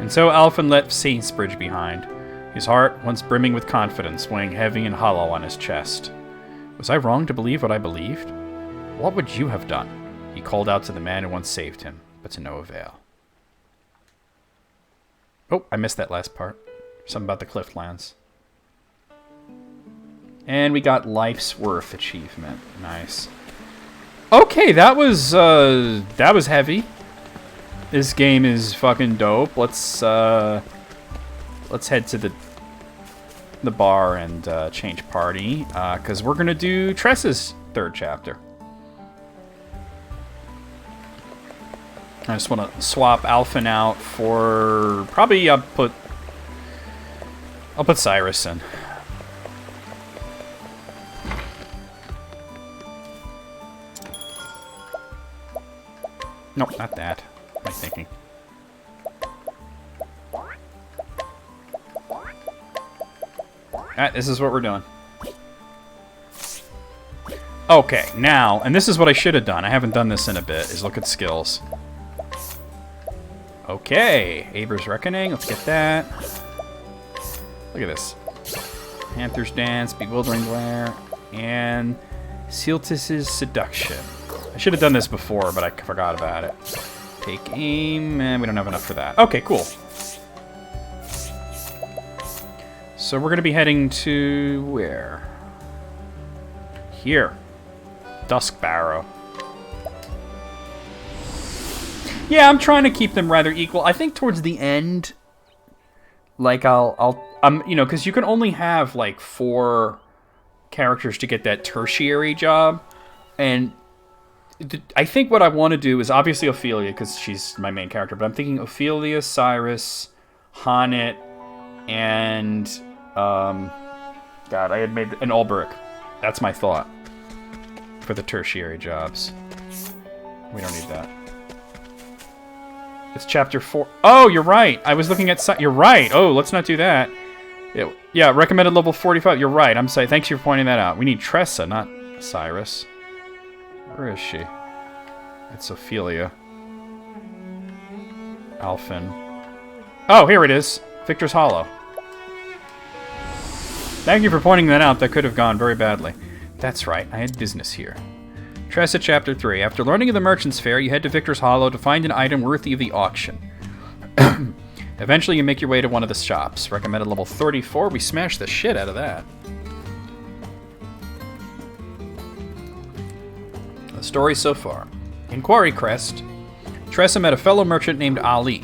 And so Alphen left Saintsbridge behind, his heart once brimming with confidence, weighing heavy and hollow on his chest. Was I wrong to believe what I believed? What would you have done? He called out to the man who once saved him, but to no avail. Oh, I missed that last part. Something about the Cliftlands. And we got Life's Worth achievement. Nice. Okay, that was heavy. This game is fucking dope. Let's head to the bar and change party, because we're gonna do Tress's third chapter. I just want to swap Alphen out for probably I'll put Cyrus in. Nope, not that. What am I thinking? Alright, this is what we're doing. Okay, now, and this is what I should have done. I haven't done this in a bit, is look at skills. Okay, Aber's Reckoning, let's get that. Look at this. Panther's Dance, Bewildering Glare, and Sealtis's Seduction. I should have done this before, but I forgot about it. Take aim, and we don't have enough for that. Okay, cool. So we're going to be heading to where? Here. Dusk Barrow. Yeah, I'm trying to keep them rather equal. I think towards the end, like you know, because you can only have like 4 characters to get that tertiary job, and I think what I want to do is obviously Ophelia, because she's my main character, but I'm thinking Ophelia, Cyrus, Honnet, and God, I had made an Ulbrich. That's my thought for the tertiary jobs. We don't need that. It's chapter 4. Oh, you're right. I was looking at... You're right. Oh, let's not do that. Yeah, recommended level 45. You're right. I'm sorry. Thanks for pointing that out. We need Tressa, not Cyrus. Where is she? It's Ophelia. Alphen. Oh, here it is. Victor's Hollow. Thank you for pointing that out. That could have gone very badly. That's right. I had business here. Tressa Chapter 3. After learning of the Merchant's Fair, you head to Victor's Hollow to find an item worthy of the auction. Eventually, you make your way to one of the shops. Recommended level 34. We smashed the shit out of that. The story so far. In Quarry Crest, Tressa met a fellow merchant named Ali.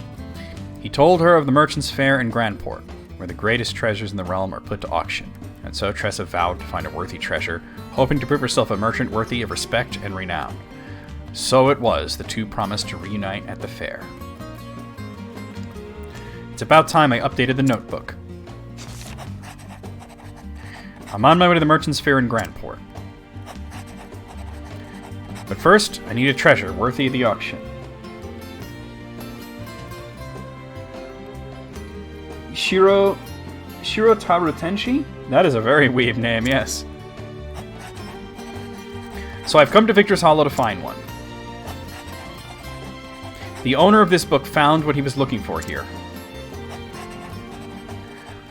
He told her of the Merchant's Fair in Grandport, where the greatest treasures in the realm are put to auction. And so Tressa vowed to find a worthy treasure, hoping to prove herself a merchant worthy of respect and renown. So it was, the two promised to reunite at the fair. It's about time I updated the notebook. I'm on my way to the Merchant's Fair in Grandport. But first, I need a treasure worthy of the auction. Shiro Tarutenshi? That is a very weird name, yes. So I've come to Victor's Hollow to find one. The owner of this book found what he was looking for here.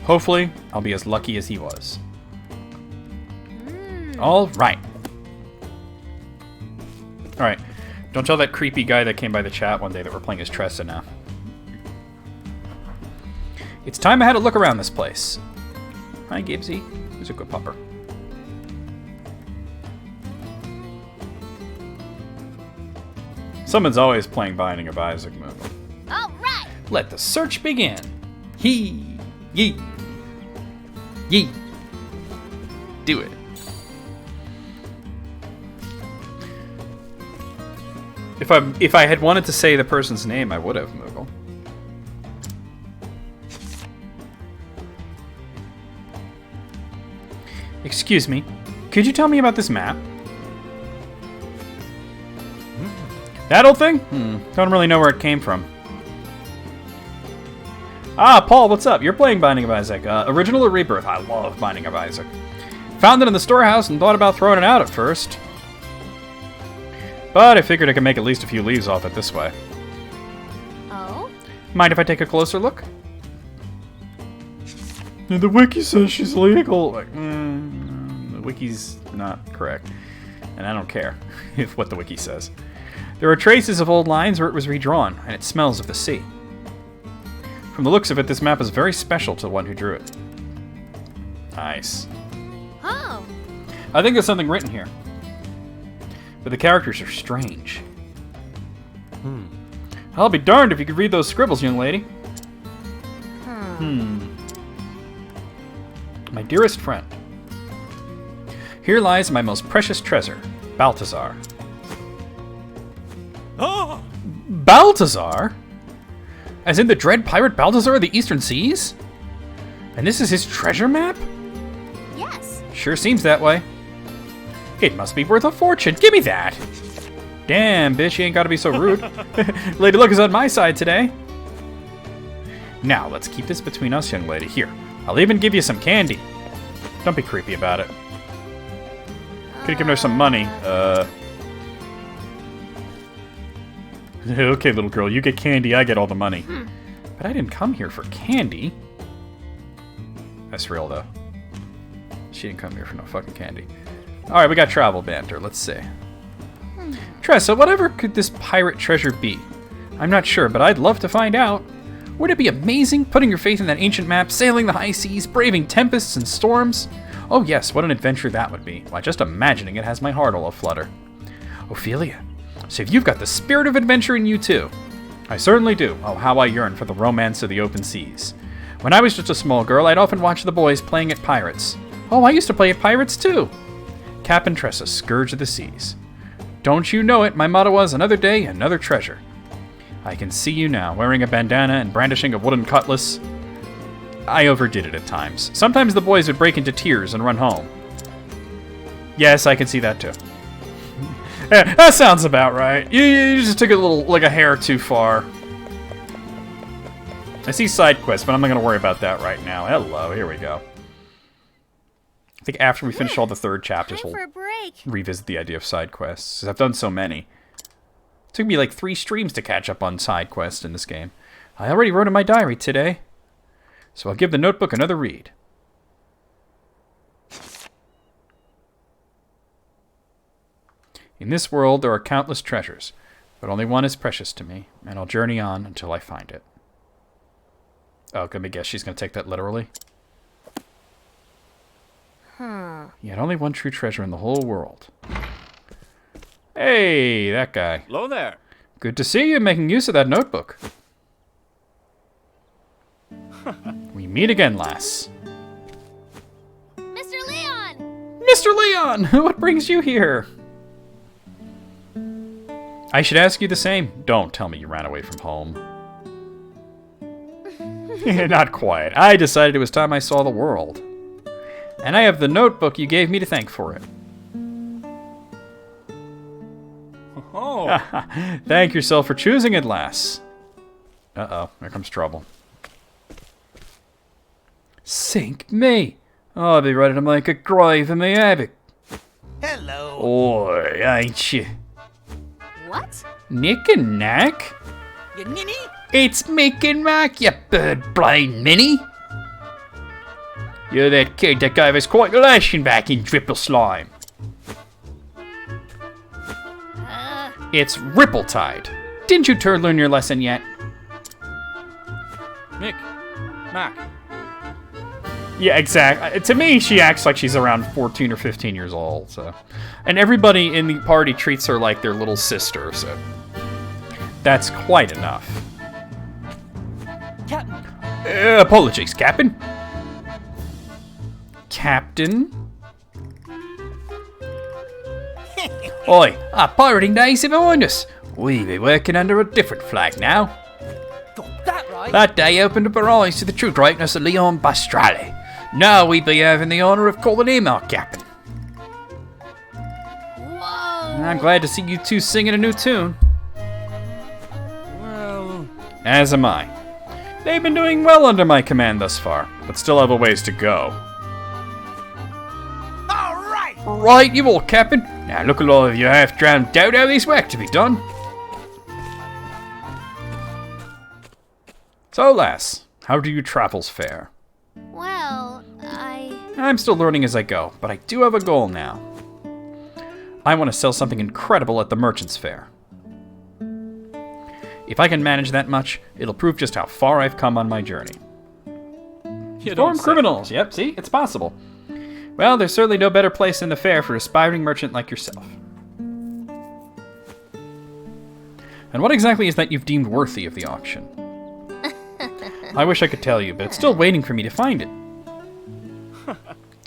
Hopefully, I'll be as lucky as he was. All right. All right. Don't tell that creepy guy that came by the chat one day that we're playing as Tressa now. It's time I had a look around this place. Hi, Gibbsy. Who's a good pupper? Someone's always playing Binding of Isaac movie. All right. Let the search begin. He, ye, ye. Do it. If I had wanted to say the person's name, I would have, Moogle. Excuse me, could you tell me about this map? That old thing? Don't really know where it came from. Ah, Paul, what's up? You're playing Binding of Isaac. Original or Rebirth? I love Binding of Isaac. Found it in the storehouse and thought about throwing it out at first. But I figured I could make at least a few leaves off it this way. Oh? Mind if I take a closer look? The wiki says she's legal. Like, the wiki's not correct. And I don't care if what the wiki says. There are traces of old lines where it was redrawn, and it smells of the sea. From the looks of it, this map is very special to the one who drew it. Nice. Oh. I think there's something written here. But the characters are strange. I'll be darned if you could read those scribbles, young lady. My dearest friend. Here lies my most precious treasure, Balthazar. Oh! Balthazar? As in the dread pirate Balthazar of the Eastern Seas? And this is his treasure map? Yes. Sure seems that way. It must be worth a fortune. Give me that. Damn, bitch, you ain't gotta be so rude. Lady Luck is on my side today. Now, let's keep this between us, young lady. Here, I'll even give you some candy. Don't be creepy about it. Could've given her some money. Okay, little girl, you get candy, I get all the money. But I didn't come here for candy. That's real, though. She didn't come here for no fucking candy. Alright, we got travel banter. Let's see. Tressa, whatever could this pirate treasure be? I'm not sure, but I'd love to find out. Would it be amazing putting your faith in that ancient map, sailing the high seas, braving tempests and storms? Oh yes, what an adventure that would be. Why, just imagining it has my heart all aflutter. Ophelia, so you've got the spirit of adventure in you too. I certainly do. Oh, how I yearn for the romance of the open seas. When I was just a small girl, I'd often watch the boys playing at pirates. Oh, I used to play at pirates too. Captain Tressa, Scourge of the Seas. Don't you know it, my motto was, another day, another treasure. I can see you now, wearing a bandana and brandishing a wooden cutlass. I overdid it at times. Sometimes the boys would break into tears and run home. Yes, I can see that too. Yeah, that sounds about right. You just took it a little, like a hair too far. I see side quests, but I'm not going to worry about that right now. Hello, here we go. I think after we finish all the third chapters, we'll revisit the idea of side quests. 'Cause I've done so many. It took me like 3 streams to catch up on side quests in this game. I already wrote in my diary today, so I'll give the notebook another read. In this world, there are countless treasures, but only one is precious to me, and I'll journey on until I find it. Oh, let me guess, she's going to take that literally? Yet only one true treasure in the whole world. Hey, that guy. Hello there. Good to see you making use of that notebook. We meet again, lass. Mr. Leon! Mr. Leon! What brings you here? I should ask you the same. Don't tell me you ran away from home. Not quite. I decided it was time I saw the world. And I have the notebook you gave me to thank for it. Oh. Thank yourself for choosing it, lass. Uh-oh, here comes trouble. Sink me. I'll be ready to make a grave of me havoc. Hello. Oi, ain't you? What? Nick and Knack? You ninny? It's Mick and Mac, you bird-brained ninny. You're that kid that gave us quite a lashing back in Triple Slime. It's Rippletide. Didn't you two learn your lesson yet? Mick. Mac. Yeah, exactly. To me, she acts like she's around 14 or 15 years old, so. And everybody in the party treats her like their little sister, so. That's quite enough. Captain. Apologies, Captain. Captain? Oi, our pirating days are behind us. We be working under a different flag now. Got that right. That day opened up our eyes to the true greatness of Leon Bastrali. Now we be having the honour of calling him our captain. Whoa. I'm glad to see you two singing a new tune. Well, As am I. They've been doing well under my command thus far, but still have a ways to go. All right. Right, you all, Captain. Now look at all of you half-drowned doubt how this work to be done. So, lass, how do your travels fare? Well, I'm still learning as I go, but I do have a goal now. I want to sell something incredible at the Merchant's Fair. If I can manage that much, it'll prove just how far I've come on my journey. Storm criminals, yep, see, it's possible. Well, there's certainly no better place than the fair for an aspiring merchant like yourself. And what exactly is that you've deemed worthy of the auction? I wish I could tell you, but it's still waiting for me to find it.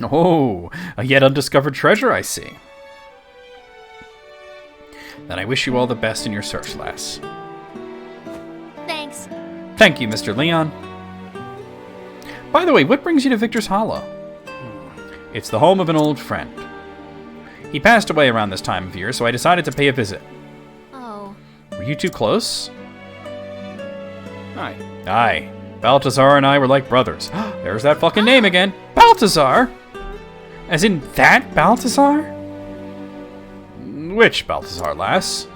Oh, a yet undiscovered treasure, I see. Then I wish you all the best in your search, lass. thanks. Thank you, Mr. Leon. By the way, what brings you to Victor's Hollow? It's the home of an old friend. He passed away around this time of year, so I decided to pay a visit. Oh. Were you two close? Aye. Balthazar and I were like brothers. There's that fucking name again. Balthazar? As in that Balthazar? Which Balthazar, lass?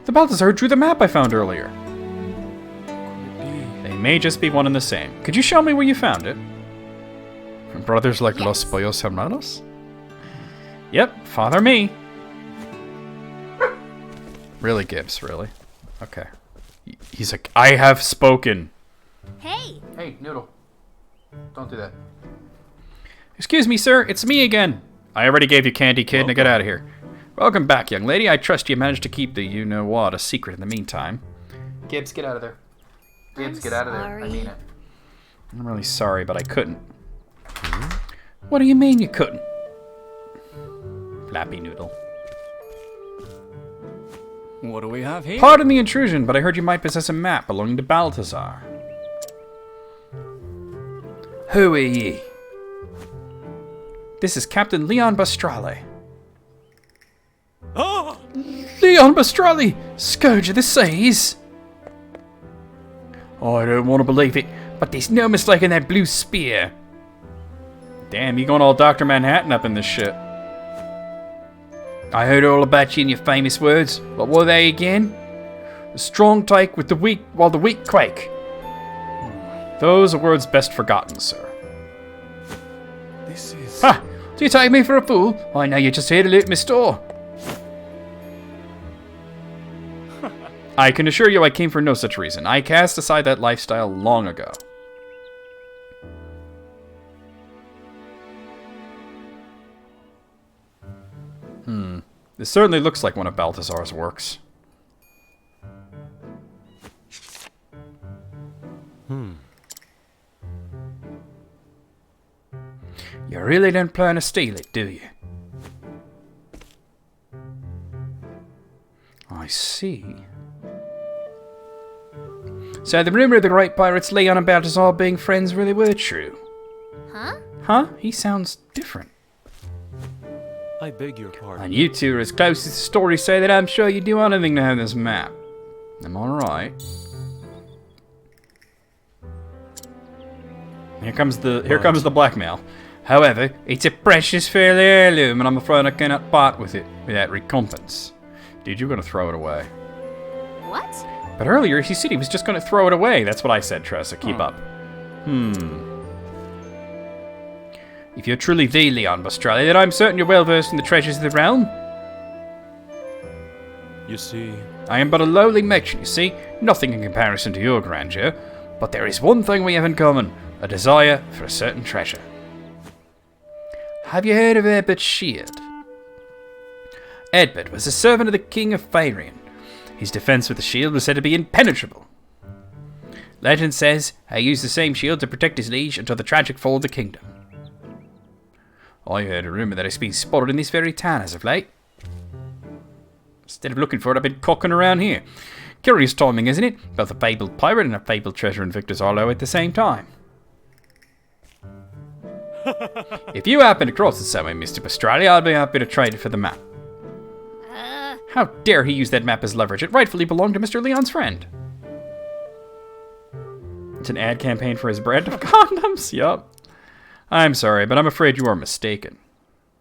The Balthazar who drew the map I found earlier. They may just be one and the same. Could you show me where you found it? Brothers like Los Pollos Hermanos? Yep, father me. Really, Gibbs, really? Okay. He's like, I have spoken. Hey. Hey, Noodle. Don't do that. Excuse me, sir. It's me again. I already gave you candy, kid. Now get out of here. Welcome back, young lady. I trust you managed to keep the you-know-what a secret in the meantime. Gibbs, get out of there. Gibbs, get out of there. I mean it. I'm really sorry, but I couldn't. What do you mean you couldn't? Flappy Noodle. what do we have here? Pardon the intrusion, but I heard you might possess a map belonging to Balthazar. Who are ye? This is Captain Leon Bastrali. Oh! Leon Bastrali! Scourge of the seas! I don't want to believe it, but there's no mistaking that blue spear. Damn, you going all Dr. Manhattan up in this shit. I heard all about you in your famous words. What were they again? The strong take with the weak, while the weak quake. Those are words best forgotten, sir. This is... Ha! Do you take me for a fool? I know you're just here to loot my store. I can assure you I came for no such reason. I cast aside that lifestyle long ago. This certainly looks like one of Balthazar's works. You really don't plan to steal it, do you? I see. So the rumor of the great pirates Leon and Balthazar being friends really were true. Huh? Huh? He sounds different. I beg your pardon. And you two are as close as the stories say that I'm sure you'd do anything to have this map. Am I right? Here comes the blackmail. However, it's a precious fairly heirloom, and I'm afraid I cannot part with it without recompense. Dude, you're gonna throw it away. What? But earlier he said he was just gonna throw it away. That's what I said, Tressa. Keep up. If you're truly the Leon Bostralia, then I'm certain you're well versed in the treasures of the realm. You see, I am but a lowly merchant, you see, nothing in comparison to your grandeur. But there is one thing we have in common, a desire for a certain treasure. Have you heard of Edbert Shield? Edbert was a servant of the king of Faerun. His defense with the shield was said to be impenetrable. Legend says he used the same shield to protect his liege until the tragic fall of the kingdom. I heard a rumour that it's been spotted in this very town as of late. Instead of looking for it, I've been cocking around here. Curious timing, isn't it? Both a fabled pirate and a fabled treasure in Victor's Hollow at the same time. If you happen to cross it somewhere, Mr. Bostralia, I'll be happy to trade it for the map. How dare he use that map as leverage? It rightfully belonged to Mr. Leon's friend. It's an ad campaign for his brand of condoms? Yup. I'm sorry, but I'm afraid you are mistaken.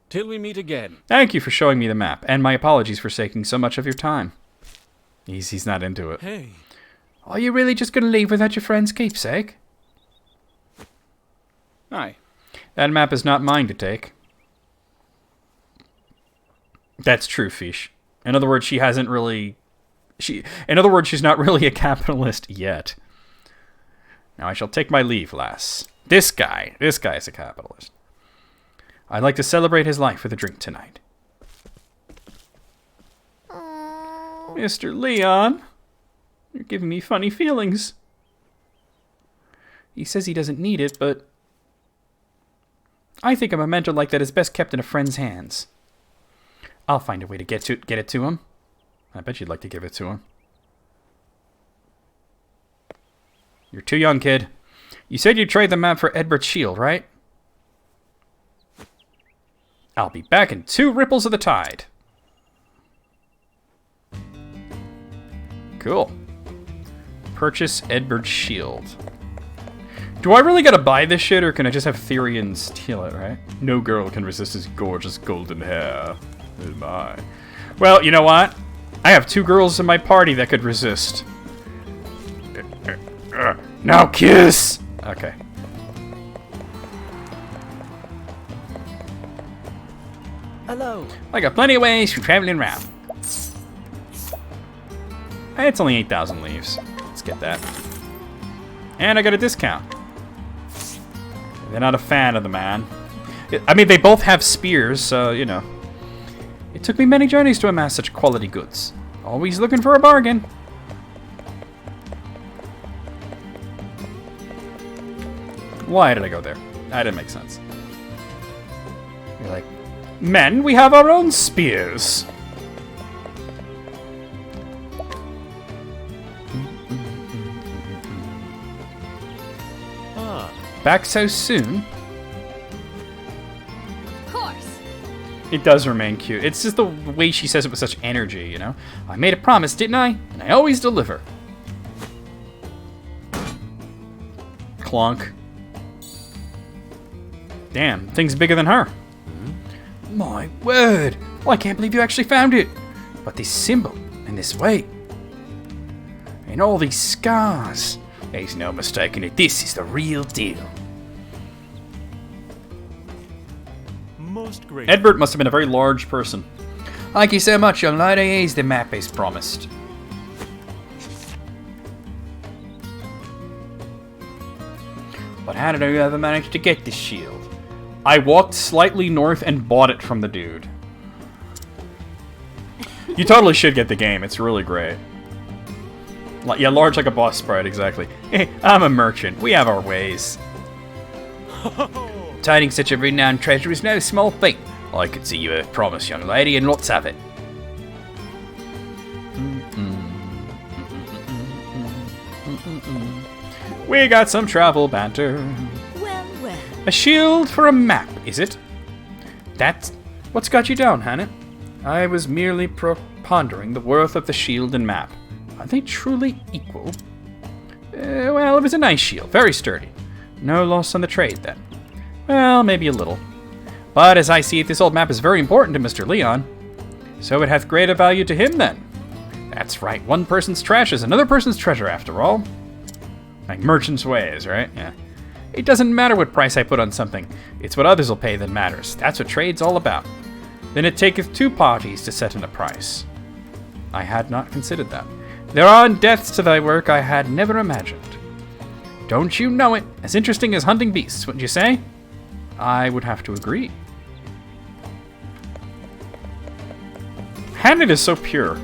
till we meet again. Thank you for showing me the map, and my apologies for taking so much of your time. He's not into it. Hey. Are you really just going to leave without your friend's keepsake? Aye. That map is not mine to take. That's true, Fish. In other words, she hasn't really... In other words, she's not really a capitalist yet. Now I shall take my leave, lass. This guy is a capitalist. I'd like to celebrate his life with a drink tonight. Mr. Leon, you're giving me funny feelings. He says he doesn't need it, but I think a memento like that is best kept in a friend's hands. I'll find a way to get it to him. I bet you'd like to give it to him. You're too young, kid. You said you'd trade the map for Edbert's shield, right? I'll be back in 2 ripples of the tide. Cool. Purchase Edbert's shield. Do I really gotta buy this shit, or can I just have Therion steal it, right? No girl can resist his gorgeous golden hair. Oh my. Well, you know what? I have 2 girls in my party that could resist. Now kiss! Okay. Hello. I got plenty of ways for traveling around. It's only 8,000 leaves. Let's get that. And I got a discount. They're not a fan of the man. I mean, they both have spears, so, you know. It took me many journeys to amass such quality goods. Always looking for a bargain. Why did I go there? That didn't make sense. You're like, men, we have our own spears. Back so soon? Of course. It does remain cute. It's just the way she says it with such energy, you know? I made a promise, didn't I? And I always deliver. Clonk. Damn, thing's bigger than her. My word! Well, I can't believe you actually found it. But this symbol, and this weight, and all these scars. There's no mistaking it. This is the real deal. Most great. Edbert must have been a very large person. Thank you so much, young lady. Here's the map as promised. But how did I ever manage to get this shield? I walked slightly north and bought it from the dude. You totally should get the game. It's really great. Yeah, large like a boss sprite, exactly. I'm a merchant. We have our ways. Tiding such a renowned treasure is no small feat. I could see you a promise, young lady, and let's have it. We got some travel banter. Well, well. A shield for a map, is it? That's what's got you down, Hannah. I was merely pondering the worth of the shield and map. Are they truly equal? Well, it was a nice shield, very sturdy. No loss on the trade, then. Well, maybe a little. But as I see it, this old map is very important to Mr. Leon. So it hath greater value to him, then. That's right, one person's trash is another person's treasure, after all. Like merchant's ways, right? Yeah. It doesn't matter what price I put on something. It's what others will pay that matters. That's what trade's all about. Then it taketh two parties to set in a price. I had not considered that. There are depths to thy work I had never imagined. Don't you know it? As interesting as hunting beasts, wouldn't you say? I would have to agree. Handed is so pure.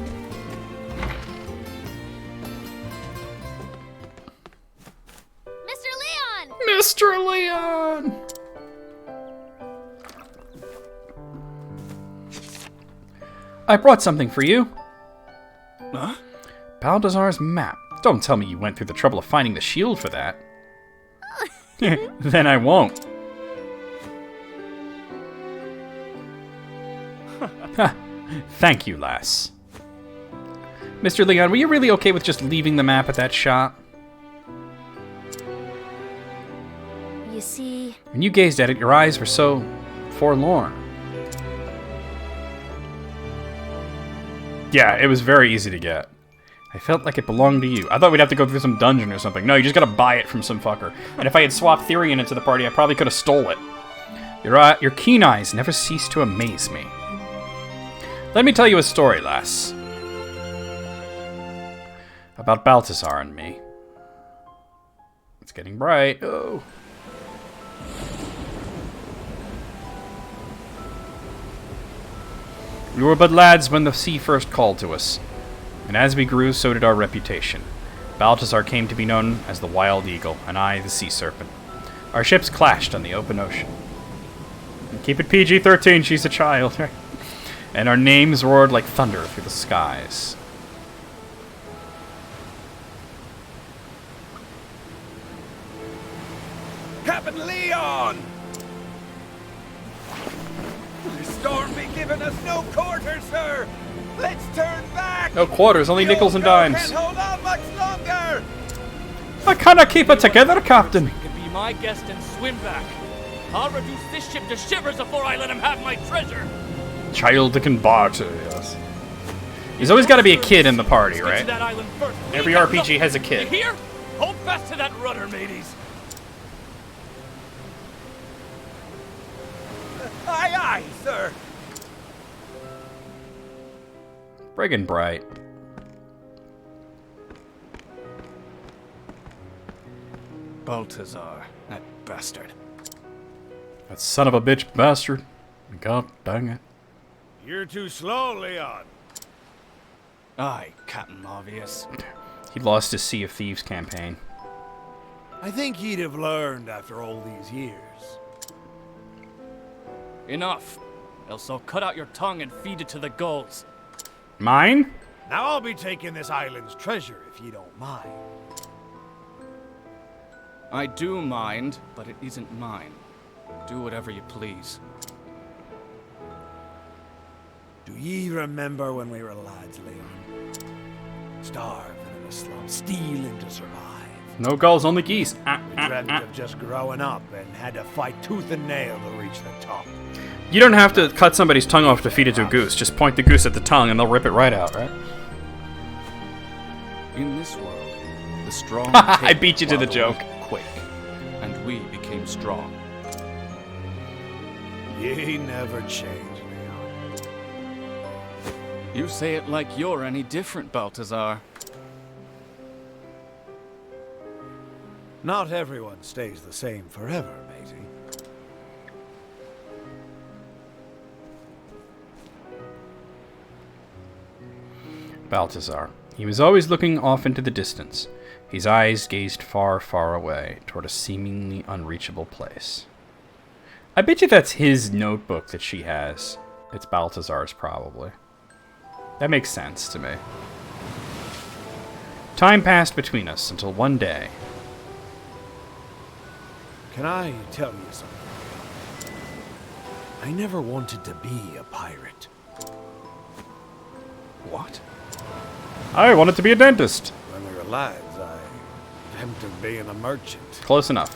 Mr. Leon! Mr. Leon! I brought something for you. Huh? Balthazar's map. Don't tell me you went through the trouble of finding the shield for that. Then I won't. Thank you, lass. Mr. Leon, were you really okay with just leaving the map at that shop? You see... When you gazed at it, your eyes were so forlorn. Yeah, it was very easy to get. I felt like it belonged to you. I thought we'd have to go through some dungeon or something. No, you just gotta buy it from some fucker. And if I had swapped Therian into the party, I probably could have stole it. Your keen eyes never cease to amaze me. Let me tell you a story, lass. About Balthazar and me. It's getting bright. Oh. We were but lads when the sea first called to us. And as we grew, so did our reputation. Balthazar came to be known as the Wild Eagle, and I the Sea Serpent. Our ships clashed on the open ocean. And keep it PG-13, she's a child. And our names roared like thunder through the skies. Captain Leon! The storm be giving us no quarter, sir! Let's turn back! No quarters, only nickels and dimes. Can't hold on much longer! I cannot keep it together, Captain. Can be my guest and swim back. I'll reduce this ship to shivers before I let him have my treasure. Child can barter, yes. There's always got to be a kid in the party, Let's get right? to that island first. Every We have RPG no- has a kid. You hear? Hold fast to that rudder, mateys. Aye, aye, sir! Friggin' bright. Balthazar, that bastard. That son of a bitch bastard. God dang it. You're too slow, Leon. Aye, Captain Obvious. He lost his Sea of Thieves campaign. I think he'd have learned after all these years. Enough. Else I'll cut out your tongue and feed it to the gulls. Mine? Now I'll be taking this island's treasure, if you don't mind. I do mind, but it isn't mine. Do whatever you please. Do ye remember when we were lads, Leon? Starving in a slum, stealing to survive. No gulls, only geese. We dreamt of just growing up and had to fight tooth and nail to reach the top. You don't have to cut somebody's tongue off to feed it to a goose. Just point the goose at the tongue and they'll rip it right out, right? In this world, the strong I take beat you to while the joke. weak quake, and we became strong. Ye never change, Leon. You say it like you're any different, Balthazar. Not everyone stays the same forever, matey. Balthazar. He was always looking off into the distance. His eyes gazed far, far away, toward a seemingly unreachable place. I bet you that's his notebook that she has. It's Balthazar's, probably. That makes sense to me. Time passed between us until one day. Can I tell you something? I never wanted to be a pirate. What? I wanted to be a dentist. When we were lads, I dreamt of being a merchant. Close enough.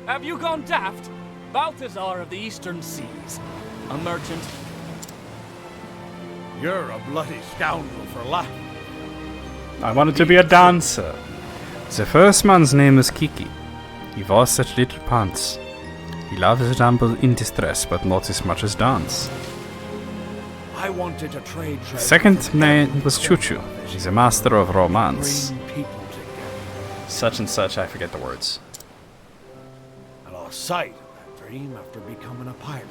Have you gone daft? Balthazar of the Eastern Seas. A merchant. You're a bloody scoundrel for laughing. I wanted to be a dancer. The first man's name was Kiki. He wore such little pants. He loved to ramble in distress, but not as much as dance. I wanted to trade treasure. Second name was Chuchu. She's a master of romance. Bring people together. Such and such, I forget the words. I lost sight of that dream after becoming a pirate.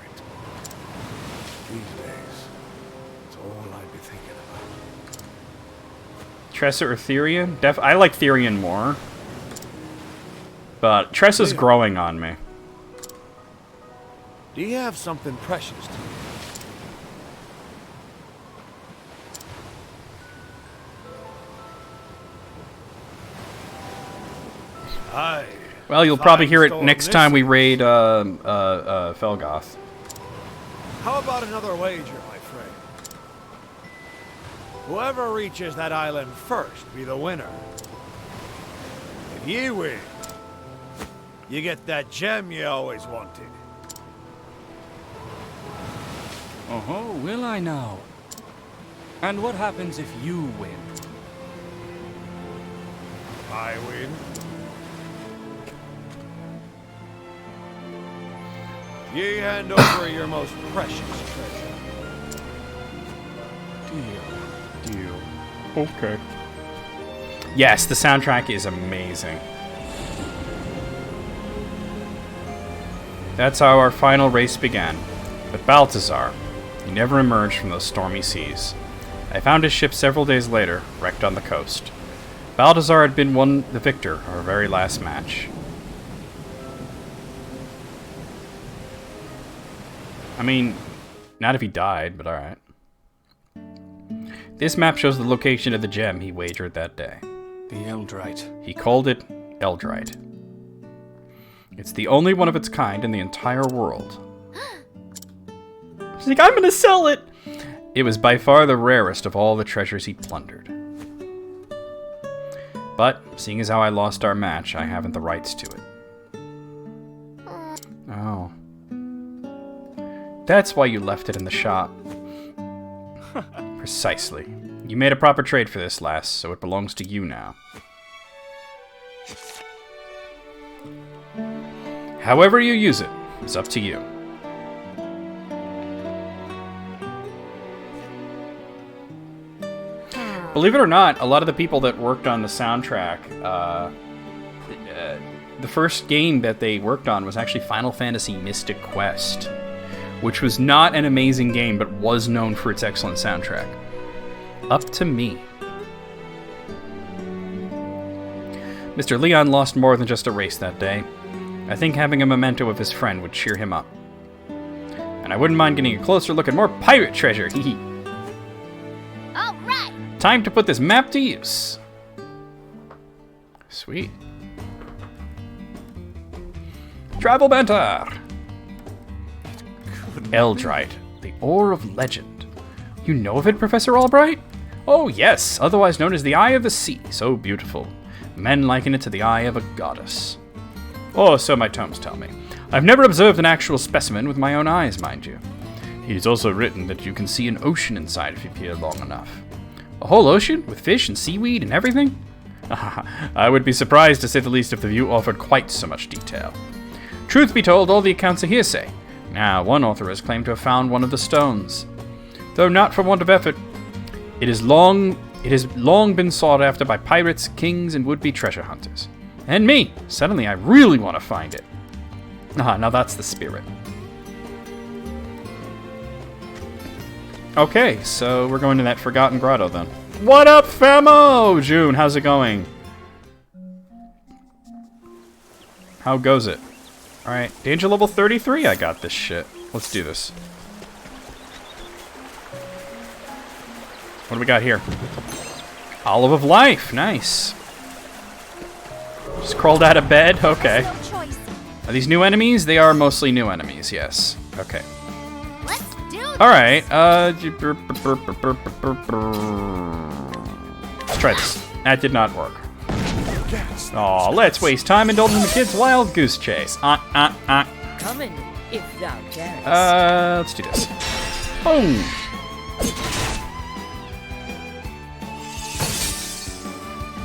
These days, it's all I'd be thinking about. Tressa or Therian? I like Therian more. But Tressa's growing on me. Do you have something precious to me? Aye. Well, you'll probably hear it next time we raid Felgoth. How about another wager, my friend? Whoever reaches that island first be the winner. If you win, you get that gem you always wanted. Oh, will I now? And what happens if you win? I win. You hand over your most precious treasure. Deal. Okay. Yes, the soundtrack is amazing. That's how our final race began. But Balthazar, he never emerged from those stormy seas. I found his ship several days later, wrecked on the coast. Balthazar had been the victor of our very last match. I mean, not if he died, but alright. This map shows the location of the gem he wagered that day. The Eldrite. He called it Eldrite. It's the only one of its kind in the entire world. She's like, I'm gonna sell it! It was by far the rarest of all the treasures he plundered. But, seeing as how I lost our match, I haven't the rights to it. Oh. That's why you left it in the shop. Precisely. You made a proper trade for this, lass, so it belongs to you now. However you use it, it's up to you. Believe it or not, a lot of the people that worked on the soundtrack, the first game that they worked on was actually Final Fantasy Mystic Quest, which was not an amazing game, but was known for its excellent soundtrack. Up to me. Mr. Leon lost more than just a race that day. I think having a memento of his friend would cheer him up. And I wouldn't mind getting a closer look at more pirate treasure, hee hee. Alright! Time to put this map to use. Sweet. Travel banter! Eldrite, the Ore of Legend. You know of it, Professor Albright? Oh yes, otherwise known as the Eye of the Sea, so beautiful. Men liken it to the eye of a goddess. Or so my tomes tell me. I've never observed an actual specimen with my own eyes, mind you. He's also written that you can see an ocean inside if you peer long enough. A whole ocean? With fish and seaweed and everything? I would be surprised, to say the least, if the view offered quite so much detail. Truth be told, all the accounts are hearsay. Now, one author has claimed to have found one of the stones. Though not for want of effort, it has long been sought after by pirates, kings, and would-be treasure hunters. And me! Suddenly I really want to find it. Now that's the spirit. Okay, so we're going to that Forgotten Grotto then. What up, famo? June, how's it going? How goes it? Alright, danger level 33, I got this shit. Let's do this. What do we got here? Olive of Life, nice. Just crawled out of bed, okay. Are these new enemies? They are mostly new enemies, yes. Okay. Let's do this. Alright, let's try this. That did not work. Against Aw, let's waste time indulging the kids' wild goose chase. Coming, if thou darest. Let's do this. Boom!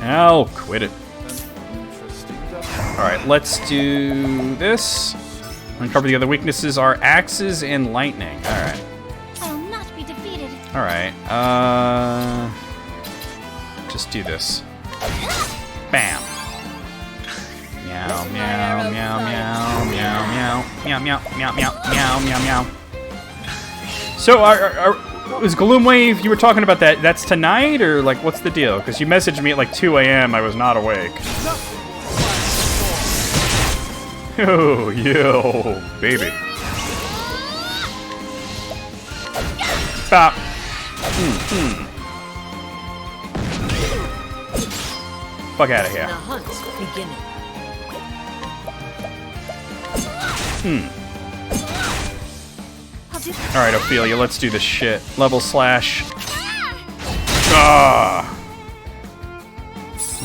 Now, quit it. Alright, let's do this. Uncover the other weaknesses are axes and lightning. Alright. I'll not be defeated. Alright, just do this. Bam! Meow, meow, meow, meow, meow, meow, meow, meow, meow, meow, meow, meow. So, was Gloomwave, you were talking about that, that's tonight, or, like, what's the deal? Because you messaged me at, like, 2 a.m., I was not awake. Oh, yo, baby. Stop. Fuck out of here. The hunt's beginning. Alright, Ophelia, let's do this shit. Level slash. Ah.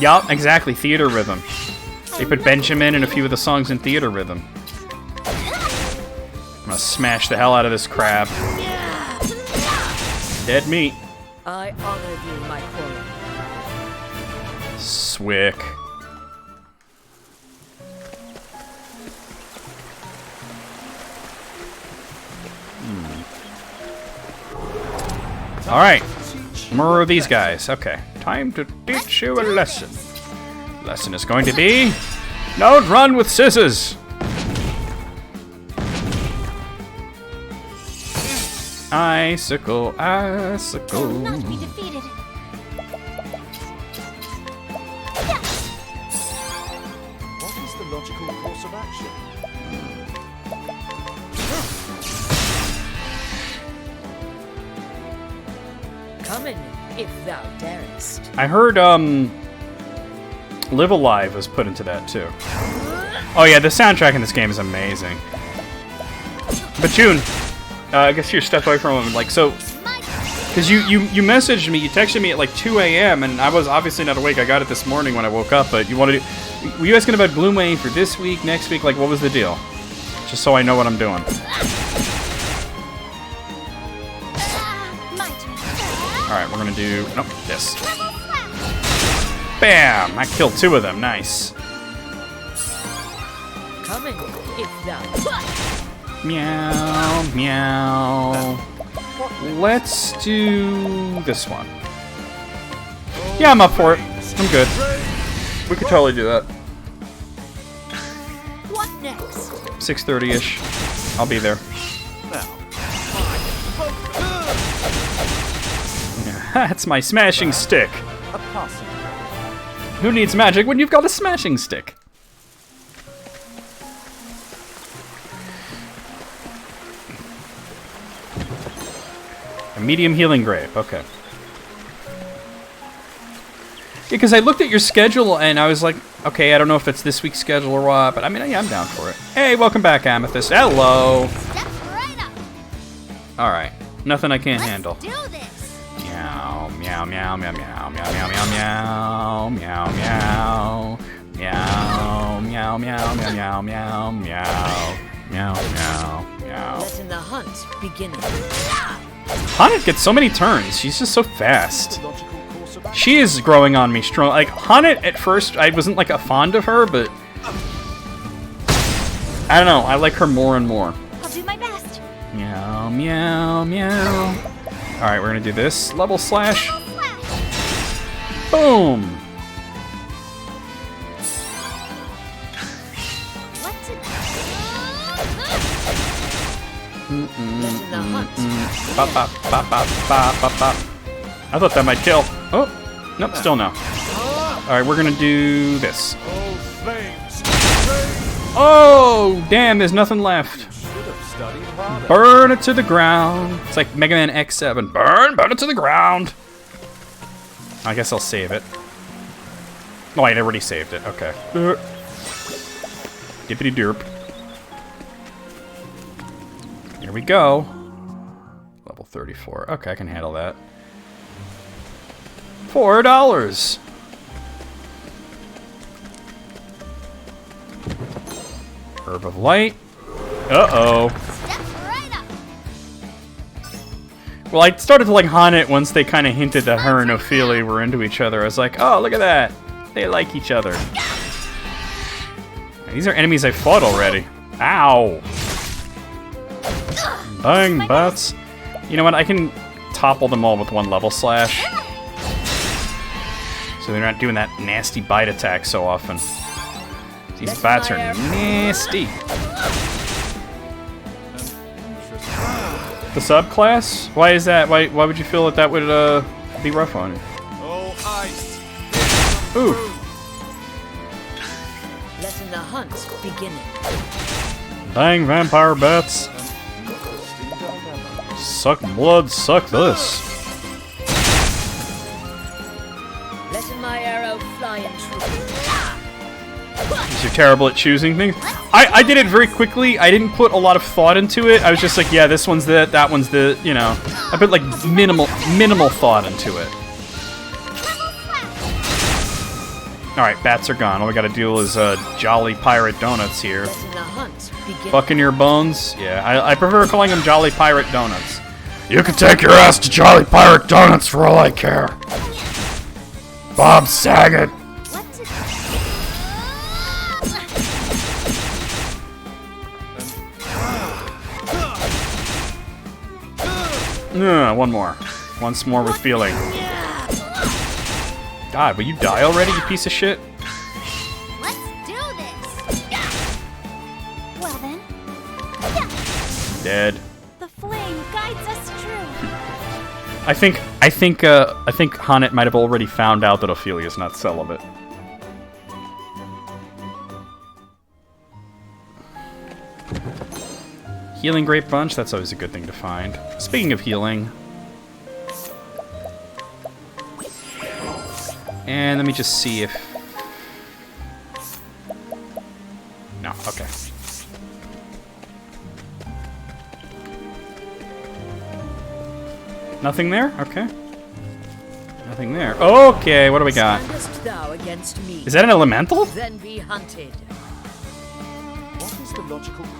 Yup, exactly. Theater rhythm. They put Benjamin and a few of the songs in theater rhythm. I'm gonna smash the hell out of this crab. Dead meat. I honor thee, my queen. Swick. Alright. More of these guys. Okay. Time to teach you a lesson. Lesson is going to be... Don't run with scissors! Icicle, icicle. I'll not be defeated. What is the logical course of action? Coming, if thou darest. I heard, Live Alive was put into that, too. Oh yeah, the soundtrack in this game is amazing. But June, I guess you're stepped away from him, like, so... Because you messaged me, you texted me at like 2 a.m. and I was obviously not awake. I got it this morning when I woke up, but you wanted to... Were you asking about Gloomwave for this week, next week? Like, what was the deal? Just so I know what I'm doing. Alright, we're gonna do... Nope, this. Bam! I killed 2 of them, nice. Coming, if thou... Meow, meow. Let's do this one. Yeah, I'm up for it. I'm good. We could totally do that. What next? 6:30-ish. I'll be there. That's my smashing stick. Who needs magic when you've got a smashing stick? A medium healing grape, okay. Because I looked at your schedule and I was like, okay, I don't know if it's this week's schedule or what, but I mean, yeah, I'm down for it. Hey, welcome back, Amethyst. Hello. Alright, nothing I can't handle. Meow, meow, meow, meow, meow, meow, meow, meow, meow, meow, meow, meow, meow, meow, meow, meow, meow, meow, meow, meow. Letting the hunt begin. Haunted gets so many turns. She's just so fast. She is growing on me strong. Like, Haunted, at first, I wasn't, like, a fond of her, but... I don't know. I like her more and more. I'll do my best. Meow, meow, meow. Alright, we're gonna do this. Level slash. Boom! Bop, bop, bop, bop, bop, bop, bop. I thought that might kill. Oh, nope, still no. Alright, we're gonna do this. Oh, damn, there's nothing left. Burn it to the ground. It's like Mega Man X7. Burn it to the ground. I guess I'll save it. Oh, I already saved it. Okay. Dippity derp. Here we go. Level 34. Okay, I can handle that. $4. Herb of Light. Uh-oh. Step right up. Well, I started to like haunt it once they kind of hinted that her and Ophelia were into each other. I was like, oh, look at that. They like each other. These are enemies I fought already. Ow. Dang, bats. You know what? I can topple them all with one level slash. So they're not doing that nasty bite attack so often. These bats are nasty. The subclass? Why is that? Why would you feel that that would be rough on you? Oh, ice. Ooh. Letting the hunt begin. Dang vampire bats. Suck blood, suck this. Letting my arrow fly and true. You're terrible at choosing things. I did it very quickly. I didn't put a lot of thought into it. I was just like, yeah, this one's that one's the, you know. I put like minimal thought into it. Alright, bats are gone. All we gotta deal is Jolly Pirate Donuts here. Buccaneer Bones? Yeah, I prefer calling them Jolly Pirate Donuts. You can take your ass to Jolly Pirate Donuts for all I care. Bob Saget. One more. Once more with feeling. God, will you die already, you piece of shit? Let's do this. Well then. Dead. The flame guides us true. I think Hanet might have already found out that Ophelia's not celibate. Healing Grape Bunch, that's always a good thing to find. Speaking of healing. And let me just see if... No, okay. Nothing there? Okay. Nothing there. Okay, what do we got? Standest thou against me? Is that an elemental? Then be hunted.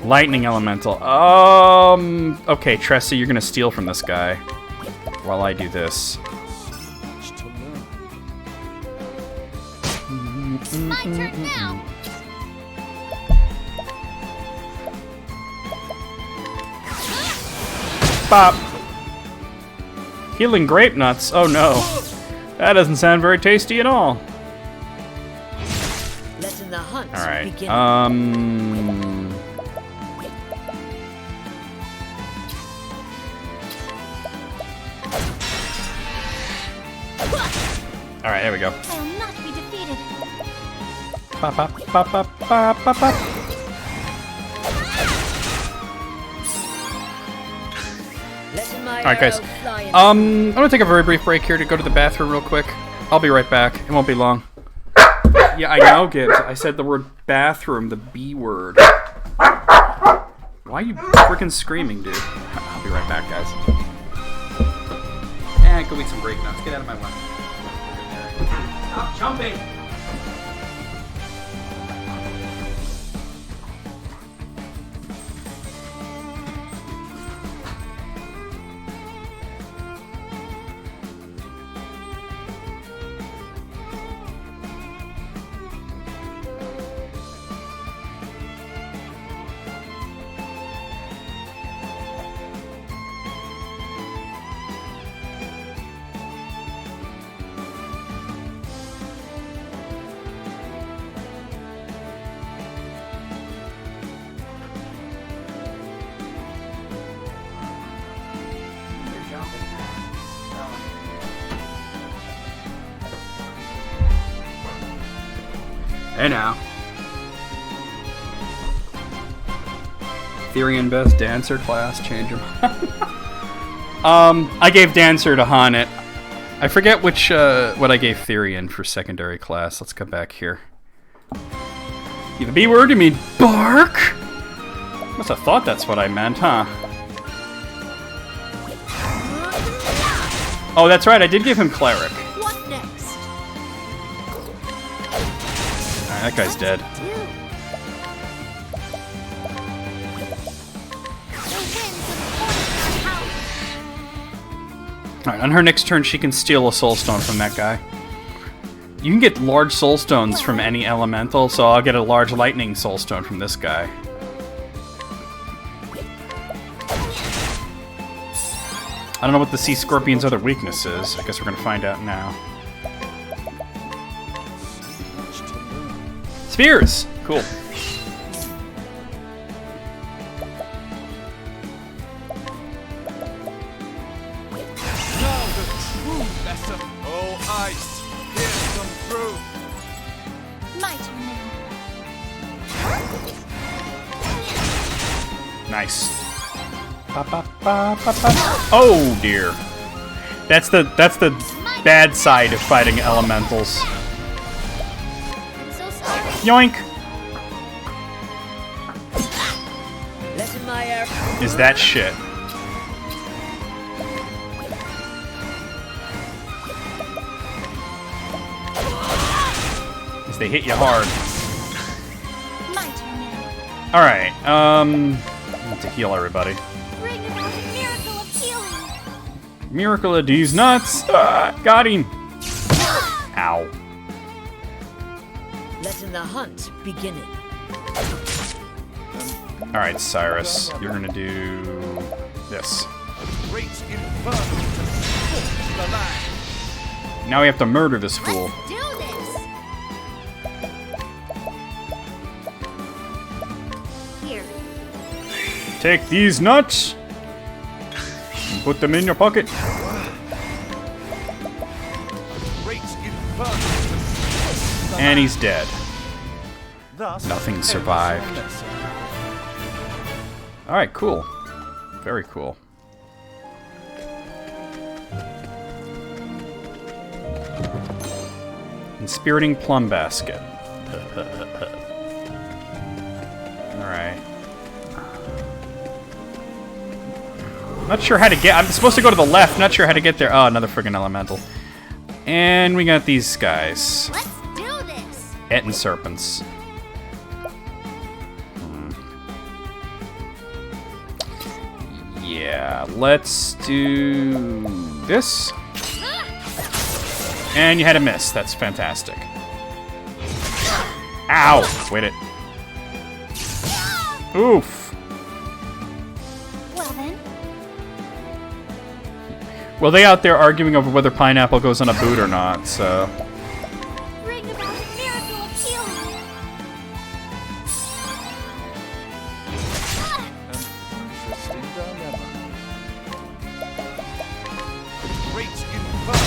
Lightning elemental. Okay, Tressa, you're gonna steal from this guy while I do this. It's my turn now. Bop. Healing grape nuts. Oh no, that doesn't sound very tasty at all. Letting the hunt All right. begin. All right, there we go. I will not be defeated. Pop, pop, pop, pop, pop, pop, pop. Letting my All right, guys. arrow fly and I'm gonna take a very brief break here to go to the bathroom real quick. I'll be right back. It won't be long. Yeah, I know, Gibbs. I said the word bathroom, the B word. Why are you freaking screaming, dude? I'll be right back, guys. And go eat some grape nuts. Get out of my way. Stop jumping! Hey now. Therian best dancer class, change him. I gave dancer to Hanet. I forget which what I gave Therian for secondary class. Let's go back here. You the B word? You mean bark? Must have thought that's what I meant, huh? Oh, that's right. I did give him cleric. what next? Alright, that guy's dead. Alright, on her next turn, she can steal a soul stone from that guy. You can get large soul stones from any elemental, so I'll get a large lightning soul stone from this guy. I don't know what the sea scorpion's other weakness is. I guess we're gonna find out now. Spears! Cool. Now the true lesson. Oh, ice, here's some through. My turn now. Nice. Oh dear. That's the bad side of fighting elementals. I'm so sorry. Yoink! Letting my air. Is that shit. As they hit you hard. My turn now. Alright, need to heal everybody. Bring about a miracle of healing. Miracle of these nuts! Ah, got him! Ow. Letting the hunt begin. Alright, Cyrus, you're gonna do this. Great inferno to scorch the land. Now we have to murder this fool. Let's do this. Here. Take these nuts and put them in your pocket. Great inferno to scorch the And he's dead. Thus, Nothing ends survived. your lesson. Alright, cool. Very cool. Inspiriting plum basket. Alright. Not sure how to get. I'm supposed to go to the left. Not sure how to get there. Oh, another friggin' elemental. And we got these guys. Let's do this. Etten serpents. Yeah, let's do this. And you had a miss. That's fantastic. Ow! Quit it. Oof. Well then. Well, they out there arguing over whether pineapple goes on a boot or not, so... Bring about a miracle of healing. Interesting dilemma. great inferno to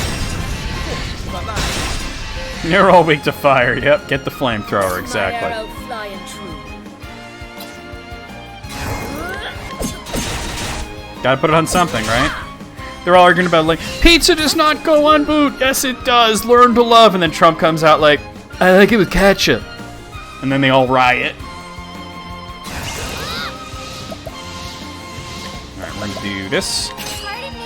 scorch the land. You're all weak to fire. Yep, get the flamethrower, exactly. My arrow flying true. Gotta put it on something, right? They're all arguing about, like, pizza does not go on boot. Yes, it does. Learn to love. And then Trump comes out like, I like it with ketchup. And then they all riot. Alright, we're gonna do this. Pardon me.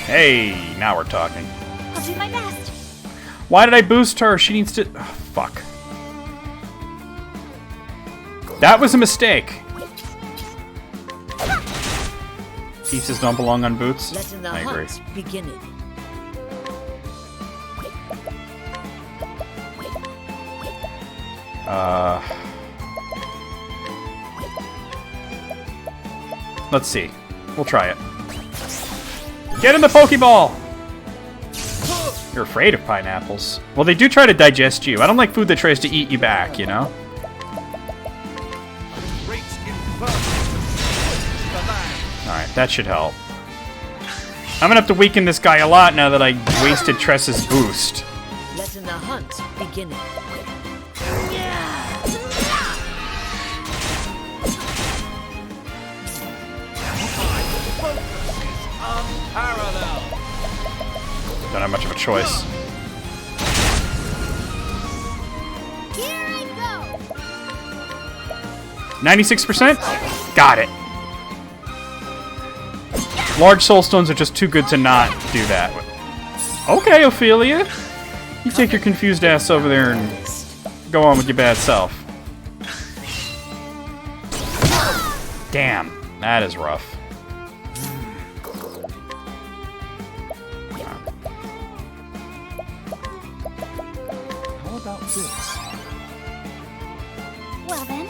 Hey, now we're talking. I'll do my best. Why did I boost her? She needs to... Oh, fuck. That was a mistake. Pizzas don't belong on boots? Letting the I agree. hunt begin. Let's see. We'll try it. Get in the Pokeball! You're afraid of pineapples. Well, they do try to digest you. I don't like food that tries to eat you back, you know? Great inferno to scorch the land. Alright, that should help. I'm gonna have to weaken this guy a lot now that I wasted Tress's boost. Letting the hunt begin. Unparalleled. Don't have much of a choice. Here I go. 96%? Got it. Large soul stones are just too good to not do that. Okay, Ophelia. You take your confused ass over there and go on with your bad self. Damn, that is rough. about this? Well then.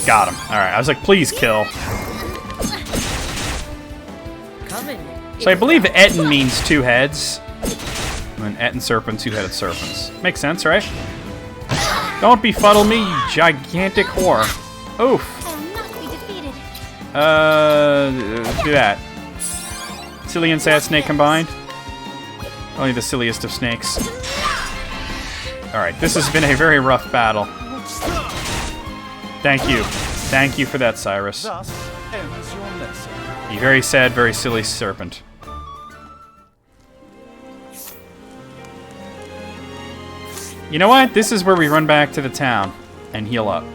Got him. Alright, I was like, please kill. So I believe Etten means two heads. And Etten serpent, two-headed serpents. Makes sense, right? Don't befuddle me, you gigantic whore. Oof. I will not be defeated. Do that. Silly and sad snake combined? Only the silliest of snakes. Alright, this has been a very rough battle. Thank you. Thank you for that, Cyrus. Thus ends your lesson. You very sad, very silly serpent. You know what? This is where we run back to the town and heal up.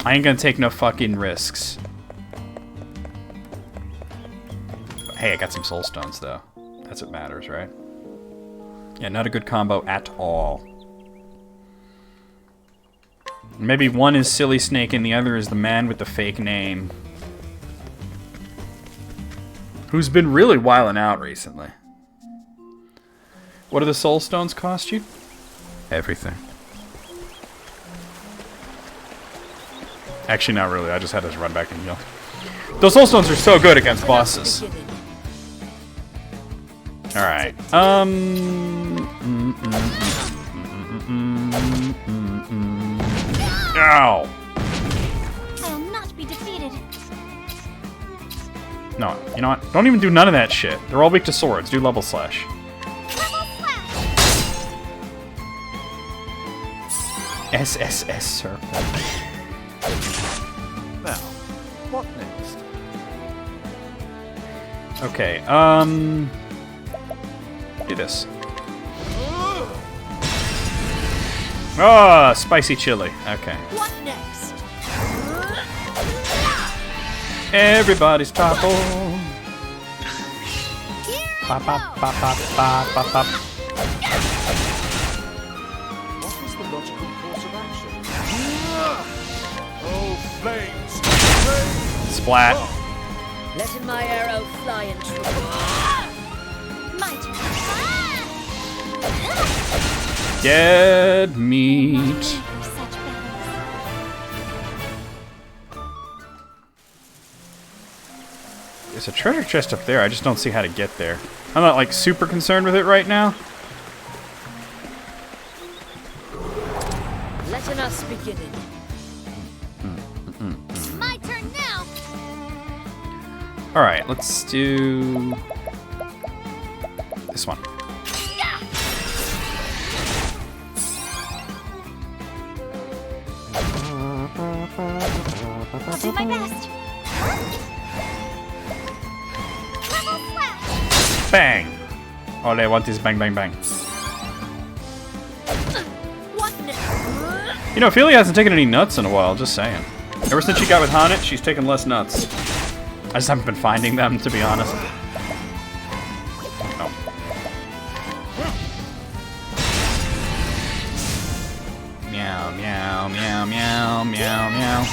I ain't gonna take no fucking risks. But hey, I got some soul stones, though. That's what matters, right? Yeah, not a good combo at all. Maybe one is Silly Snake and the other is the man with the fake name. Who's been really wilding out recently. What do the soul stones cost you? Everything. Actually, not really. I just had to run back and heal. Those soul stones are so good against bosses. Alright. Ow! I will not be defeated. No, you know what? Don't even do none of that shit. They're all weak to swords. Do level slash. SSS serpent. Now, what next? Okay, do this. Ah, spicy chili. Okay. What next? Everybody's toppled. Pop, pop, pop, pop, pop, pop, pop. What is the logical course of action? Oh, flames! Flames! Splat. Letting my arrow fly and true. My turn. Dead meat. Such battles. There's a treasure chest up there. I just don't see how to get there. I'm not like super concerned with it right now. Letting us begin it. My turn now. All right, let's do this one. I'll do my best. Level slash. Bang! All I want is bang, bang, bang. What next? You know, Ophelia hasn't taken any nuts in a while, just saying. Ever since she got with Haunted, she's taken less nuts. I just haven't been finding them, to be honest. Oh. Meow, meow, meow, meow, meow, meow.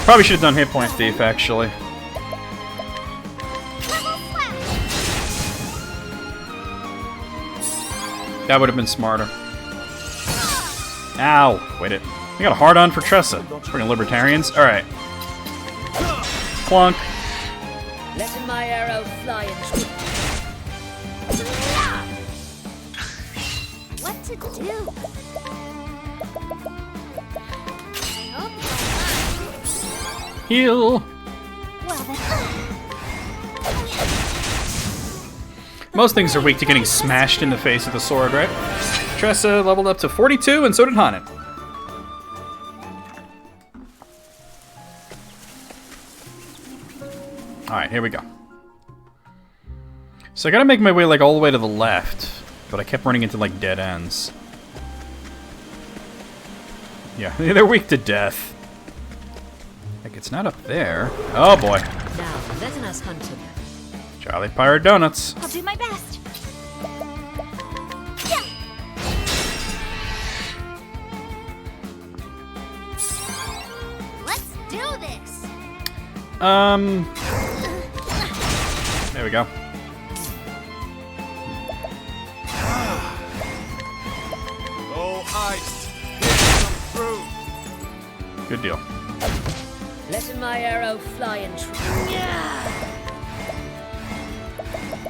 Probably should have done hit point thief, actually. That would have been smarter. Ow! Wait it. I got a hard on for Tressa. Freaking libertarians. Alright. Clunk. Letting my arrow fly and true. What to do? Heal. Well then. Most things are weak to getting smashed in the face with a sword, right? Tressa leveled up to 42, and so did Haunted. Alright, here we go. So I gotta make my way like all the way to the left, but I kept running into like dead ends. Yeah, they're weak to death. Like it's not up there. Oh boy. Now, letting us hunt him. Charlie Pirate Donuts. I'll do my best. do this. There we go. Oh, ice! Come through! Good deal. Letting my arrow fly and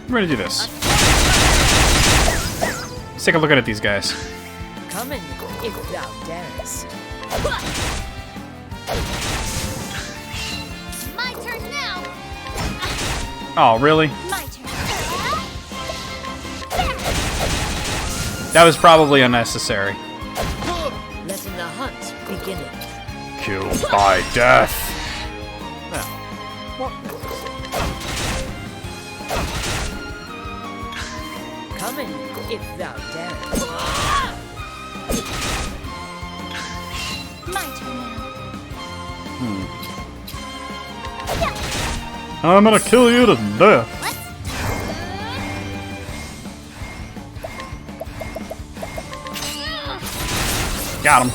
We're gonna do this. Let's take a look at these guys. coming if thou darest. My turn now. Oh, really? My turn. That was probably unnecessary. Letting the hunt begin. Killed by death. Now, what next? Coming if thou darest. My turn now. I'm gonna kill you to death. Got him.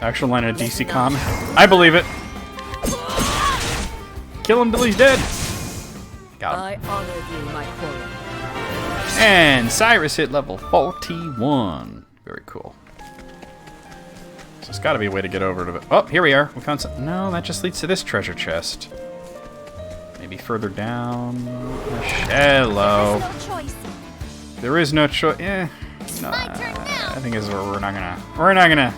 Actual line of DC comic. I believe it. Kill him till he's dead. Got him. I honor you, my quarry. And Cyrus hit level 41. Very cool. So there's got to be a way to get over to it. Oh, here we are. We found some. No, that just leads to this treasure chest. Maybe further down. Hello. There's no choice. There is no choice. Yeah. No, My turn now. I think is where we're not gonna.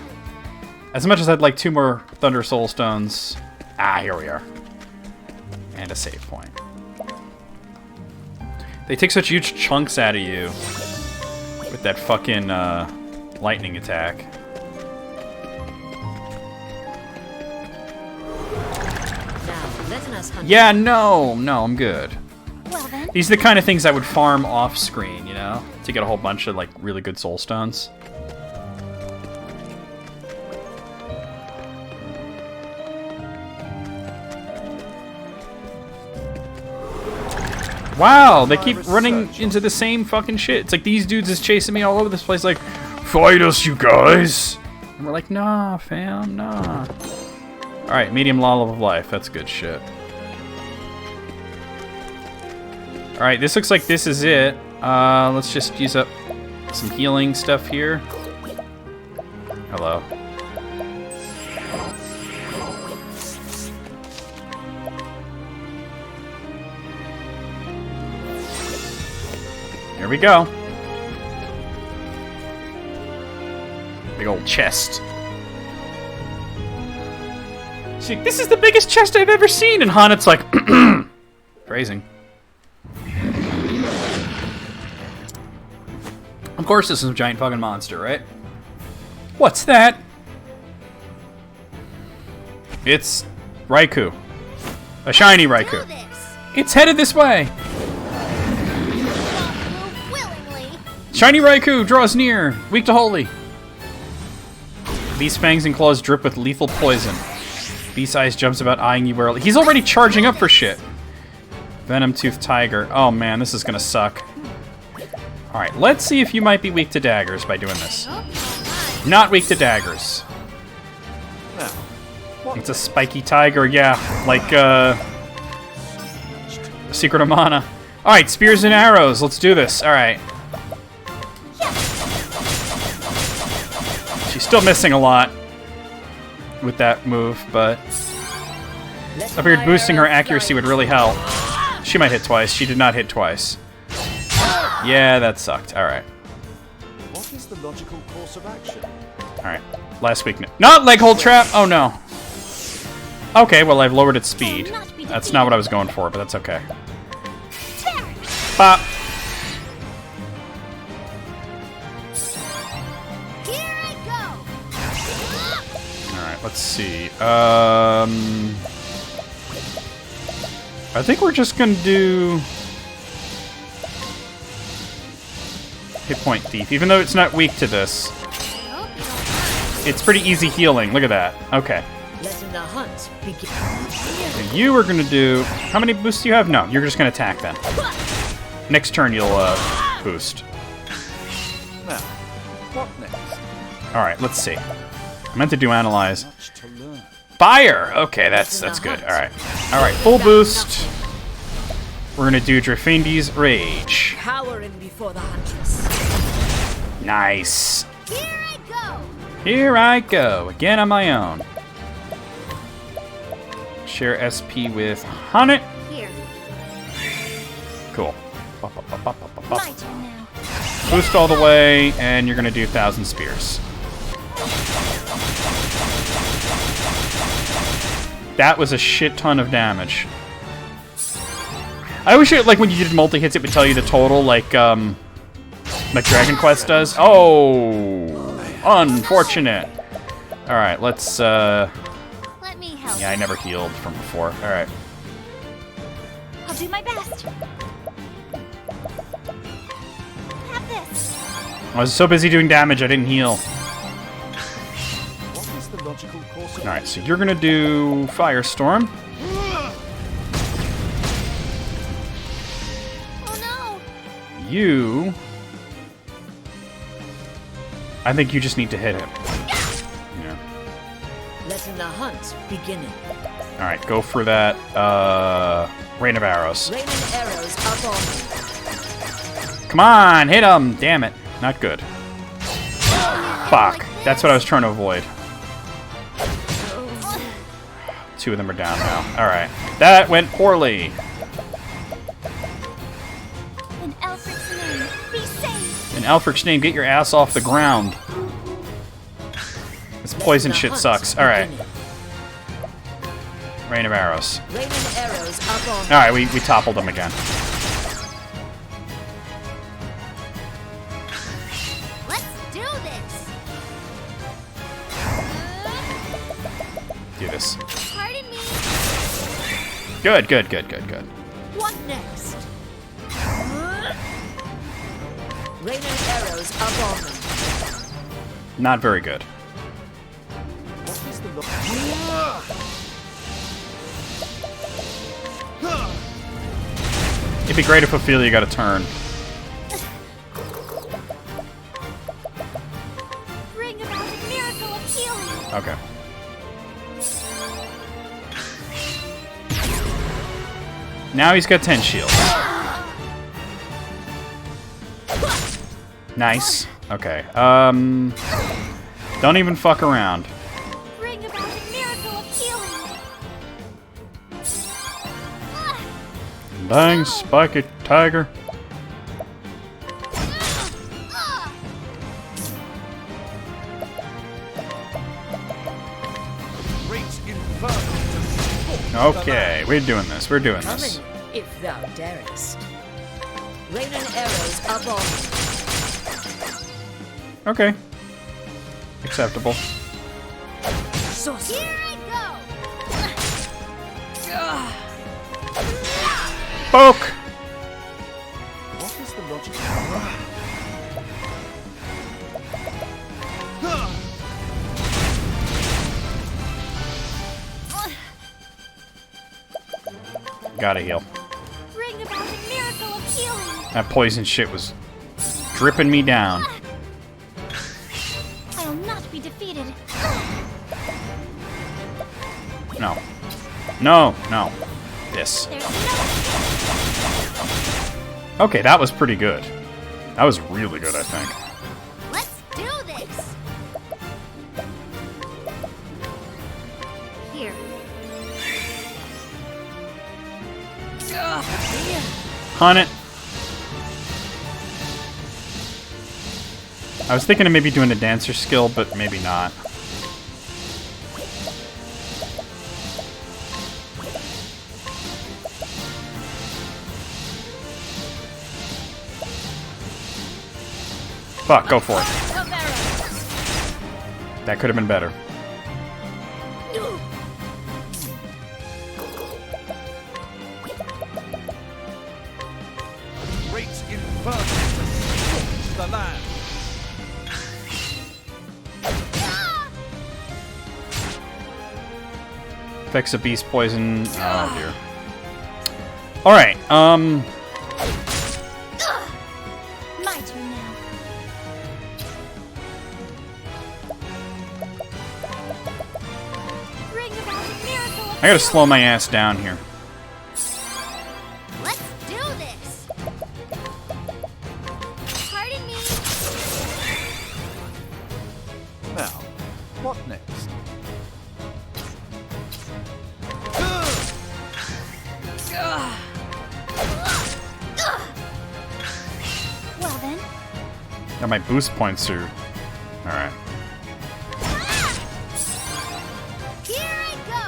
As much as I'd like 2 more Thunder Soul Stones. Ah, here we are. And a save point. They take such huge chunks out of you with that fucking lightning attack. Now, letting us hunt. Yeah, no, I'm good. Well then. These are the kind of things I would farm off screen, you know, to get a whole bunch of like really good soul stones. Wow, they keep running into the same fucking shit. It's like these dudes is chasing me all over this place like, fight us, you guys! And we're like, nah, fam, nah. Alright, medium lull of life. That's good shit. Alright, this looks like this is it. Let's just use up some healing stuff here. Hello. Here we go. Big old chest. She's like, this is the biggest chest I've ever seen! And Hanet's like, phrasing. Of course this is a giant fucking monster, right? What's that? It's Raikou. A shiny Raikou. It's headed this way! Shiny Raikou draws near, weak to holy. These fangs and claws drip with lethal poison. B-Size jumps about eyeing you warily. He's already charging up for shit. Venom Tooth Tiger. Oh man, this is gonna suck. Alright, let's see if you might be weak to daggers by doing this. Not weak to daggers. It's a spiky tiger, yeah. Like, Secret of Mana. Alright, spears and arrows. Let's do this. Alright. She's still missing a lot with that move, but I figured boosting her accuracy would really help. She might hit twice. She did not hit twice. Yeah, that sucked. Alright. What is the logical course of action? Alright. Last weakness. Not leg hold trap! Oh no. Okay, well I've lowered its speed. That's not what I was going for, but that's okay. Pop! Alright, let's see. I think we're just gonna do hit point thief, even though it's not weak to this. It's pretty easy healing. Look at that. Okay. Letting the hunt begin. And you are gonna do. How many boosts do you have? No, you're just gonna attack then. Next turn you'll boost. Now, what next? Alright, let's see. I meant to do analyze. Much to learn. Fire! Okay, that's good. Alright. Alright, full boost. We're gonna do Drafendi's Rage. Cowering before the huntress. Nice. Here I go. Here I go. Again on my own. Share SP with Hunnet. Here. Cool. My turn now. Boost all the way, and you're gonna do 1,000 spears. That was a shit ton of damage. I wish it, like, when you did multi-hits, it would tell you the total, like Dragon Quest does. Oh! Unfortunate. Alright, let's, Let me help. Yeah, I never healed from before. Alright. I'll do my best. Have this. I was so busy doing damage, I didn't heal. What is the logical course of Alright, so you're gonna do Firestorm. Oh no. You... I think you just need to hit him. Yeah. Letting the hunt begin. Alright, go for that, Rain of Arrows. Raining arrows up on me. Come on, hit him! Damn it. Not good. Fuck. That's what I was trying to avoid. 2 of them are down now. Alright. That went poorly. In Elfric's name, be safe. In Alfred's name, get your ass off the ground. This poison shit sucks. Alright. Rain of Arrows. Raining arrows up on me. Alright, we toppled them again. Let's do this. Do this. Pardon me. Good, good. What next? Raining arrows up on me. Not very good. what is the It'd be great if Ophelia got a turn. Bring about a miracle of healing. Okay. Now he's got 10 shields. Nice. Okay. Don't even fuck around. Bring about a miracle of healing. Dang, spiky tiger. great inferno to scorch the Okay, we're doing this. We're doing Come this. in, if thou darest. Raining arrows up on me. Okay. Acceptable. Sorcery. Here I Poke! What is the logic? Gotta heal. go. Bring about a miracle of healing. That poison shit was dripping me down. I'll not be defeated. No. No, no. This. There's no Okay, that was pretty good. That was really good, I think. Let's do this. Here. Hunt it. I was thinking of maybe doing a dancer skill, but maybe not. Fuck, go for it. That could have been better. Great inferno to scorch the land. Effects of beast poison. Oh dear. Alright, My turn now. Bring about I gotta slow my ass down here. Let's do this. Pardon me. Now, what next? Well then. Yeah, my boost points are... Alright. Here I go.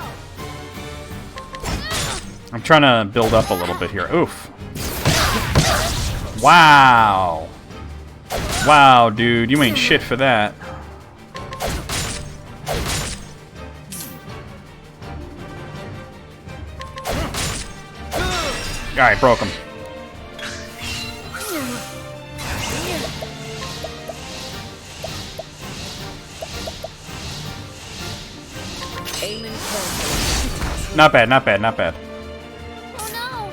I'm trying to build up a little bit here. Oof. Wow. Wow, dude. You ain't shit for that. Alright, broke him. Aiming carefully. Not bad, not bad, not bad. Oh no.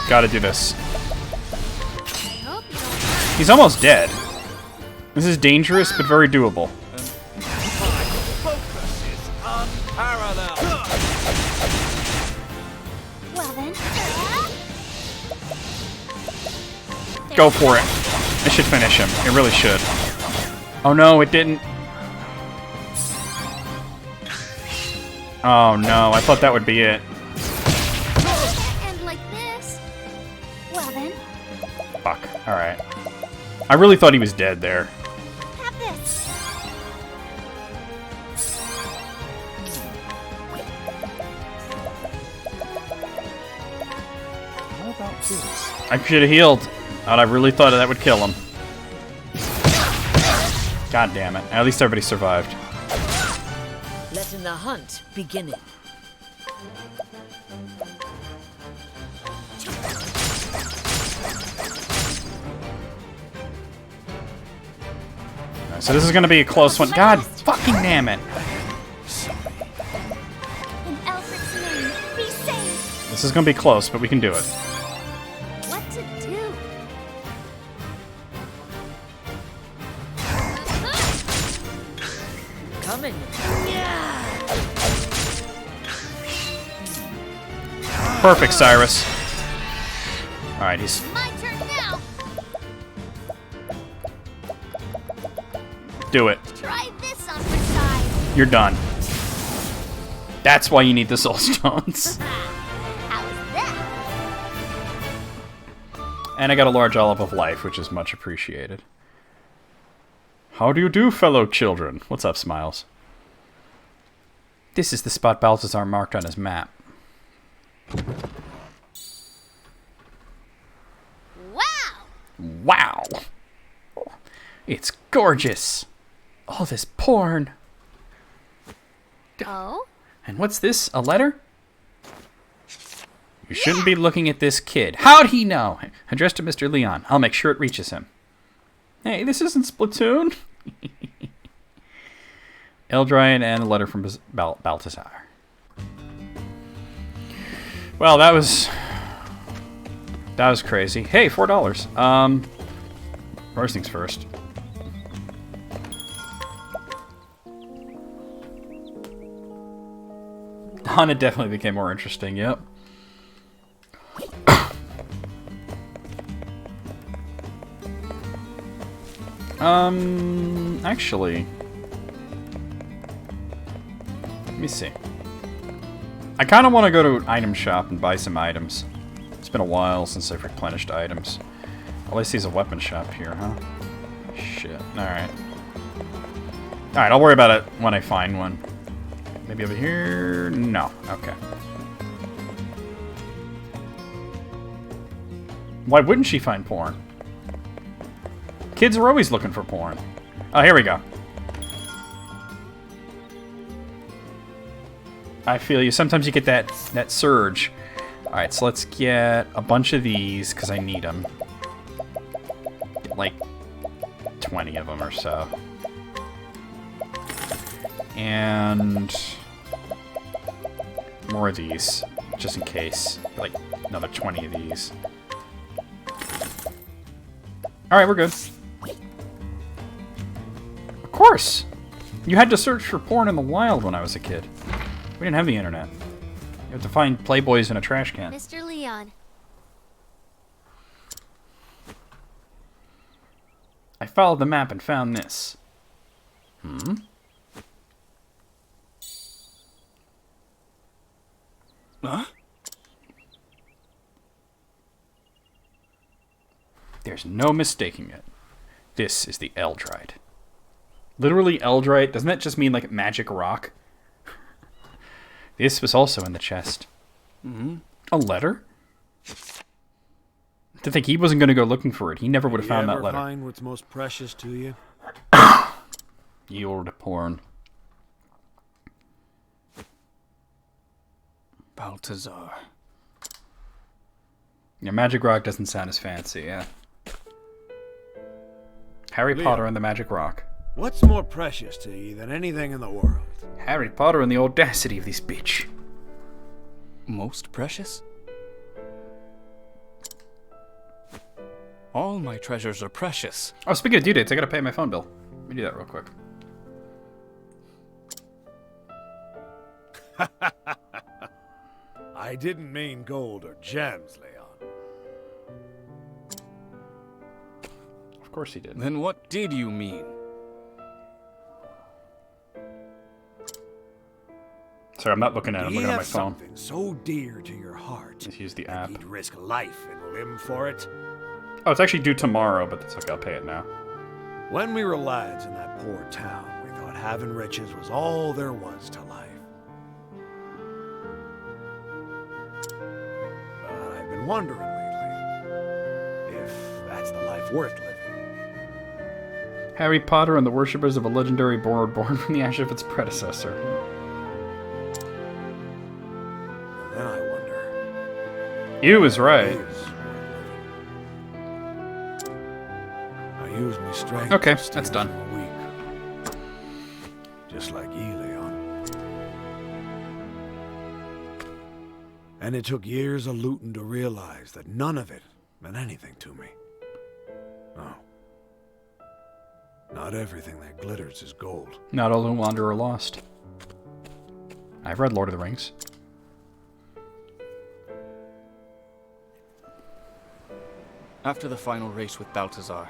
Gotta do this. I hope you don't mind. He's almost dead. This is dangerous, but very doable. Focus is unparalleled. Well then. Go for it. It should finish him. It really should. Oh no, it didn't. Oh no, I thought that would be it. And like this. Well then. Fuck. Alright. I really thought he was dead there. Have this. How about this? I should have healed. I really thought that would kill him. God damn it. At least everybody survived. Letting the hunt begin. Alright, so this is gonna be a close one. God fucking damn it. In Alfred's name, be safe. This is gonna be close, but we can do it. What to do? Coming. Perfect, Cyrus. Alright, he's... My turn now. Do it. Try this on for size. You're done. That's why you need the soul stones. How is that? And I got a large olive of life, which is much appreciated. How do you do, fellow children? What's up, Smiles? This is the spot Balthazar marked on his map. Wow. Wow! It's gorgeous! All this porn! Oh? And what's this? A letter? You shouldn't be looking at this kid. How'd he know? Addressed to Mr. Leon. I'll make sure it reaches him. Hey, this isn't Splatoon. Eldryan and a letter from Balthazar. Well, that was crazy. Hey, $4. First things first. Hana definitely became more interesting, yep. Actually... Let me see. I kind of want to go to an item shop and buy some items. It's been a while since I've replenished items. At least there's a weapon shop here, huh? Shit. Alright. Alright, I'll worry about it when I find one. Maybe over here? No. Okay. Why wouldn't she find porn? Kids are always looking for porn. Oh, here we go. I feel you. Sometimes you get that surge. Alright, so let's get a bunch of these, because I need them. Get like 20 of them or so. And more of these, just in case. Like another 20 of these. Alright, we're good. Of course! You had to search for porn in the wild when I was a kid. We didn't have the internet. You had to find Playboys in a trash can. Mr. Leon. I followed the map and found this. Hmm? Huh? There's no mistaking it. This is the Eldrite. Literally Eldrite, doesn't that just mean like magic rock? This was also in the chest. Mm-hmm. A letter? To think he wasn't going to go looking for it. He never would have found that letter. Find what's most precious to you? Yield porn. Balthazar. Yeah, magic rock doesn't sound as fancy, yeah. Harry Leo. Potter and the magic rock. What's more precious to you than anything in the world? Harry Potter and the audacity of this bitch. Most precious? All my treasures are precious. Oh, speaking of due dates, I gotta pay my phone bill. Let me do that real quick. I didn't mean gold or gems, Leon. Of course he did. Then what did you mean? Sorry, I'm not looking at it. I'm looking at my phone. Something so dear to your heart. Let's use the that app. You'd risk life and limb for it. Oh, it's actually due tomorrow, but that's okay. I'll pay it now. When we were lads in that poor town, we thought having riches was all there was to life. But I've been wondering lately if that's the life worth living. Harry Potter and the worshippers of a legendary board born from the ash of its predecessor. And then I wonder. You was right. I use my strength. Okay, to that's steal done. from the weak. Just like ye, Leon. And it took years of looting to realize that none of it meant anything to me. No. Not everything that glitters is gold. Not all who wander are lost. I've read Lord of the Rings. After the final race with Balthazar,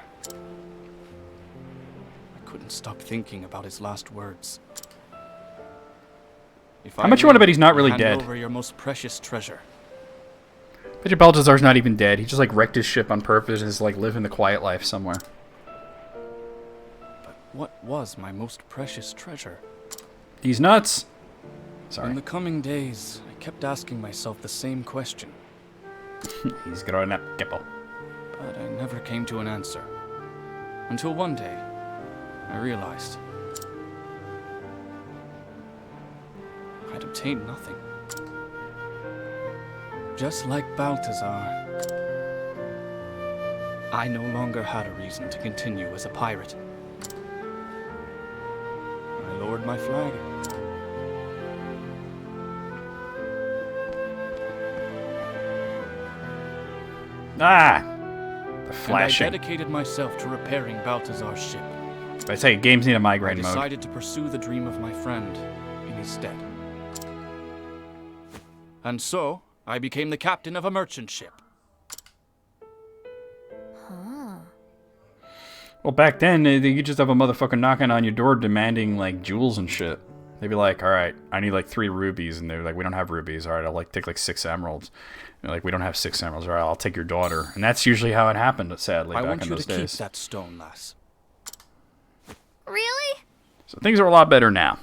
I couldn't stop thinking about his last words. How much you want to bet he's not really hand dead? over your most precious treasure. Bet your Balthazar's not even dead. He just like wrecked his ship on purpose and is like living the quiet life somewhere. But what was my most precious treasure? He's nuts. Sorry. In the coming days, I kept asking myself the same question. He's growing up, Gipple. But I never came to an answer. Until one day, I realized I'd obtained nothing. Just like Balthazar, I no longer had a reason to continue as a pirate. I lowered my flag. Ah! The And flashing. I dedicated myself to repairing Balthazar's ship. I say games need a I migraine mode. decided to pursue the dream of my friend in his stead. And so, I became the captain of a merchant ship. Well, back then, you could just have a motherfucker knocking on your door demanding, like, jewels and shit. They'd be like, alright, I need, like, 3 rubies. And they're like, we don't have rubies. Alright, I'll, like, take, like, 6 emeralds. And they're like, we don't have 6 emeralds. Alright, I'll take your daughter. And that's usually how it happened, sadly, I back want in you those to keep days. that stone, lass. Really? So things are a lot better now.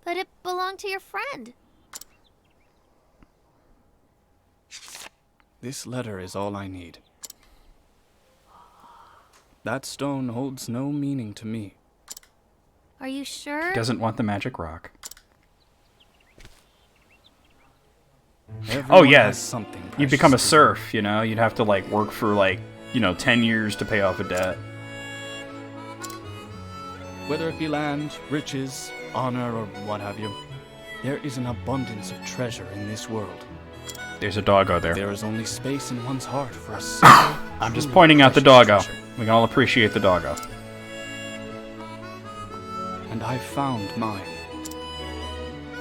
But it belonged to your friend. This letter is all I need. That stone holds no meaning to me. Are you sure? Doesn't want the magic rock. Everyone Oh, yeah. has something You'd become a precious to serf, you know? You'd have to, like, work for, like, 10 years to pay off a debt. Whether it be land, riches, honor, or what have you, there is an abundance of treasure in this world. There's a doggo there. There is only space in one's heart for a single. I'm just pointing out the doggo. We can all appreciate the doggo. and I've found mine.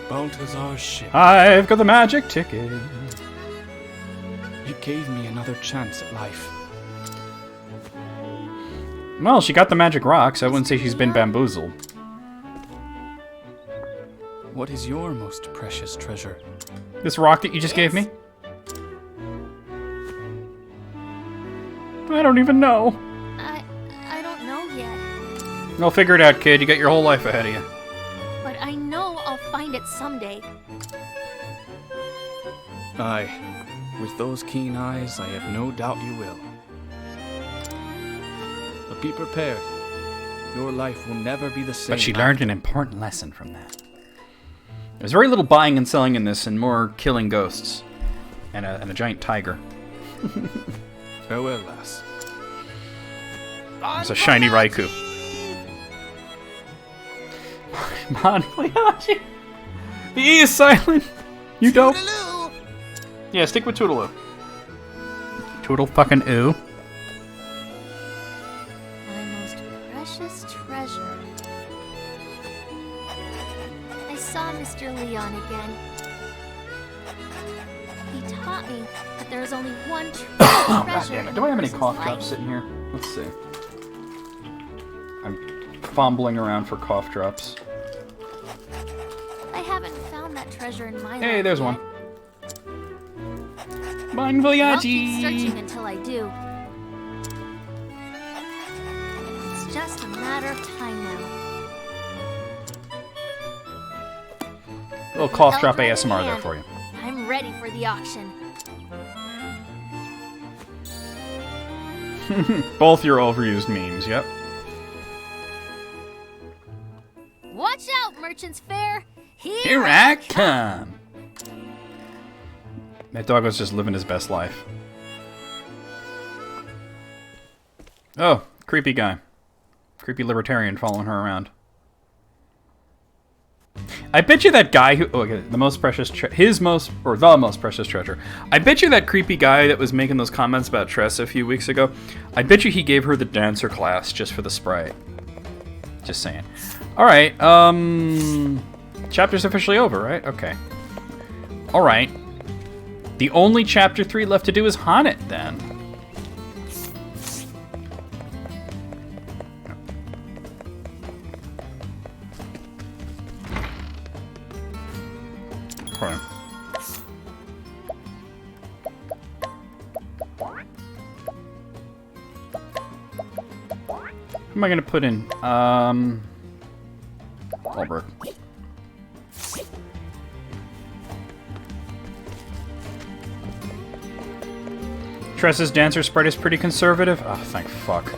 Balthazar's ship. I've got the magic ticket. It gave me another chance at life. Well, she got the magic rocks. I wouldn't say she's been bamboozled. What is your most precious treasure? This rock that you just gave me? I don't even know. I don't know yet. Well, figure it out, kid. You got your whole life ahead of you. But I know I'll find it someday. Aye. With those keen eyes, I have no doubt you will. But be prepared. Your life will never be the same. But she learned an important lesson from that. There's very little buying and selling in this, and more killing ghosts. And a giant tiger. Farewell, lass. It's a shiny Raikou. Manfliachi. The E is silent. You dope. Yeah, stick with Toodaloo. Toodle fucking oo. My most precious treasure. I saw Mr. Leon again. He taught me that there is only one true God treasure. damn it. in Do I have a any person's cough life. drops sitting here? Let's see. I'm fumbling around for cough drops. I haven't found that treasure in my life. Hey, there's yet. one. I'll keep searching Manfliachi. until I do. It's just a matter of time now. Little cough drop Elder in ASMR there hand, for you. I'm ready for the auction. Both your overused memes, yep. Watch out, Merchant's Fair! Here I come. That dog was just living his best life. Oh, creepy guy. Creepy libertarian following her around. I bet you that guy who, okay, the most precious, the most precious treasure. I bet you that creepy guy that was making those comments about Tress a few weeks ago, I bet you he gave her the dancer class just for the sprite. Just saying. Alright, chapter's officially over, right? Okay. Alright. The only chapter 3 left to do is haunt it, then. Okay. Who am I gonna put in? Albert. Tress's dancer sprite is pretty conservative. Oh, thank fuck.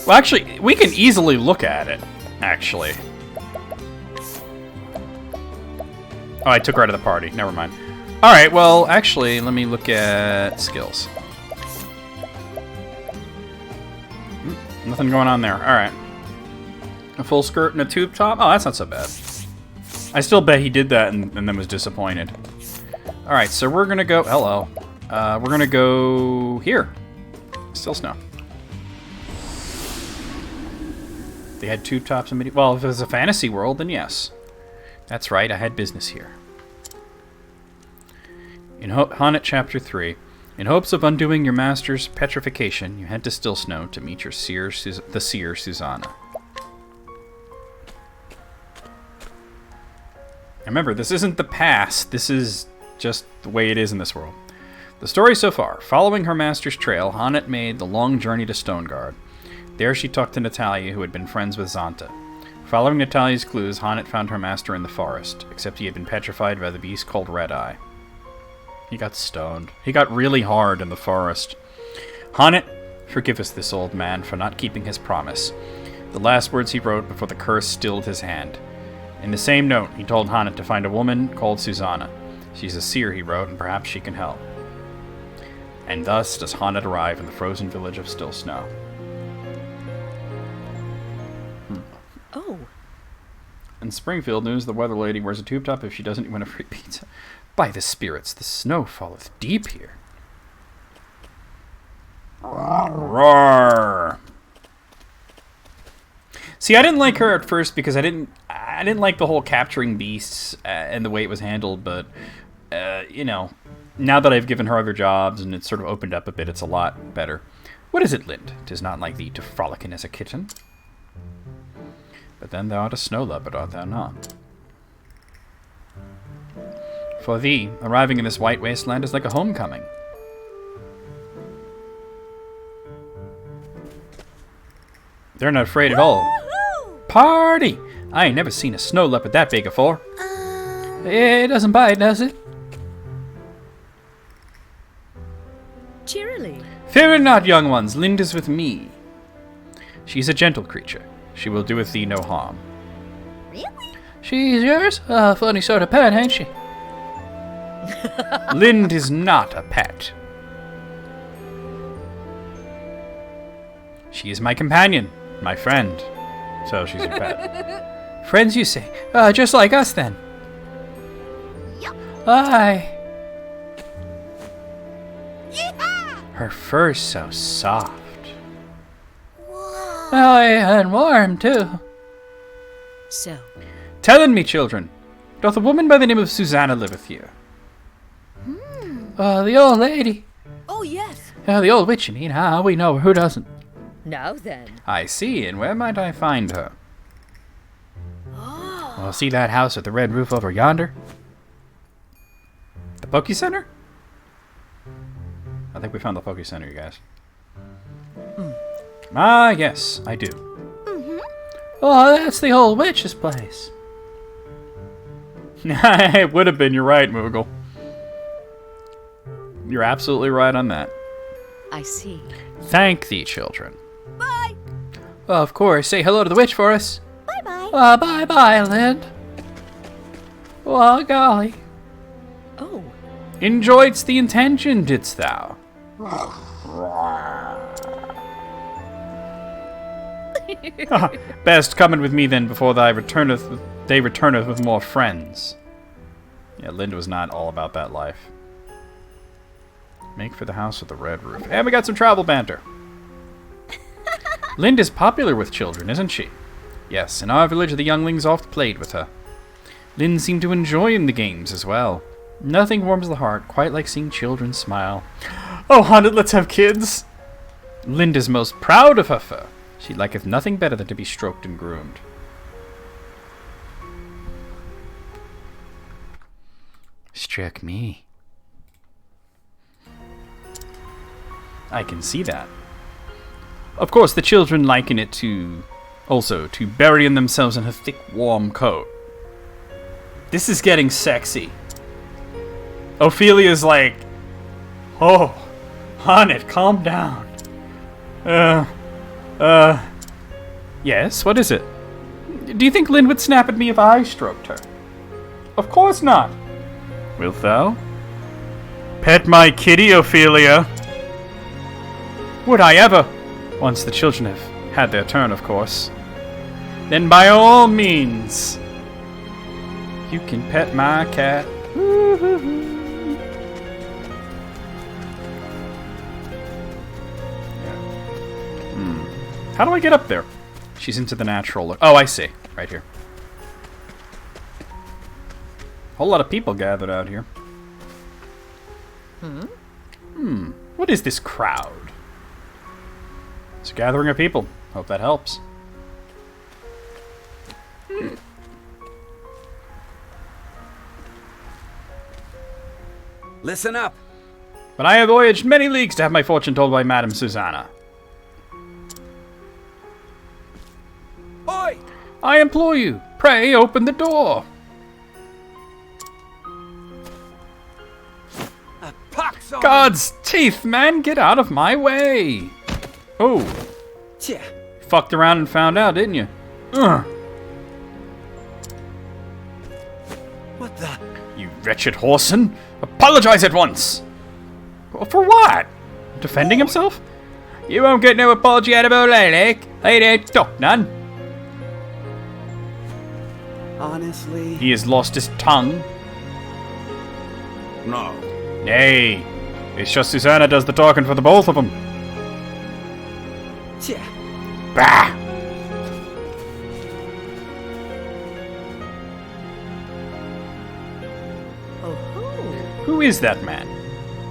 Well, actually, we can easily look at it, actually. Oh, I took her out of the party. Never mind. Alright, well, actually, let me look at skills. Nothing going on there. Alright. A full skirt and a tube top? Oh, that's not so bad. I still bet he did that and then was disappointed. Alright, so we're gonna go... Hello. We're gonna go here. Still snow. They had tube tops and midi... Well, if it was a fantasy world, then yes. That's right, I had business here. In Haunted Chapter 3, in hopes of undoing your master's petrification, you head to Still Snow to meet your seer, the seer, Susanna. Remember, this isn't the past, this is just the way it is in this world. The story so far. Following her master's trail, Haunted made the long journey to Stonegard. There she talked to Natalia, who had been friends with Zanta. Following Natalia's clues, Haunted found her master in the forest, except he had been petrified by the beast called Red Eye. He got stoned. He got really hard in the forest. Haunted, forgive us this old man for not keeping his promise. The last words he wrote before the curse stilled his hand. In the same note, he told Haunted to find a woman called Susanna. She's a seer, he wrote, and perhaps she can help. And thus does Haunted arrive in the frozen village of Still Snow. Oh. In Springfield news, the weather lady wears a tube top if she doesn't win a free pizza. By the spirits, the snow falleth deep here. Roar. See, I didn't like her at first because I didn't like the whole capturing beasts and the way it was handled, but you know, now that I've given her other jobs and it's sort of opened up a bit, it's a lot better. What is it, Lind? 'Tis not like thee to frolic in as a kitten. But then thou art a snow leopard, art thou not? For thee, arriving in this white wasteland is like a homecoming. They're not afraid at all. Party! I ain't never seen a snow leopard that big afore. It doesn't bite, does it? Cheerily. Fear not, young ones. Lind is with me. She's a gentle creature. She will doeth thee no harm. Really? She's yours? A funny sort of pet, ain't she? Lind is not a pet. She is my companion, my friend. So she's your pet. Friends, you say? Just like us, then. Yup. Aye. Yeah. Her fur's so soft. Whoa. Aye, and warm, too. So, Tellin me, children, doth a woman by the name of Susanna liveth here? The old lady. oh yes. The old witch, you mean? We know her. Who doesn't? Now then. I see, and where might I find her? Oh. Well, see that house with the red roof over yonder? The Poke Center? I think we found the Poke Center, you guys. Ah, yes, I do. Oh, that's the old witch's place. It would have been, you're right, Moogle. You're absolutely right on that. I see. Thank thee, children. Bye. Of course, say hello to the witch for us. Bye-bye. Bye-bye, Lind. Oh, golly. Oh. Enjoyedst the intention, didst thou? Best coming with me then before they returneth with more friends. Yeah, Lind was not all about that life. Make for the house with the red roof. And we got some travel banter. Lind is popular with children, isn't she? Yes, in our village the younglings oft played with her. Lind seemed to enjoy in the games as well. Nothing warms the heart quite like seeing children smile. Oh, Haunted, let's have kids! Lind is most proud of her fur. She liketh nothing better than to be stroked and groomed. Stroke me. I can see that. Of course, the children liken it to... also, to burying themselves in her thick, warm coat. This is getting sexy. Ophelia's like... Oh, Haunted, calm down. Yes, what is it? Do you think Lind would snap at me if I stroked her? Of course not. Wilt thou? Pet my kitty, Ophelia. Would I ever? Once the children have had their turn, of course. Then by all means, you can pet my cat. How do I get up there? She's into the natural look. Oh, I see. Right here. Whole lot of people gathered out here. What is this crowd? It's a gathering of people. Hope that helps. Listen up. But I have voyaged many leagues to have my fortune told by Madame Susanna. Oi! I implore you, pray open the door. Pox on God's teeth, man, get out of my way. Oh. Tja. Fucked around and found out, didn't you? Ugh. What the? You wretched whoreson. Apologize at once. For what? Defending himself? You won't get no apology out of old lady. I don't talk none. Honestly? He has lost his tongue. No. Nay. It's just Susanna does the talking for the both of them. Tja. Bah! is that man?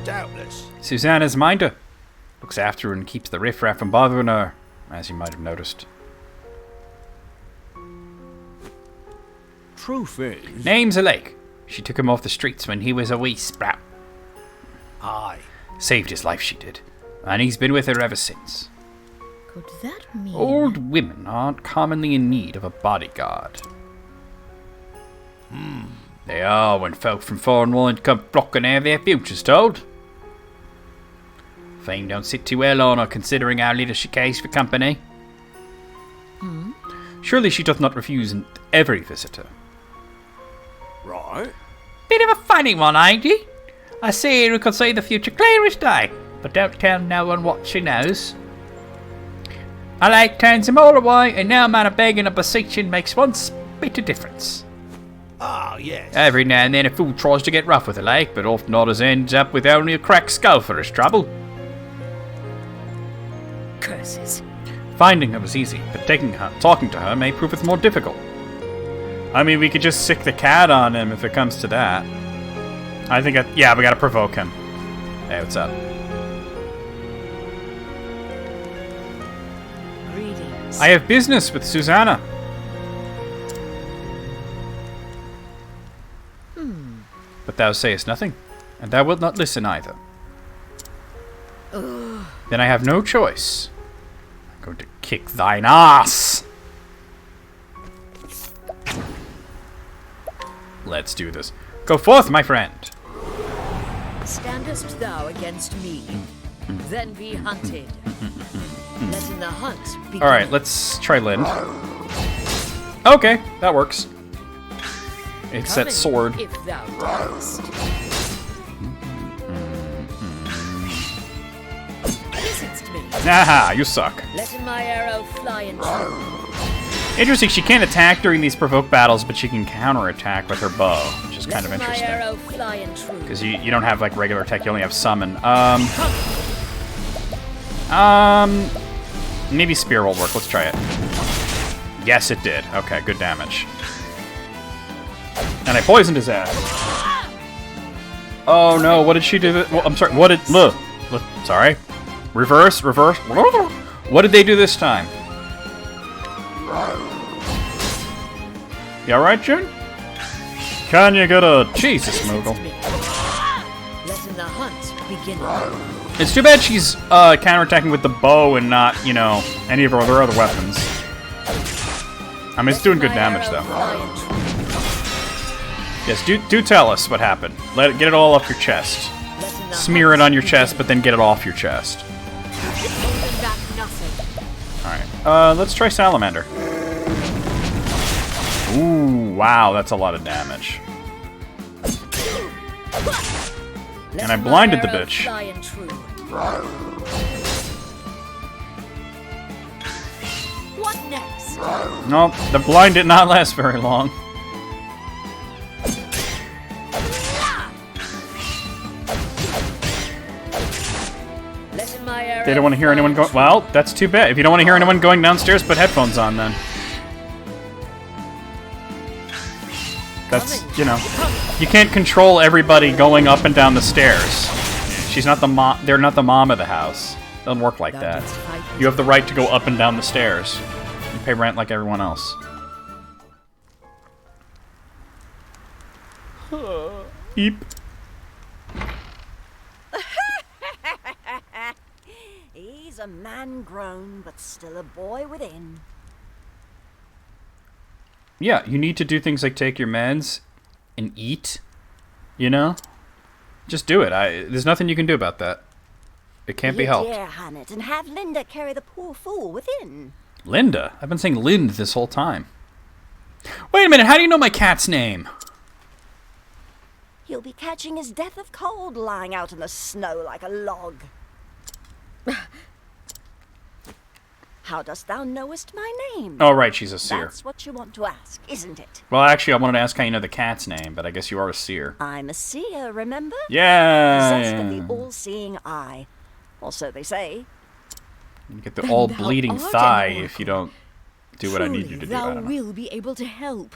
Doubtless. Susanna's minder. Looks after her and keeps the riffraff from bothering her, as you might have noticed. Truth is... Name's a Lake. She took him off the streets when he was a wee sprout. Aye. Saved his life, she did. And he's been with her ever since. Could that mean... Old women aren't commonly in need of a bodyguard. They are when folk from foreign land come flocking to have their futures told. Fame don't sit too well on her, considering how little she cares for company. Surely she doth not refuse every visitor. Right. Bit of a funny one, ain't he? I see who can see the future clear as day, but don't tell no one what she knows. A lake turns him all away, and no amount of begging or beseeching makes one bit of difference. Ah, yes. Every now and then a fool tries to get rough with a lake, but often others ends up with only a cracked skull for his trouble. Curses. Finding her was easy, but talking to her may prove it's more difficult. I mean, we could just sick the cat on him if it comes to that. I think, yeah, we gotta provoke him. Hey, what's up? Greetings. I have business with Susanna. But thou sayest nothing, and thou wilt not listen either. Then I have no choice. I'm going to kick thine ass. Let's do this. Go forth, my friend. Standest thou against me, then be hunted. Letting the hunt begin. Alright, let's try Lind. Okay, that works. It's that sword. If thou darest. Listenst me. Aha, you suck. Letting my arrow fly in true. Interesting, she can't attack during these provoke battles, but she can counterattack with her bow, which is kind of interesting. My arrow fly in true. Because you don't have like regular attack, you only have summon. Maybe spear will work. Let's try it. Yes, it did. Okay, good damage. And I poisoned his ass. Oh no, what did she do? Well, I'm sorry, what did... sorry. Reverse. What did they do this time? You alright, June? Can you get a... Jesus, Moogle. Letting the hunt begin. It's too bad she's counterattacking with the bow and not, you know, any of her other weapons. I mean, it's doing good damage, though. Yes, do tell us what happened. Get it all off your chest. Smear it on your chest, but then get it off your chest. Alright, let's try Salamander. Ooh, wow, that's a lot of damage. And I blinded the bitch. What next? Nope, the blind did not last very long. They don't want to hear anyone go. Well, that's too bad. If you don't want to hear anyone going downstairs, put headphones on then. That's, you know, you can't control everybody going up and down the stairs. She's not the mom. They're not the mom of the house. Doesn't work like that. You have the right to go up and down the stairs. You pay rent like everyone else. Eep. He's a man grown, but still a boy within. Yeah, you need to do things like take your meds and eat, you know? Just do it. There's nothing you can do about that. It can't be helped. Dear Hannet, and have Linda carry the poor fool within. Linda? I've been saying Lind this whole time. Wait a minute, how do you know my cat's name? He'll be catching his death of cold lying out in the snow like a log. How dost thou knowest my name? Oh, right, she's a seer. That's what you want to ask, isn't it? Well, actually, I wanted to ask how you know the cat's name, but I guess you are a seer. I'm a seer, remember? Yeah. Possessed of the all-seeing eye. Or so they say. You get the all-bleeding thigh if you don't do what I need you to do. I Thou don't know. will be able to help.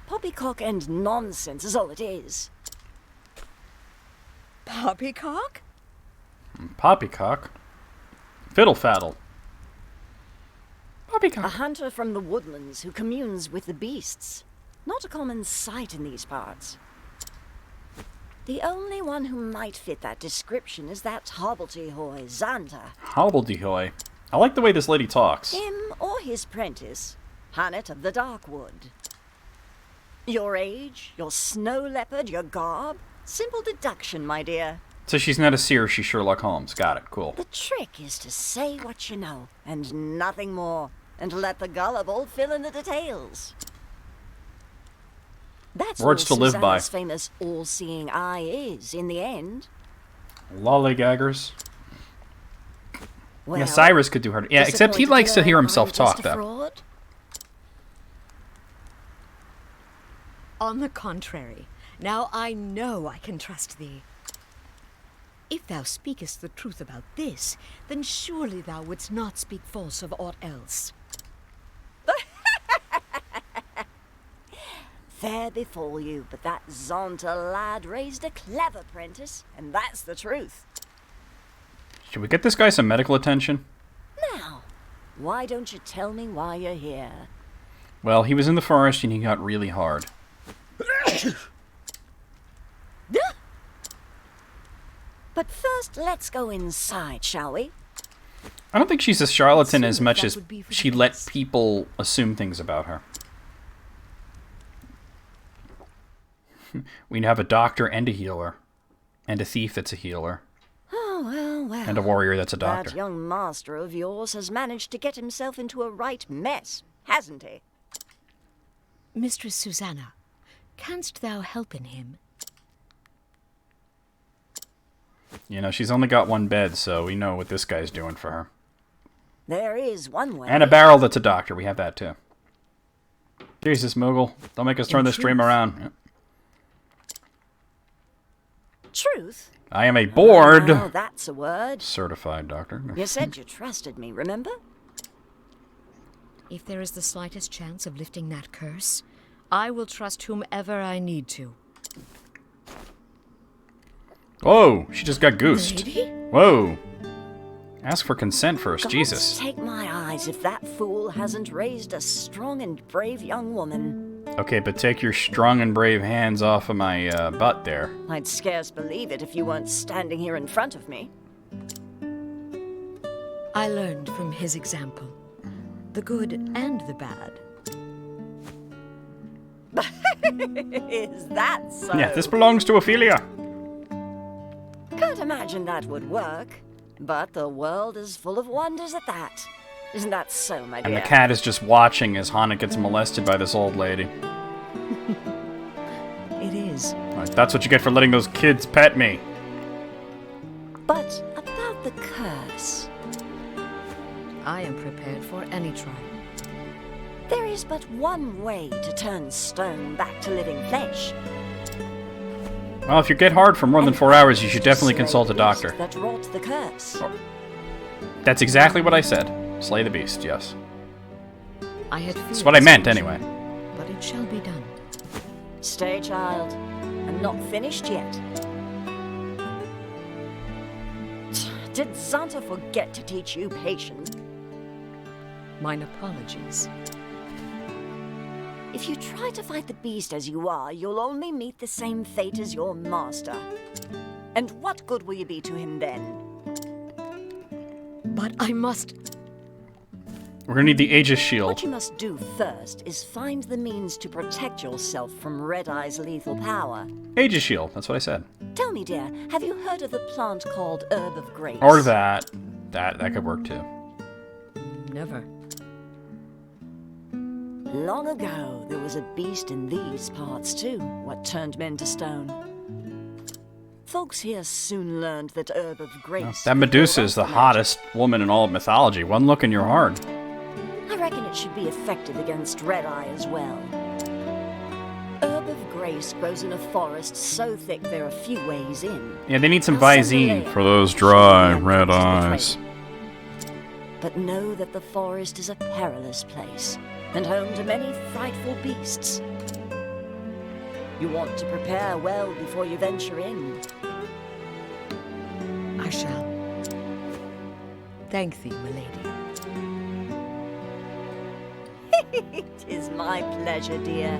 Poppycock and nonsense is all it is. Poppycock? Poppycock? Fiddle faddle. Poppycock. A hunter from the woodlands who communes with the beasts. Not a common sight in these parts. The only one who might fit that description is that hobbledehoy, Xanta. Hobbledehoy. I like the way this lady talks. Him or his prentice, Hannet of the Darkwood. Your age, your snow leopard, your garb. Simple deduction, my dear. So she's not a seer, she's Sherlock Holmes. Got it, cool. The trick is to say what you know, and nothing more, and let the gullible fill in the details. That's Words to all live by. Susanna's famous all-seeing eye is, in the end. Lollygaggers. Well, Yeah, Cyrus could do her. Yeah, except he likes to hear himself talk, though. fraud? On the contrary, now I know I can trust thee. If thou speakest the truth about this, then surely thou wouldst not speak false of aught else. Fair befall you, but that Zonta lad raised a clever prentice, and that's the truth. Should we get this guy some medical attention? Now, why don't you tell me why you're here? Well, he was in the forest and he got really hard. But first, let's go inside, shall we? I don't think she's a charlatan as much as she let people assume things about her. We have a doctor and a healer. And a thief that's a healer. Oh, well. And a warrior that's a doctor. That young master of yours has managed to get himself into a right mess, hasn't he? Mistress Susanna, canst thou help in him? You know, she's only got one bed, so we know what this guy's doing for her. There is one way. And a barrel that's a doctor. We have that, too. Jesus, Moogle. Don't make us turn this stream around. Yep. Truth? I am a board. Oh, that's a word. Certified doctor. You said you trusted me, remember? If there is the slightest chance of lifting that curse, I will trust whomever I need to. Whoa, she just got goosed. Lady? Whoa. Ask for consent first, Gods Jesus. take my eyes if that fool hasn't raised a strong and brave young woman. Okay, but take your strong and brave hands off of my butt there. I'd scarce believe it if you weren't standing here in front of me. I learned from his example, the good and the bad. Is that so? Yeah, this belongs to Ophelia. Can't imagine that would work, but the world is full of wonders at that. Isn't that so, my dear? And the cat is just watching as Hana gets molested by this old lady. It is. Right, that's what you get for letting those kids pet me. But about the curse. I am prepared for any trial. There is but one way to turn stone back to living flesh. Well, if you get hard for more than 4 hours, you should definitely consult a doctor. That wrought the curse. Oh. That's exactly what I said. Slay the beast, yes. I had That's what I meant, anyway. But it shall be done. Stay, child. I'm not finished yet. Did Xanta forget to teach you patience? Mine apologies. If you try to fight the beast as you are, you'll only meet the same fate as your master. And what good will you be to him then? But I must... We're gonna need the Aegis shield. What you must do first is find the means to protect yourself from Red Eye's lethal power. Aegis shield, that's what I said. Tell me, dear, have you heard of the plant called Herb of Grace? Or that. That could work too. Never. Long ago, there was a beast in these parts too, what turned men to stone. Folks here soon learned that Herb of Grace... That Medusa is the hottest woman in all of mythology. One look and you're hard. I reckon it should be effective against Red Eye as well. Herb of Grace grows in a forest so thick there are few ways in. Yeah, they need some Visine for those dry red eyes. But know that the forest is a perilous place, and home to many frightful beasts. You want to prepare well before you venture in. I shall. Thank thee, my lady. It is my pleasure, dear.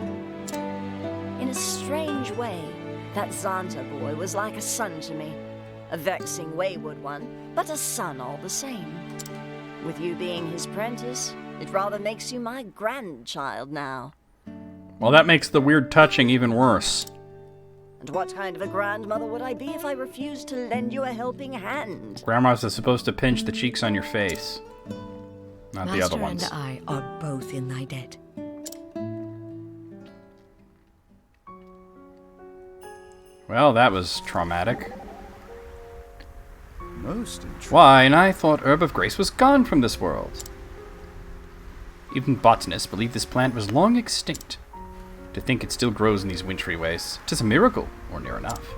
In a strange way, that Xanta boy was like a son to me. A vexing, wayward one, but a son all the same. With you being his prentice, it rather makes you my grandchild now. Well, that makes the weird touching even worse. And what kind of a grandmother would I be if I refused to lend you a helping hand? Grandma's supposed to pinch the cheeks on your face. Not the other ones. Master and I are both in thy debt. Well, that was traumatic. Most interesting. Why, and I thought Herb of Grace was gone from this world. Even botanists believe this plant was long extinct. To think it still grows in these wintry wastes, 'tis a miracle, or near enough.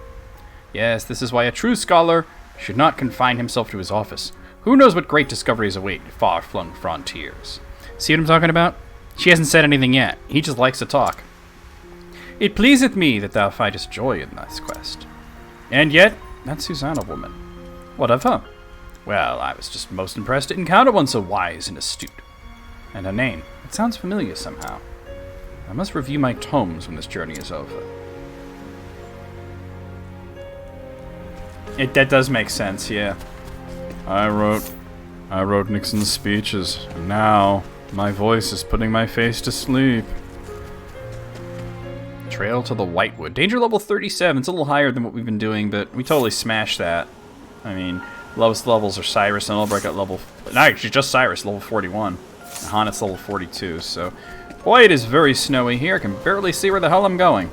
Yes, this is why a true scholar should not confine himself to his office. Who knows what great discoveries await far-flung frontiers? See what I'm talking about? She hasn't said anything yet. He just likes to talk. It pleaseth me that thou findest joy in this quest. And yet, that Susanna woman. What of her? Well, I was just most impressed to encounter one so wise and astute. And her name, it sounds familiar somehow. I must review my tomes when this journey is over. That does make sense, yeah. I wrote Nixon's speeches, and now my voice is putting my face to sleep. Trail to the Whitewood. Danger level 37. It's a little higher than what we've been doing, but we totally smashed that. I mean, lowest levels are Cyrus and Ulbrich at level... No, actually, just Cyrus, level 41. And Hanet's level 42, so... Boy, it is very snowy here. I can barely see where the hell I'm going.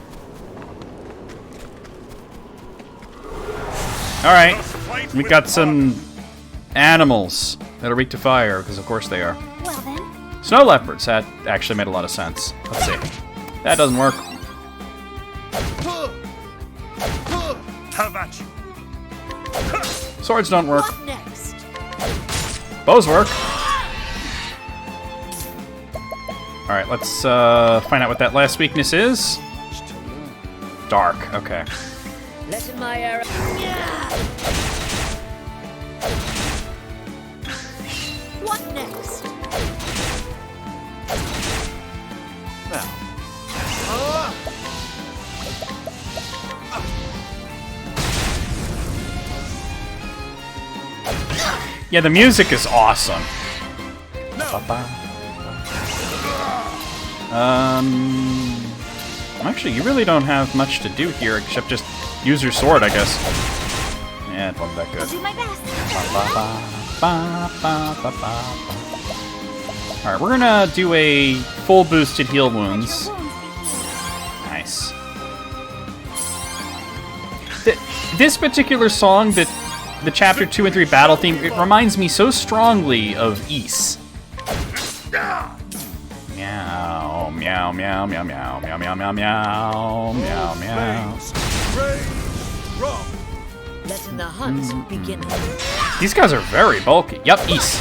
Alright, we got some animals that are weak to fire, because of course they are. Well then. Snow leopards. That actually made a lot of sense. Let's see. That doesn't work. How about you? Swords don't work. What next? Bows work. Alright, let's find out what that last weakness is. Dark, okay. Let in my arrow. What next? Yeah, the music is awesome. Actually, you really don't have much to do here except just use your sword, I guess. Yeah, it wasn't that good. I'll do my best. Alright, we're gonna do a full boosted heal wounds. Nice. This particular song, the chapter 2 and 3 battle theme, it reminds me so strongly of Ys. Meow, meow, meow, meow, meow, meow, meow, meow, meow, meow, meow. Letting the hunt begin. These guys are very bulky. Yup, Ys.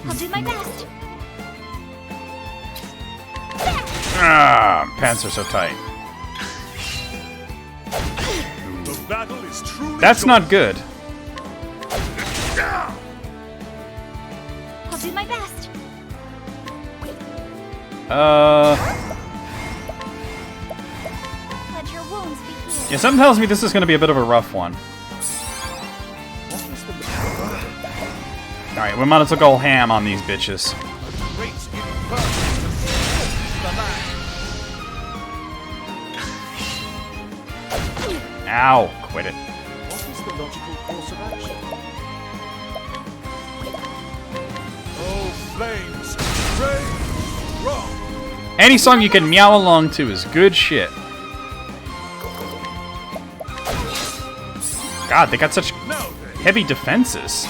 I'll do my best. Ah, pants are so tight. The battle is truly That's not good. I'll do my best. Let your wounds be healed. Yeah, something tells me this is going to be a bit of a rough one. Alright, we might as well go ham on these bitches. Ow, quit it. What is the logical course of action? Oh, flames! Rain! Rock! Any song you can meow along to is good shit. God, they got such heavy defenses.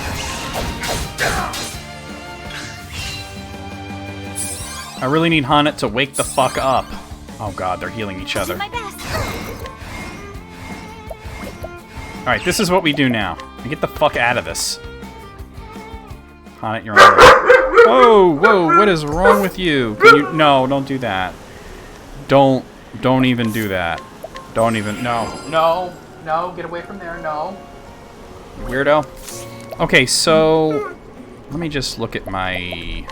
I really need Hanet to wake the fuck up. Oh god, they're healing each other. Alright, this is what we do now. We get the fuck out of this. Hanet, you're on. Whoa, whoa, what is wrong with you? Can you? No, don't do that. Don't Don't even do that. Don't even... No. No. No. Get away from there. No. Weirdo. Okay, so... Let me just look at my...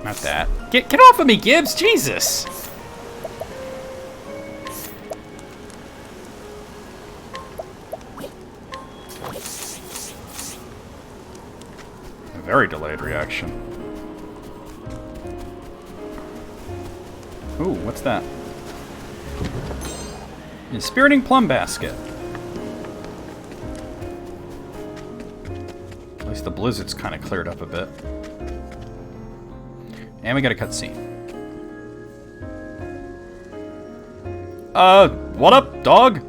Not that. Get off of me, Gibbs! Jesus! A very delayed reaction. Ooh, what's that? Inspiriting plum basket. At least the blizzard's kind of cleared up a bit. And we got a cutscene. What up, dog?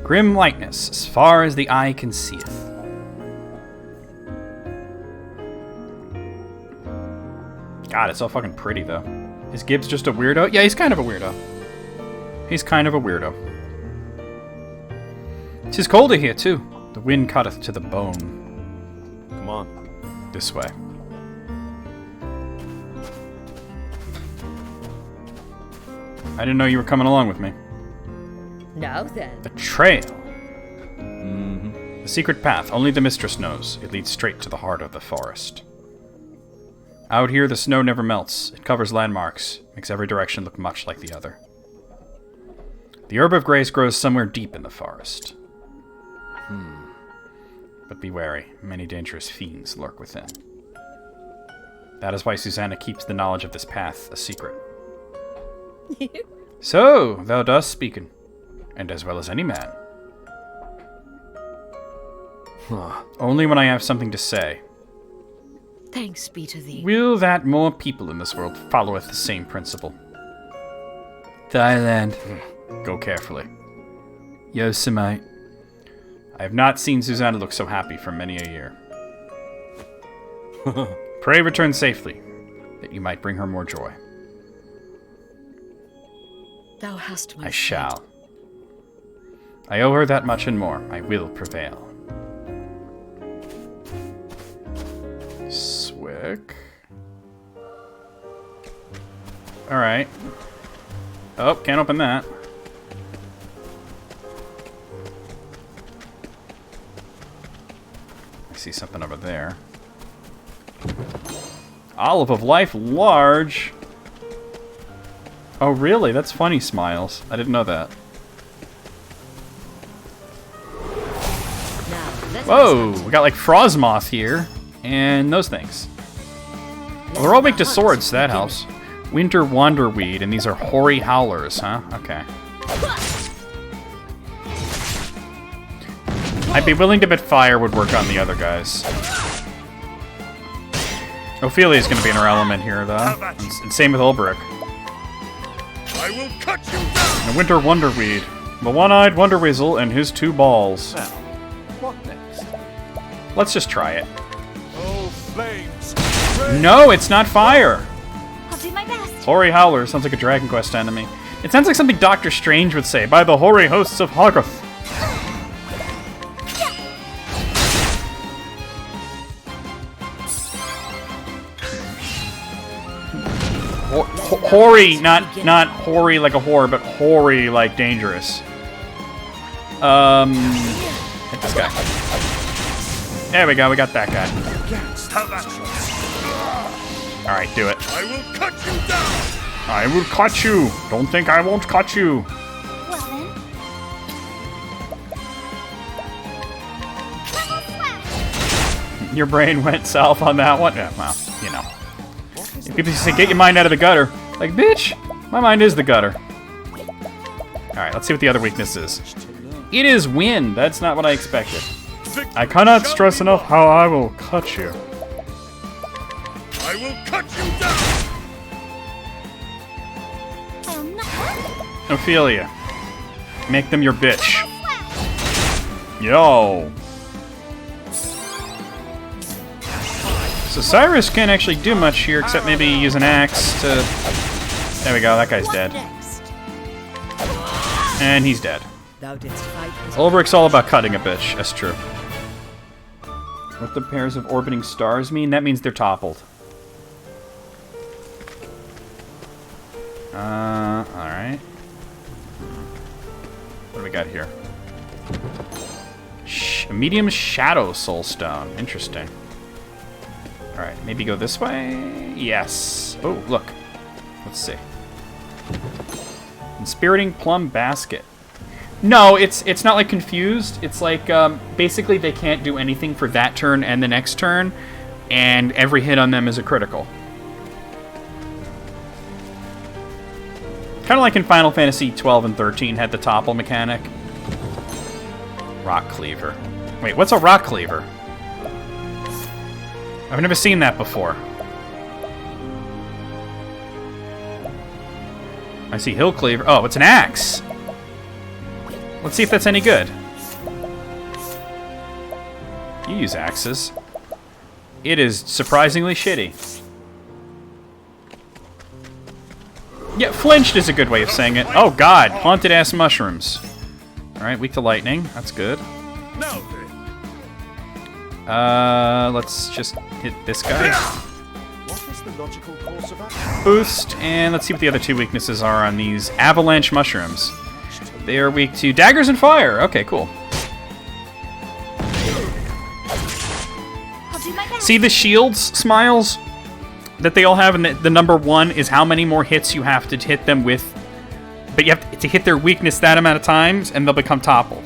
Grim likeness, as far as the eye can seeth. God, it's so fucking pretty, though. Is Gibbs just a weirdo? Yeah, he's kind of a weirdo. He's kind of a weirdo. 'Tis colder here, too. The wind cutteth to the bone. Come on. This way. I didn't know you were coming along with me. Now then. The trail. Mm-hmm. The secret path. Only the mistress knows. It leads straight to the heart of the forest. Out here, the snow never melts. It covers landmarks, makes every direction look much like the other. The herb of grace grows somewhere deep in the forest. But be wary. Many dangerous fiends lurk within. That is why Susanna keeps the knowledge of this path a secret. So, thou dost speaking, and as well as any man. Only when I have something to say. Thanks be to thee. Will that more people in this world followeth the same principle. Thailand. Go carefully. Yosemite. I have not seen Susanna look so happy for many a year. Pray return safely, that you might bring her more joy. Thou hast my I shall. I owe her that much and more. I will prevail. Swick. Alright. Oh, can't open that. I see something over there. Olive of Life, large. Oh, really? That's funny, Smiles. I didn't know that. Whoa! We got like Frostmoth here. And those things. Well, they're all weak to swords, so that helps. Winter Wanderweed, and these are hoary howlers, huh? Okay. I'd be willing to bet fire would work on the other guys. Ophelia's gonna be in her element here, though. And same with Ulbrich. I will cut you down! And Winter Wonderweed. The one-eyed Wonderweasel and his two balls. Now, what next? Let's just try it. Oh, flames! No, it's not fire! I'll do my best. Hoary Howler sounds like a Dragon Quest enemy. It sounds like something Doctor Strange would say, by the hoary hosts of Hoggoth. Hoary, not hoary like a whore, but hoary like dangerous. Hit this guy. There we go, we got that guy. Alright, do it. I will cut you down! I will cut you! Don't think I won't cut you! Well then. Your brain went south on that one? Yeah, well, you know. People say, get your mind out of the gutter. Like, bitch, my mind is the gutter. Alright, let's see what the other weakness is. It is wind. That's not what I expected. I cannot stress enough how I will cut you. I will cut you down! Ophelia, make them your bitch. Yo. So Cyrus can't actually do much here, except maybe use an axe to... There we go, that guy's dead. And he's dead. Ulbrich's all about cutting a bitch, that's true. What the pairs of orbiting stars mean? That means they're toppled. Alright. we got here? A medium shadow soulstone. Interesting. Alright, maybe go this way? Yes. Oh, look. Let's see. Inspiriting plum basket. No, it's not like confused. It's like basically they can't do anything for that turn and the next turn, and every hit on them is a critical. Kind of like in Final Fantasy 12 and 13 had the topple mechanic. Rock cleaver. Wait, what's a rock cleaver? I've never seen that before. I see hill cleaver. Oh, it's an axe. Let's see if that's any good. You use axes. It is surprisingly shitty. Yeah, flinched is a good way of saying it. Oh god, haunted ass mushrooms. Alright, weak to lightning. That's good. Let's just hit this guy. What is the logical course of action? Boost, and let's see what the other two weaknesses are on these avalanche mushrooms. They are weak to daggers and fire. Okay, cool. See the shields, Smiles, that they all have, and the number 1 is how many more hits you have to hit them with. But you have to hit their weakness that amount of times, and they'll become toppled.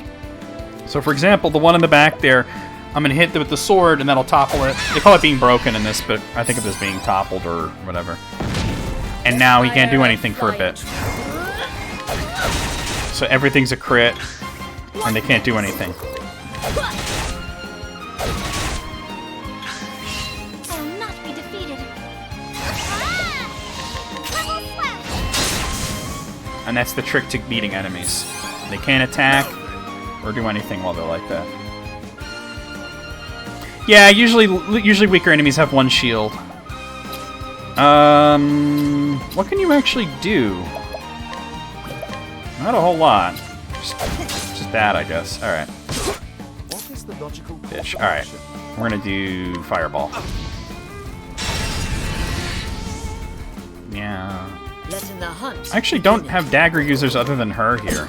So, for example, the one in the back there, I'm going to hit with the sword, and that'll topple it. They call it being broken in this, but I think of it as being toppled or whatever. And now he can't do anything for a bit. So everything's a crit, and they can't do anything. I'll not be defeated. And that's the trick to beating enemies. They can't attack or do anything while they're like that. Yeah, usually weaker enemies have 1 shield. What can you actually do? Not a whole lot. Just that, I guess. Alright. What is the logical Bitch. Alright. We're gonna do fireball. Yeah. Letting the hunt I actually don't have dagger users other than her here.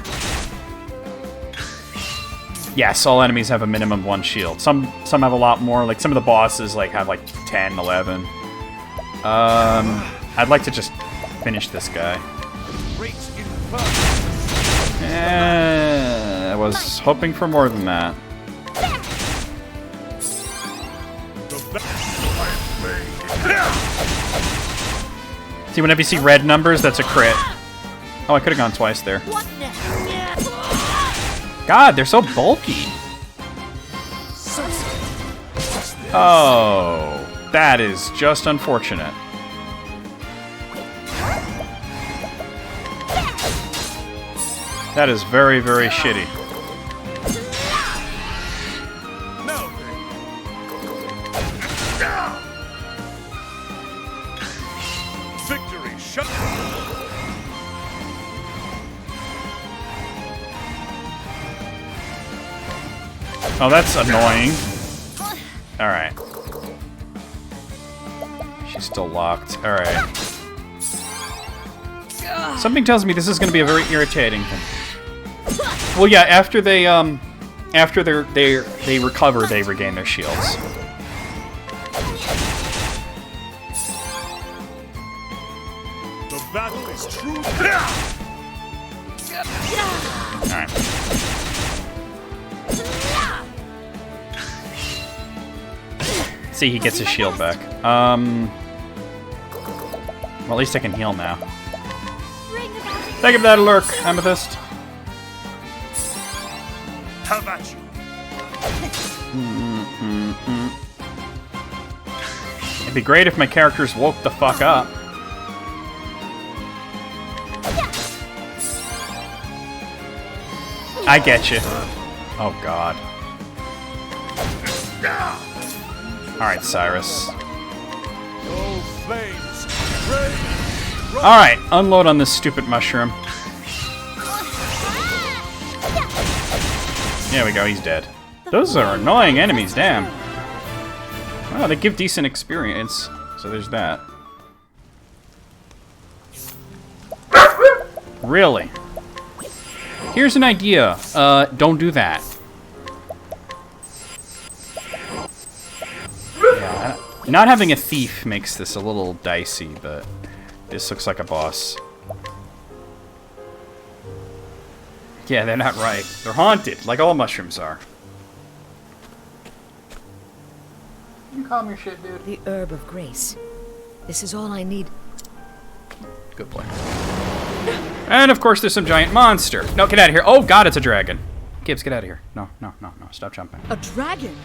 Yes, all enemies have a minimum of 1 shield. Some have a lot more. Like some of the bosses have like 10, 11. I'd like to just finish this guy. I was hoping for more than that. See, whenever you see red numbers, that's a crit. Oh, I could have gone twice there. God, they're so bulky. Oh, that is just unfortunate. That is very, very shitty. Victory shot. Oh, that's annoying. Alright. She's still locked. Alright. Something tells me this is going to be a very irritating thing. Well, yeah, after they recover, they regain their shields. The battle is true. Alright. See, he gets his shield back. Well, at least I can heal now. Thank you for that alert, Amethyst. How about you? It'd be great if my characters woke the fuck up. I get you. Oh god. Alright, Cyrus. Alright, unload on this stupid mushroom. There we go, he's dead. Those are annoying enemies, damn. Well, they give decent experience, so there's that. Really? Here's an idea. Don't do that. Yeah, not having a thief makes this a little dicey, but this looks like a boss. Yeah, they're not right. They're haunted, like all mushrooms are. You calm your shit, dude. The herb of grace. This is all I need. Good play. And of course, there's some giant monster. No, get out of here. Oh God, it's a dragon. Gibbs, get out of here. No, no, no, no. Stop jumping. A dragon?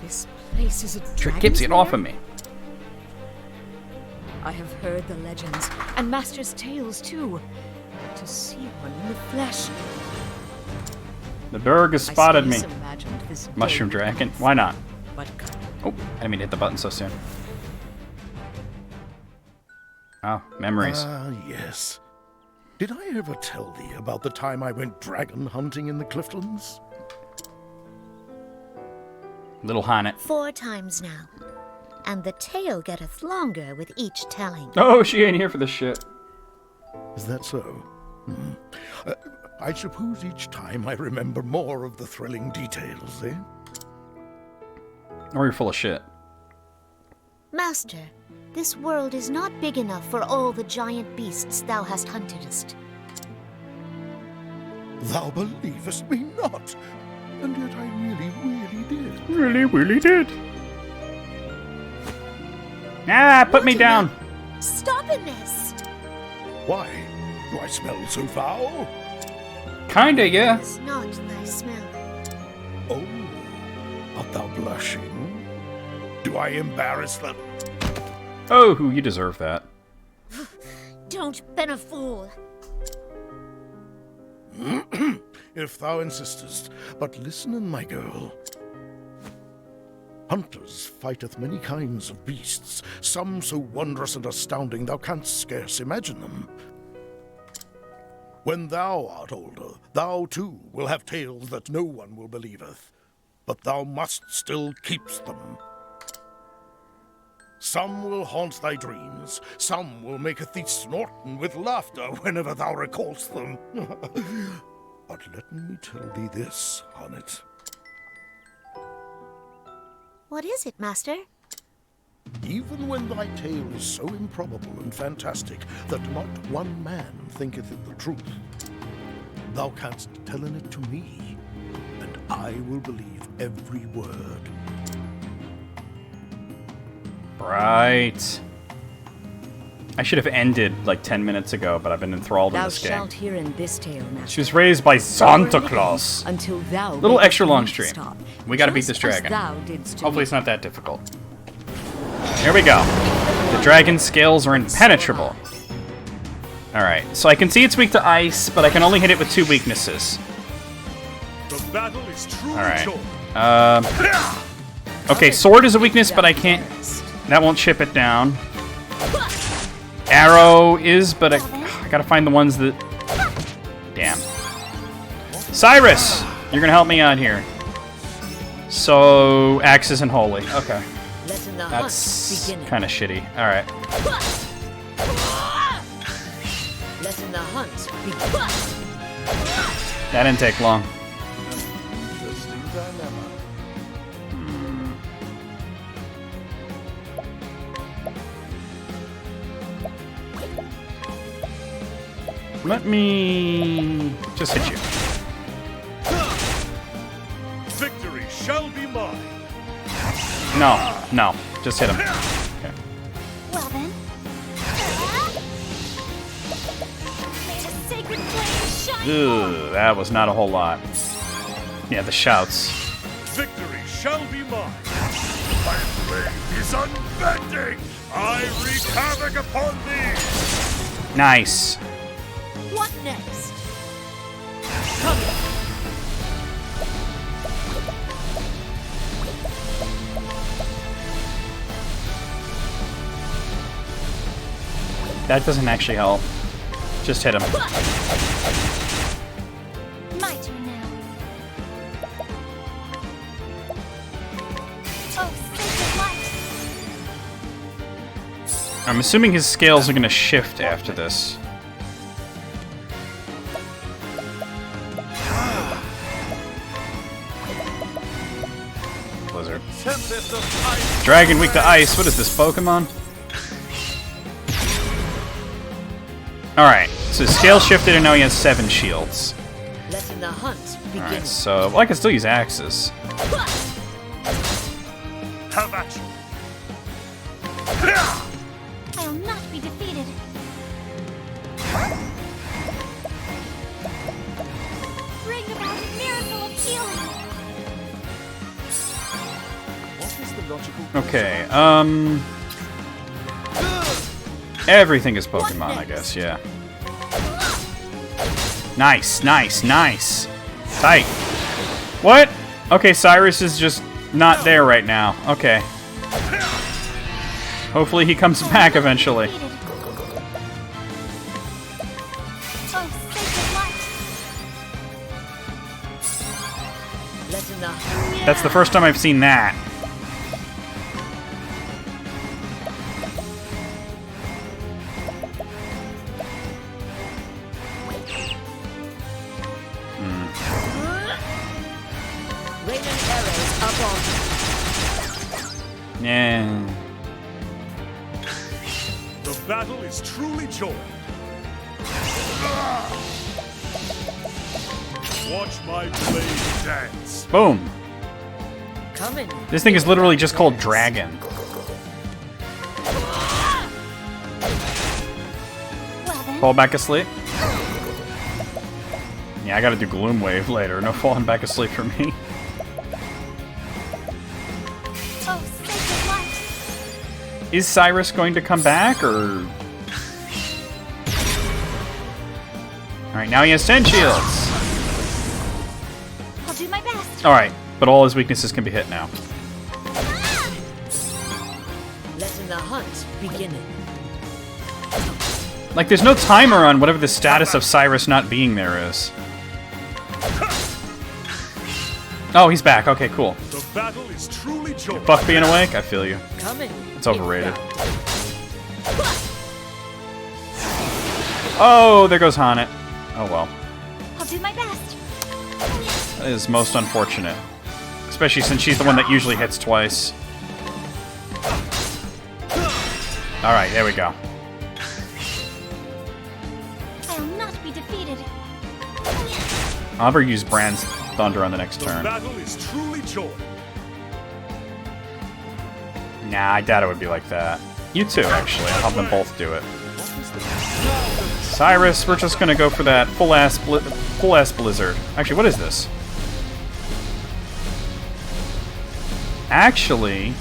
This place is a dragon. Gibbs, get off of me. I have heard the legends and Master's tales too. To see one in the flesh. The Berg has spotted me. This Mushroom dragon. Why not? But oh, I didn't mean to hit the button so soon. Oh, memories. Ah, yes. Did I ever tell thee about the time I went dragon hunting in the Clifton's? Little Honnet. 4 times now. And the tale getteth longer with each telling. Oh, she ain't here for this shit. Is that so? I suppose each time I remember more of the thrilling details, eh? Or you're full of shit. Master, this world is not big enough for all the giant beasts thou hast huntedest. Thou believest me not, and yet I really did. Really did. Ah, put me down. Stop in this! Why? Do I smell so foul? Kinda, yeah. It's not thy smell. Oh, art thou blushing? Do I embarrass them? Oh, you deserve that. Don't been a fool. If thou insistest, but listen, my girl. Hunters fighteth many kinds of beasts, some so wondrous and astounding thou canst scarce imagine them. When thou art older, thou too will have tales that no one will believeth, but thou must still keep them. Some will haunt thy dreams, some will maketh thee snorten with laughter whenever thou recallst them. But let me tell thee this, Honnet. What is it, Master? Even when thy tale is so improbable and fantastic that not one man thinketh it the truth, thou canst tell it to me, and I will believe every word. Right. I should have ended like 10 minutes ago, but I've been enthralled in this game. Thou shalt hear in this tale, Master. She was raised by Santa Claus. Until thou little extra long stream. Stop. We gotta beat this dragon. Hopefully it's not that difficult. Here we go. The dragon's scales are impenetrable. Alright, so I can see it's weak to ice, but I can only hit it with 2 weaknesses. The battle is truly Alright. Okay, sword is a weakness, but I can't... That won't chip it down. Arrow is, but I gotta find the ones that... Damn. Cyrus! You're gonna help me out here. So, axe isn't holy. Okay. That's kind of shitty. Alright. Letting the hunt That didn't take long. Let me just hit you. Victory shall be mine. No, just hit him. Okay. Well then. May the sacred flame shine. Ugh, that was not a whole lot. Yeah, the shouts. Victory shall be mine. My blade is unbending. I wreak havoc upon thee. Nice. What next? That doesn't actually help. Just hit him. My turn now. Oh, sacred light. I'm assuming his scales are gonna shift after this. tempest of ice. Dragon weak to ice. What is this, Pokemon? Alright, so scale shifted and now he has 7 shields. Letting the hunt begin. Alright, so well, I can still use axes. Have at you. I'll not be defeated. Bring about a miracle of healing. What is the logical Okay, everything is Pokemon, I guess, yeah. Nice, nice, nice. Tight. What? Okay, Cyrus is just not there right now. Okay. Hopefully he comes back eventually. Oh, sacred light. Letting the That's the first time I've seen that. raining arrows up on. Yeah. The battle is truly joined. Watch my blade dance. Boom. Coming. This thing is literally just called Dragon. Fall back asleep? Yeah, I gotta do Gloom Wave later. No falling back asleep for me. Oh, sacred light. Is Cyrus going to come back, or...? Alright, now he has 10 shields! I'll do my best. Alright, but all his weaknesses can be hit now. Letting the hunt begin. Like, there's no timer on whatever the status of Cyrus not being there is. Oh, he's back. Okay, cool. The battle is truly joined. Buck being awake? I feel you. Coming. It's overrated. Oh, there goes Haunted. Oh well. I'll do my best. That is most unfortunate. Especially since she's the one that usually hits twice. Alright, there we go. I'll not be defeated. I'll ever use Brand's Thunder on the next The turn. battle is truly joined. Nah, I doubt it would be like that. You too, actually. I'll have them both do it. Cyrus, we're just gonna go for that full-ass blizzard. Actually, what is this? Actually...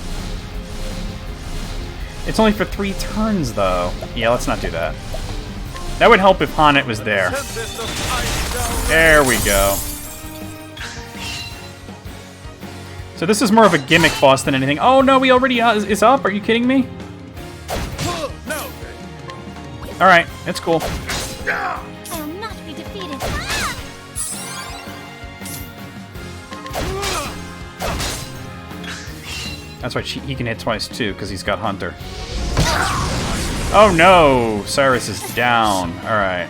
It's only for 3 turns, though. Yeah, let's not do that. That would help if Haunted was there. There we go. So this is more of a gimmick boss than anything. Oh no, we already is up? Are you kidding me? Alright, it's cool. I'll not be defeated. That's right, he can hit twice too, because he's got Hunter. Oh no! Cyrus is down. Alright.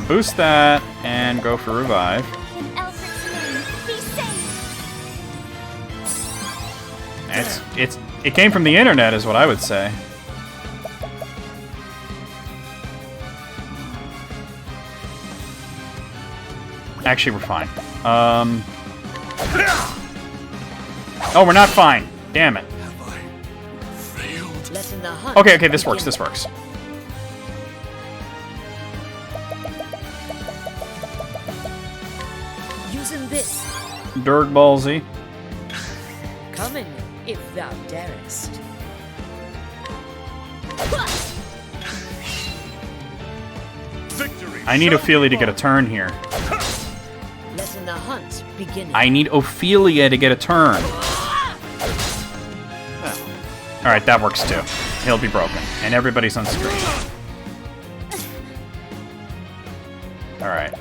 Boost that and go for revive. In Elfric's name, be safe. It came from the internet is what I would say. Actually, we're fine. Oh, we're not fine. Damn it. Letting the hunt Okay, this works, this works. Using this. Dirk Ballsy. Coming, if thou darest. Victory. I need Ophelia to get a turn here. Letting the hunt begin. I need Ophelia to get a turn. Alright, that works too. He'll be broken. And everybody's on screen. Alright.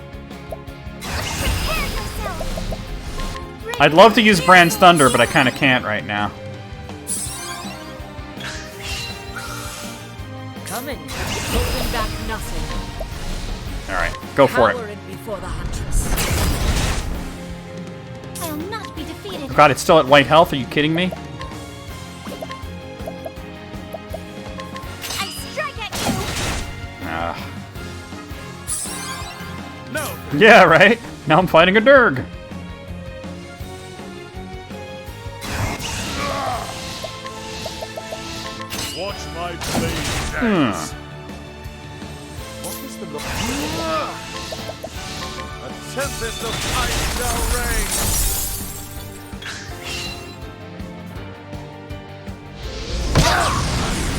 I'd love to use Brand's Thunder, but I kind of can't right now. Coming, holding back nothing. Alright, go for it. Cowering before the huntress. I'll not be defeated. Oh god, it's still at white health? Are you kidding me? Yeah, right? Now I'm fighting a Durg. Watch my blade dance. What is the look? A tempest of ice shall reign.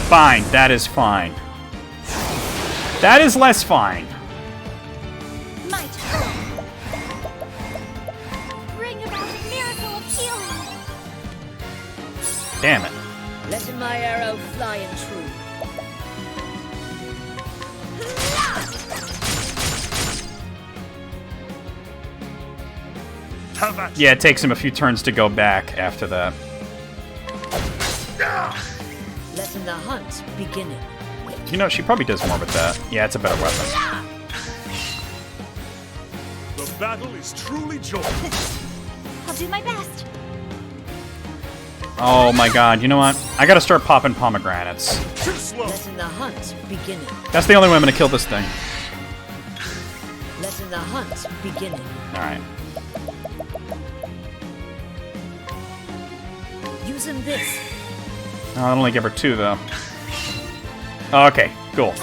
Fine, that is fine. That is less fine. Might. Bring about a miracle of healing. Damn it. Letting my arrow fly and true. Yeah, it takes him a few turns to go back after that. Letting the hunt begin. You know, she probably does more with that. Yeah, it's a better weapon. The battle is truly joy. I'll do my best. Oh my god, you know what? I gotta start popping pomegranates. Too slow. Letting the hunt begin. That's the only way I'm gonna kill this thing. Letting the hunt begin. Alright. Using this. Oh, I'll only give her 2, though. Okay, cool.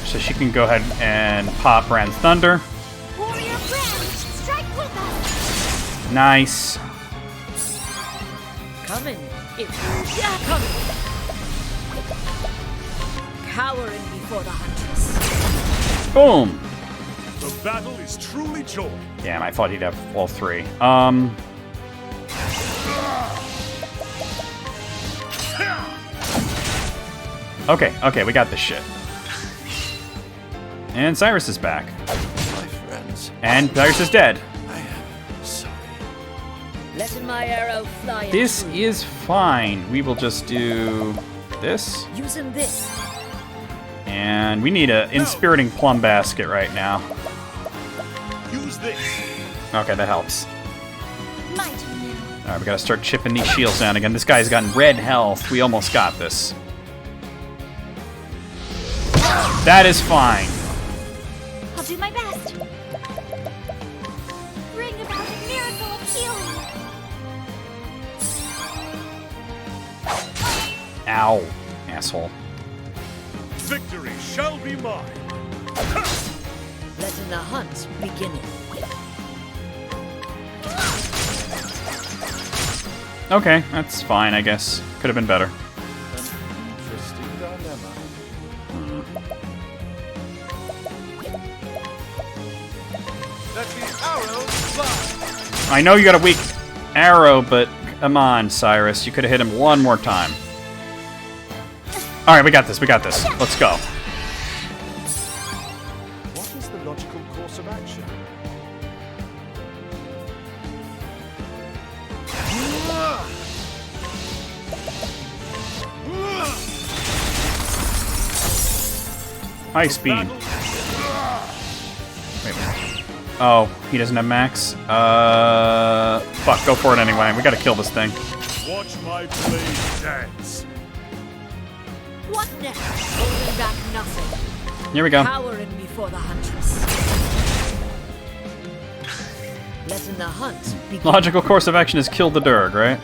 So she can go ahead and pop Brand's Thunder. Warrior Brand, strike with us. Nice. Coming. It's coming. Cowering before the huntress. Boom. The battle is truly joy. Damn, I thought he'd have all 3. Okay, we got this shit. And Cyrus is back. My friends. And Cyrus is dead. I am sorry. Letting my arrow fly. This is fine. We will just do this. Using this. And we need a inspiriting plum basket right now. Use this. Okay, that helps. My turn now. Alright, we gotta start chipping these shields down again. This guy's gotten red health. We almost got this. That is fine. I'll do my best. Bring about a miracle of healing. Ow, asshole. Victory shall be mine. Letting the hunt begin. Okay, that's fine, I guess. Could have been better. Interesting dilemma. Let the arrow fly. I know you got a weak arrow, but come on, Cyrus. You could have hit him one more time. Alright, we got this, Let's go. What is the logical course of action? High speed. Wait. Oh, he doesn't have max? Fuck, go for it anyway. We gotta kill this thing. Watch my blade dance. What next? Holding back nothing. Here we go. Cowering before the huntress. Letting the hunt begin. Logical course of action is kill the Durg, right?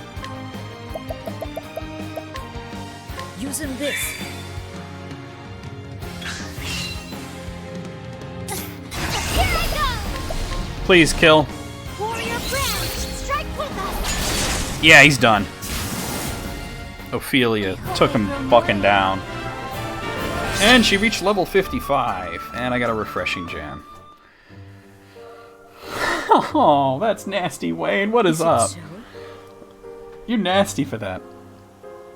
Using this. Please kill. Warrior Brand, strike with us. Yeah, he's done. Ophelia took him fucking down. And she reached level 55. And I got a refreshing jam. Oh, that's nasty, Wayne. What is up? You're nasty for that.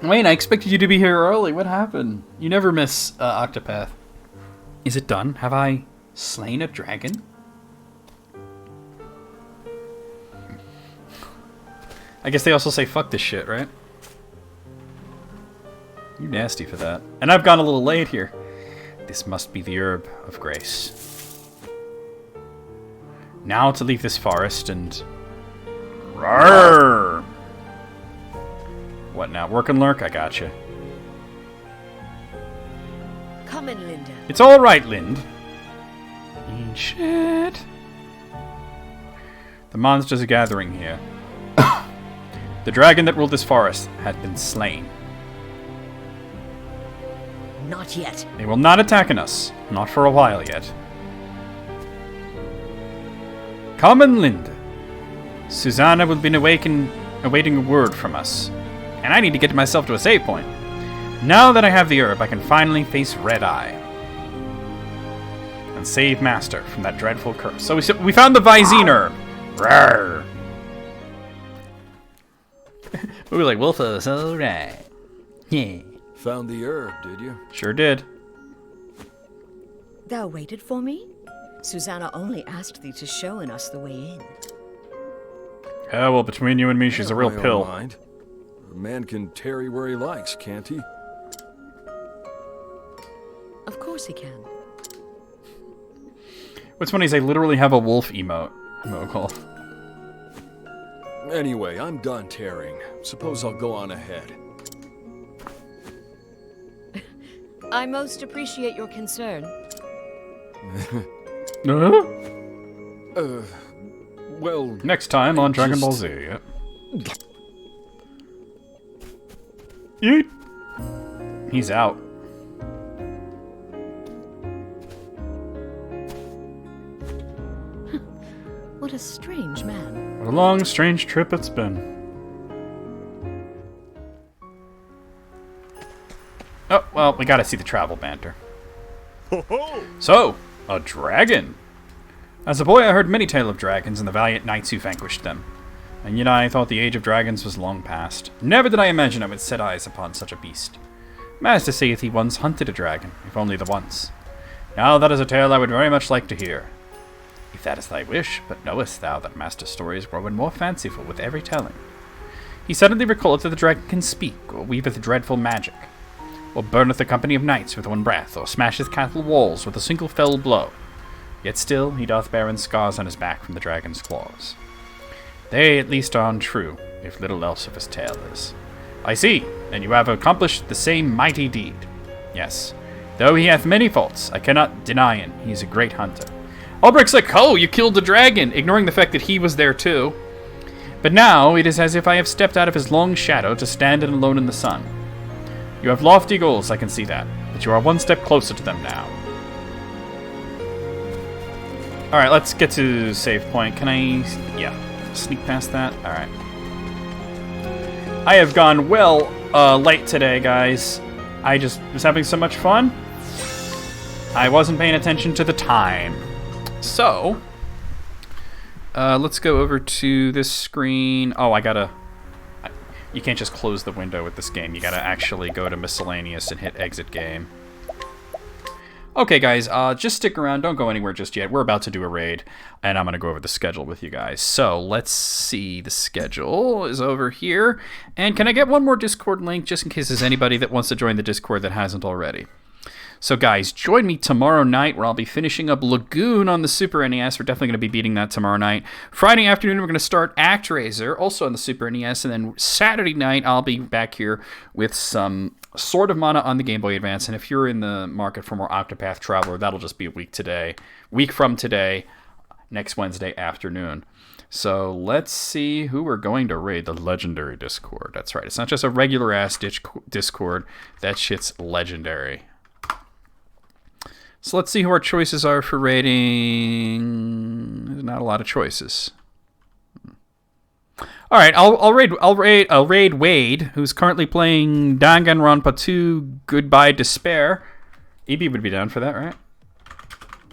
Wayne, I expected you to be here early. What happened? You never miss OCTOPATH. Is it done? Have I slain a dragon? I guess they also say fuck this shit, right? You nasty for that. And I've gone a little late here. This must be the herb of grace. Now to leave this forest and... Roar! What now? Work and lurk? I gotcha. Come in, Linda. It's alright, Lind. Shit. The monsters are gathering here. The dragon that ruled this forest had been slain. Not yet. They will not attack us. Not for a while yet. Common Lind. Susanna will be awaiting a word from us. And I need to get myself to a save point. Now that I have the herb, I can finally face Red Eye. And save Master from that dreadful curse. So we found the Visine herb. Rawr. We were like, Wolfos, alright. Yeah. Found the herb, did you? Sure did. Thou waited for me? Susanna only asked thee to show us the way in. Yeah, well, between you and me, she's a real pill. Mind. A man can tarry where he likes, can't he? Of course he can. What's funny is I literally have a wolf emote. Anyway, I'm done tarrying. Suppose I'll go on ahead. I most appreciate your concern. Well... Next time on Dragon Ball Z, yep. Yeet! He's out. What a strange man. What a long, strange trip it's been. Oh, well, we gotta see the travel banter. So, a dragon! As a boy, I heard many tales of dragons and the valiant knights who vanquished them. And yet I thought the age of dragons was long past. Never did I imagine I would set eyes upon such a beast. Master saith he once hunted a dragon, if only the once. Now that is a tale I would very much like to hear. If that is thy wish, but knowest thou that Master's stories grow more fanciful with every telling? He suddenly recalleth that the dragon can speak, or weaveth dreadful magic, or burneth the company of knights with one breath, or smasheth castle walls with a single fell blow. Yet still he doth bear scars on his back from the dragon's claws. They at least are untrue, if little else of his tale is. I see, and you have accomplished the same mighty deed. Yes, though he hath many faults, I cannot deny him, he is a great hunter. Albrecht's like, oh, you killed the dragon, ignoring the fact that he was there too. But now it is as if I have stepped out of his long shadow to stand alone in the sun. You have lofty goals, I can see that, but you are one step closer to them now. Alright, let's get to save point. Can I... yeah, sneak past that? Alright. I have gone well late today, guys. I just was having so much fun. I wasn't paying attention to the time. So, let's go over to this screen. Oh, I gotta... You can't just close the window with this game. You gotta actually go to miscellaneous and hit exit game. Okay, guys, just stick around. Don't go anywhere just yet. We're about to do a raid, and I'm going to go over the schedule with you guys. So, let's see. The schedule is over here. And can I get one more Discord link, just in case there's anybody that wants to join the Discord that hasn't already? So, guys, join me tomorrow night, where I'll be finishing up Lagoon on the Super NES. We're definitely going to be beating that tomorrow night. Friday afternoon, we're going to start ActRaiser, also on the Super NES. And then Saturday night, I'll be back here with some Sword of Mana on the Game Boy Advance. And if you're in the market for more Octopath Traveler, that'll just be a week from today, next Wednesday afternoon. So let's see who we're going to raid. The Legendary Discord. That's right. It's not just a regular-ass Discord. That shit's legendary. So let's see who our choices are for raiding. There's not a lot of choices. All right, I'll raid Wade, who's currently playing Danganronpa 2 Goodbye Despair. EB would be down for that, right?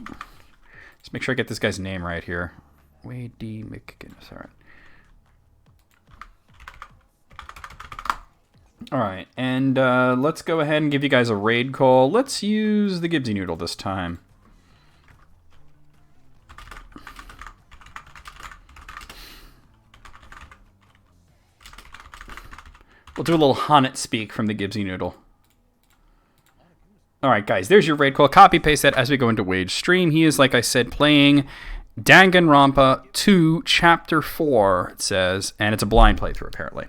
Let's make sure I get this guy's name right here. Wade D. McGinnis. All right. All right, and let's go ahead and give you guys a raid call. Let's use the Gibbsy Noodle this time. We'll do a little Honnet speak from the Gibbsy Noodle. All right, guys, there's your raid call. Copy paste that as we go into Wade's stream. He is, like I said, playing Danganronpa 2 Chapter 4, it says, and it's a blind playthrough, apparently.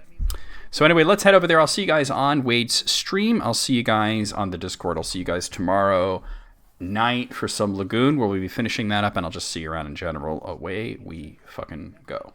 So anyway, let's head over there. I'll see you guys on Wade's stream. I'll see you guys on the Discord. I'll see you guys tomorrow night for some lagoon where we'll be finishing that up, and I'll just see you around in general. Away we fucking go.